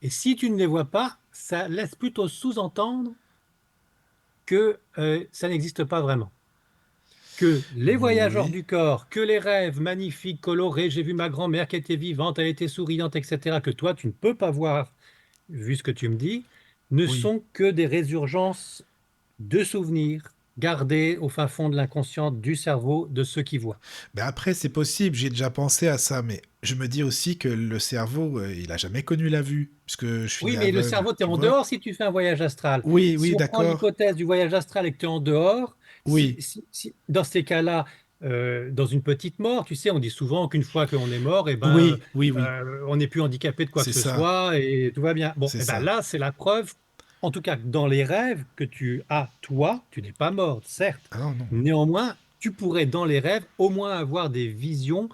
Et si tu ne les vois pas, ça laisse plutôt sous-entendre que ça n'existe pas vraiment. Que les voyages hors Oui. du corps, que les rêves magnifiques, colorés, j'ai vu ma grand-mère qui était vivante, elle était souriante, etc., que toi, tu ne peux pas voir, vu ce que tu me dis, ne Oui. sont que des résurgences de souvenirs gardés au fin fond de l'inconscient du cerveau de ceux qui voient. Mais après, c'est possible. J'ai déjà pensé à ça. Mais je me dis aussi que le cerveau, il a jamais connu la vue. Puisque je suis Oui, né mais le aveugle. cerveau, tu es Tu en vois? dehors si tu fais un voyage astral. Oui, Si oui, on prend d'accord. l'hypothèse du voyage astral et que tu es en dehors, Oui. dans ces cas-là, dans une petite mort, tu sais, on dit souvent qu'une fois qu'on est mort, eh ben, Oui, oui, oui. on n'est plus handicapé de quoi que C'est ce ça. soit et tout va bien. Bon, C'est eh ben ça. là, c'est la preuve, en tout cas, que dans les rêves que tu as, toi, tu n'es pas mort, certes. Ah non, non. Néanmoins, tu pourrais, dans les rêves, au moins avoir des visions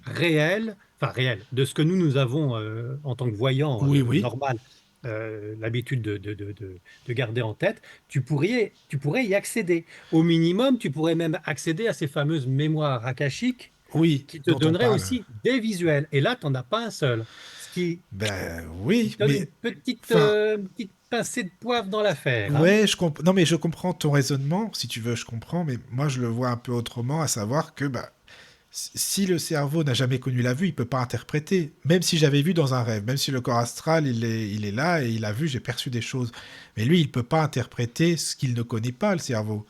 réel, enfin réel, de ce que nous avons en tant que voyants Oui, oui. normal, l'habitude de garder en tête, tu pourrais y accéder. Au minimum, tu pourrais même accéder à ces fameuses mémoires akashiques Oui, qui te dont on donneraient parle. aussi des visuels. Et là, tu n'en as pas un seul. Ce qui Oui, donne mais une petite, enfin, petite pincée de poivre dans l'affaire, hein. ouais, non, mais je comprends ton raisonnement, si tu veux, je comprends, mais moi je le vois un peu autrement, à savoir que si le cerveau n'a jamais connu la vue, il peut pas interpréter. Même si j'avais vu dans un rêve, même si le corps astral, il est là et il a vu, j'ai perçu des choses. Mais lui, il peut pas interpréter ce qu'il ne connaît pas, le cerveau,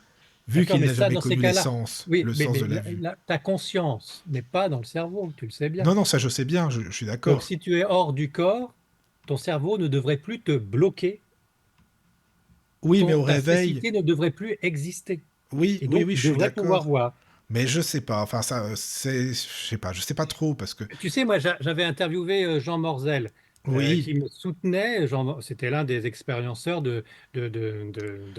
vu D'accord, qu'il mais n'a ça, jamais dans ces connu cas-là, oui, le mais, sens mais de la vue. ta conscience n'est pas dans le cerveau, tu le sais bien. Non, non, ça je sais bien, je suis Donc, d'accord. si tu es hors du corps, ton cerveau ne devrait plus te bloquer, Oui, mais au ta réveil, cécité ne devrait plus exister. oui, Et oui, donc, oui, tu je suis devrais pouvoir d'accord. voir. Mais je sais pas, enfin ça, je sais pas trop, parce que... Tu sais, moi, j'avais interviewé Jean Morzel, Oui, qui me soutenait. C'était l'un des expérienceurs de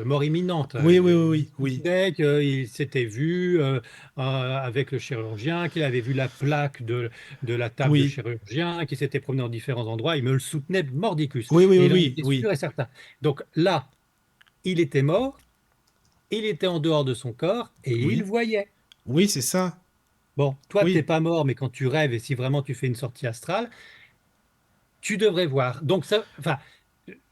mort imminente. oui, oui, Il oui, oui, soutenait qu'il s'était vu avec le chirurgien, qu'il avait vu la plaque de la table de oui, chirurgien, qu'il s'était promené dans différents endroits. Il me le soutenait mordicus. oui, oui, Et oui, il en oui, était oui, sûr et certain. Donc là, il était mort, il était en dehors de son corps et il oui, voyait. oui, c'est ça, Bon, toi, t'es oui, pas mort, mais quand tu rêves et si vraiment tu fais une sortie astrale, tu devrais voir. Donc, ça, enfin,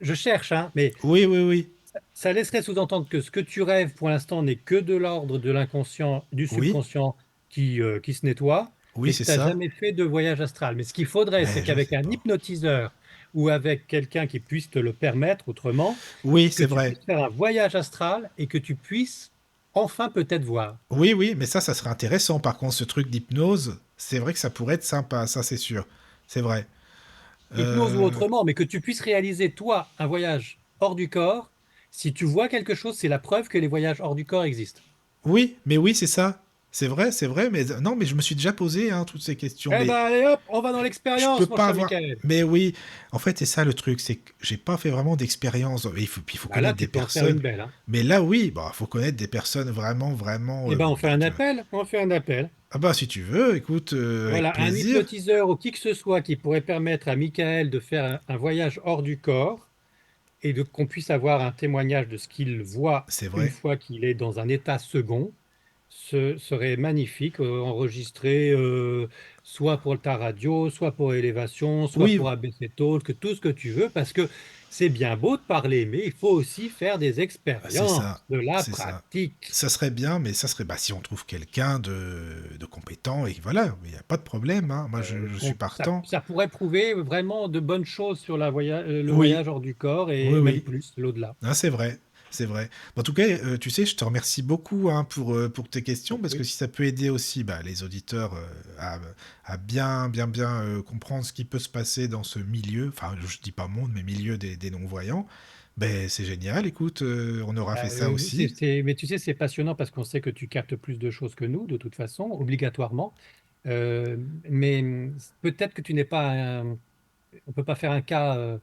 je cherche, hein, mais oui, oui, oui, ça laisserait sous-entendre que ce que tu rêves pour l'instant n'est que de l'ordre de l'inconscient, du oui, subconscient qui se nettoie oui, et que c'est tu n'as ça. jamais fait de voyage astral. Mais ce qu'il faudrait, c'est Mais je qu'avec sais un pas. hypnotiseur ou avec quelqu'un qui puisse te le permettre autrement, Oui, que c'est tu vrai. puisses faire un voyage astral et que tu puisses enfin peut-être voir. Oui, oui, mais ça serait intéressant. Par contre, ce truc d'hypnose, c'est vrai que ça pourrait être sympa, ça c'est sûr. C'est vrai. Hypnose ou Euh, autrement, mais que tu puisses réaliser, toi, un voyage hors du corps. Si tu vois quelque chose, c'est la preuve que les voyages hors du corps existent. Oui, mais oui, c'est ça. C'est vrai, mais non, mais je me suis déjà posé hein, toutes ces questions. Eh ben, Mais allez hop, on va dans je peux l'expérience, mon pas cher avoir. Michael. Mais oui, en fait, c'est ça le truc, c'est que j'ai pas fait vraiment d'expérience. Puis il faut Bah là, connaître des tu peux en faire personnes. une belle, hein. Mais là, oui, bah, faut connaître des personnes vraiment, vraiment. Eh ben, on fait un appel, on fait un appel. Ah bah, si tu veux, écoute, avec Voilà, un plaisir. hypnotiseur ou qui que ce soit qui pourrait permettre à Michael de faire un voyage hors du corps et qu'on puisse avoir un témoignage de ce qu'il voit C'est une vrai. fois qu'il est dans un état second. Ce serait magnifique, enregistré soit pour ta radio, soit pour Élévation, soit Oui, pour ABC Talk, tout ce que tu veux, parce que c'est bien beau de parler, mais il faut aussi faire des c'est ça. expériences, de la C'est ça. pratique. Ça serait bien, mais ça serait bah, si on trouve quelqu'un de compétent et voilà, il n'y a pas de problème. Hein. Moi, je suis partant. Ça pourrait prouver vraiment de bonnes choses sur le Oui, voyage hors du corps oui, et même oui. plus, l'au-delà. Ah, c'est vrai. C'est vrai. En tout cas, tu sais, je te remercie beaucoup hein, pour tes questions, parce que Oui. si ça peut aider aussi bah, les auditeurs à bien, bien, bien comprendre ce qui peut se passer dans ce milieu, enfin, je dis pas monde, mais milieu des non-voyants, ben, c'est génial. Écoute, on aura fait ça aussi. Mais tu sais, c'est passionnant parce qu'on sait que tu captes plus de choses que nous, de toute façon, obligatoirement. Mais peut-être que tu n'es pas on peut pas faire un cas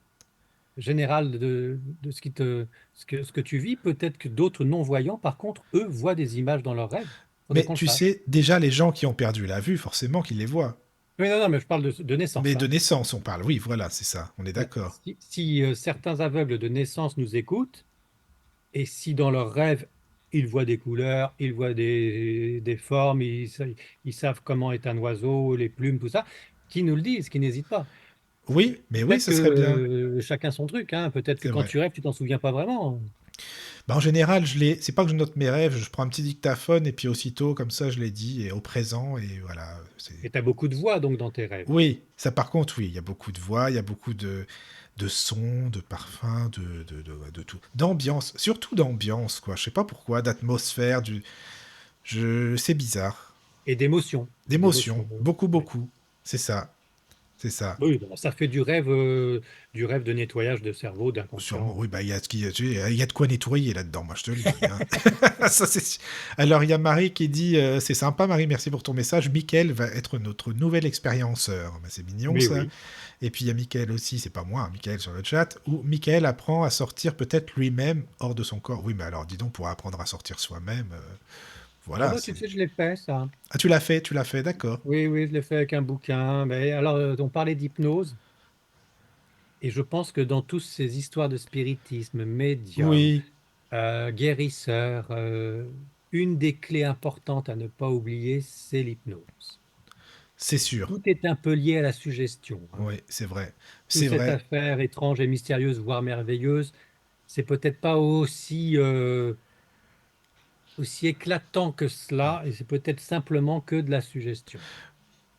général de ce que tu vis. Peut-être que d'autres non-voyants, par contre, eux, voient des images dans leurs rêves. Il faudrait Mais qu'on le tu sache. sais, déjà, les gens qui ont perdu la vue, forcément qu'ils les voient. Oui, non, non, mais je parle de naissance, Mais de hein. naissance, on parle. Oui, voilà, c'est ça. On est d'accord. Si certains aveugles de naissance nous écoutent, et si dans leurs rêves, ils voient des couleurs, ils voient des formes, ils savent comment est un oiseau, les plumes, tout ça, qui nous le disent, qui n'hésitent pas. Oui, mais oui, Peut-être ça que serait bien. chacun son truc, hein. Peut-être que C'est quand vrai. tu rêves, tu t'en souviens pas vraiment. Bah, en général, c'est pas que je note mes rêves, je prends un petit dictaphone et puis aussitôt, comme ça, je l'ai dit, et au présent, et voilà. Et tu as beaucoup de voix donc dans tes rêves. Oui, ça par contre, oui, il y a beaucoup de voix, il y a beaucoup de sons, de parfums, de tout. D'ambiance, surtout d'ambiance, quoi. Je sais pas pourquoi, d'atmosphère, c'est bizarre. Et d'émotions. D'émotions, D'émotions. beaucoup, Ouais. beaucoup. C'est ça, c'est ça. Oui, bon, ça fait du rêve de nettoyage de cerveau, Sûrement, d'inconscient. oui, bah, il y a de quoi nettoyer là-dedans, moi je te le dis. Hein. Ça, alors, il y a Marie qui dit c'est sympa, Marie, merci pour ton message. Mickaël va être notre nouvel expérienceur. Bah, c'est mignon Mais ça. oui. Et puis il y a Mickaël aussi, c'est pas moi, hein, Mickaël sur le chat, où Mickaël apprend à sortir peut-être lui-même hors de son corps. Oui, mais alors dis donc, pour apprendre à sortir soi-même, Ah voilà. bah tu sais, je l'ai fait, ça. Ah, tu l'as fait, d'accord. Oui, oui, je l'ai fait avec un bouquin. Mais alors, on parlait d'hypnose. Et je pense que dans toutes ces histoires de spiritisme, médium, Oui, guérisseur, une des clés importantes à ne pas oublier, c'est l'hypnose. C'est sûr. Tout est un peu lié à la suggestion, hein. Oui, c'est vrai. Toute C'est cette vrai. affaire étrange et mystérieuse, voire merveilleuse, c'est peut-être pas aussi éclatant que cela, et c'est peut-être simplement que de la suggestion.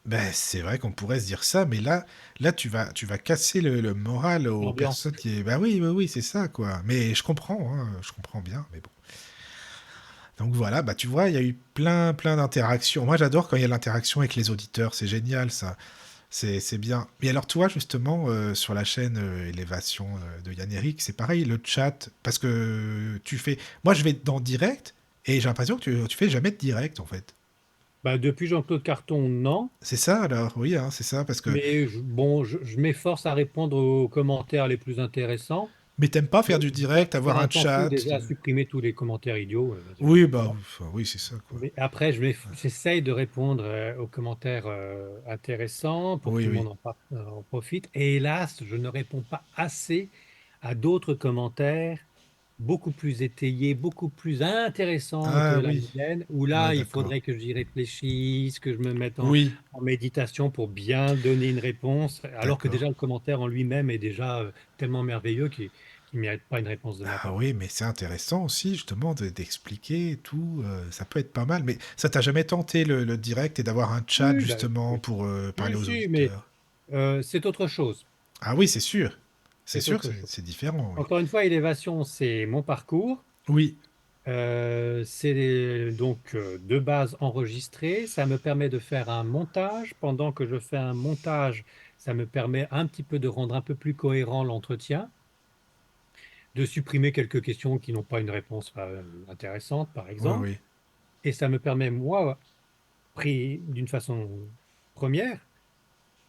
Ben, c'est vrai qu'on pourrait se dire ça, mais là, tu vas casser le moral aux L'ambiance. personnes qui. Ben oui, oui, oui, c'est ça, quoi. Mais je comprends, hein, je comprends bien, mais bon. Donc voilà, bah tu vois, il y a eu plein, plein d'interactions. Moi, j'adore quand il y a l'interaction avec les auditeurs, c'est génial, ça. C'est bien. Mais alors, toi, justement, sur la chaîne Élévation de Yann-Eric, c'est pareil, le chat, parce que tu fais. Moi, je vais dans direct, et j'ai l'impression que tu fais jamais de direct, en fait. Bah, depuis Jean-Claude Carton, non. C'est ça, alors, oui, hein, c'est ça, parce que. Mais bon, je m'efforce à répondre aux commentaires les plus intéressants. Mais t'aimes pas faire Je du suis pas direct, avoir sur un un temps fou chat. déjà à supprimer tous les commentaires idiots, Oui, bah, évidemment. enfin, oui, c'est ça, quoi. Mais après, j'essaye de répondre aux commentaires intéressants pour que Oui, tout le oui. monde en profite. Et hélas, je ne réponds pas assez à d'autres commentaires beaucoup plus étayés, beaucoup plus intéressants que Ah la oui, mienne, où ouais, là, il d'accord. faudrait que j'y réfléchisse, que je me mette Oui, en méditation pour bien donner une réponse, alors que d'accord. déjà le commentaire en lui-même est déjà tellement merveilleux qu'il ne mérite pas une réponse de ma Ah part. oui, mais c'est intéressant aussi, justement, d'expliquer et tout. Ça peut être pas mal. Mais ça t'a jamais tenté le direct et d'avoir un chat, Oui, bah, justement, pour parler oui, aux si, mais auditeurs? c'est autre chose. Ah oui, c'est sûr. C'est C'est sûr, autre c'est chose. c'est différent, oui. Encore une fois, Élévation, c'est mon parcours. Oui, C'est donc de base enregistré. Ça me permet de faire un montage. Pendant que je fais un montage, ça me permet un petit peu de rendre un peu plus cohérent l'entretien, de supprimer quelques questions qui n'ont pas une réponse intéressante, par oui, exemple. oui. Et ça me permet, moi, pris d'une façon première,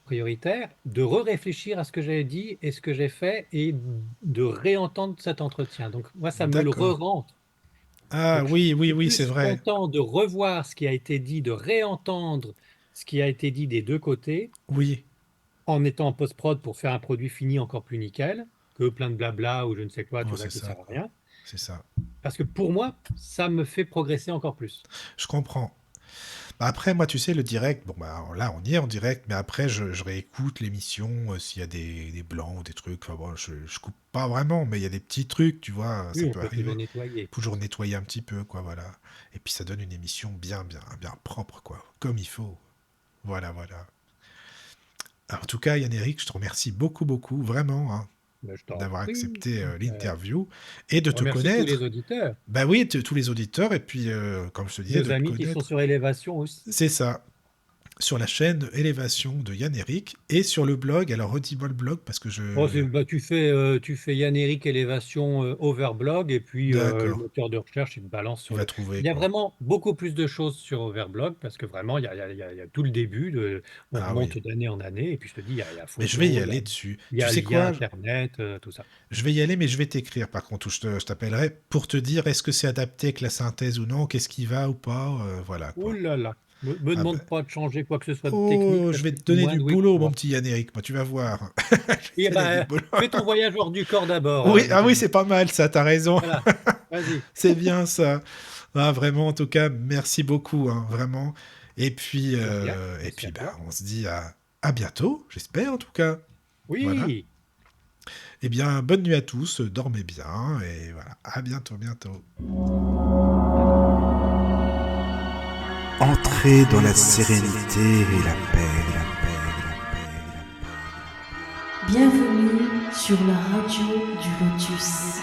prioritaire, de réfléchir à ce que j'ai dit et ce que j'ai fait et de réentendre cet entretien. Donc, moi, ça me le D'accord. re-rentre. Ah Donc, je oui, oui, suis oui, c'est plus vrai. content de revoir ce qui a été dit, de réentendre ce qui a été dit des deux côtés, Oui, en étant en post-prod pour faire un produit fini encore plus nickel, que plein de blabla ou je ne sais quoi, oh, tout ça c'est qui ça, sert à quoi. rien. C'est ça. Parce que pour moi, ça me fait progresser encore plus. Je comprends. Bah après, moi, tu sais, le direct, bon, bah là, on y est en direct, mais après, je réécoute l'émission s'il y a des blancs ou des trucs. Enfin bon, je coupe pas vraiment, mais il y a des petits trucs, tu vois, Oui, ça on peut peut toujours arriver. nettoyer. Toujours nettoyer un petit peu, quoi, voilà. Et puis ça donne une émission bien, bien, bien propre, quoi, comme il faut. Voilà, voilà. Alors, en tout cas, Yann-Eric, je te remercie beaucoup, beaucoup, vraiment, hein, Ben, je t'en d'avoir prie. accepté l'interview et de Je te remercie tous les connaître. auditeurs, Bah oui, tous les auditeurs, et puis, comme je te disais, nos de te amis qui sont connaître. sur Élévation aussi. C'est ça. Sur la chaîne Élévation de Yann-Eric et sur le blog. Alors, redis-moi le blog parce que Oh, je. bah, tu fais Yann-Éric Élévation Overblog et puis le D'accord. moteur de recherche, il te balance Il sur va le. trouver, Il y a quoi. vraiment beaucoup plus de choses sur Overblog parce que vraiment, il y a tout le début. On Ah oui. remonte d'année en année et puis je te dis, il y a Mais je vais y photo, aller dessus. il y Tu a sais lien quoi? Internet, tout ça. Je vais y aller, mais je vais t'écrire par contre, ou je t'appellerai pour te dire est-ce que c'est adapté avec la synthèse ou non, qu'est-ce qui va ou pas, voilà Ouh quoi. là là, me Ah ben, demande pas de changer quoi que ce soit de technique oh, je parce vais que je te suis donner moins du doué que boulot, mon toi. petit Yann-Eric, moi tu vas voir. Oui, Je vais te donner du bah, boulot. fais ton voyage hors du corps d'abord, Oui, ah mon oui, ami. c'est pas mal ça, t'as raison. Voilà, vas-y. C'est bien ça. Ah, vraiment, en tout cas, merci beaucoup, hein, vraiment. De rien, Et merci puis à bah, toi. on se dit à bientôt, j'espère en tout cas. Voilà. Oui. Eh bien, bonne nuit à tous, dormez bien, et voilà, à bientôt, bientôt. Entrez dans la sérénité et la paix, la paix, la paix, la paix. Bienvenue sur la radio du Lotus.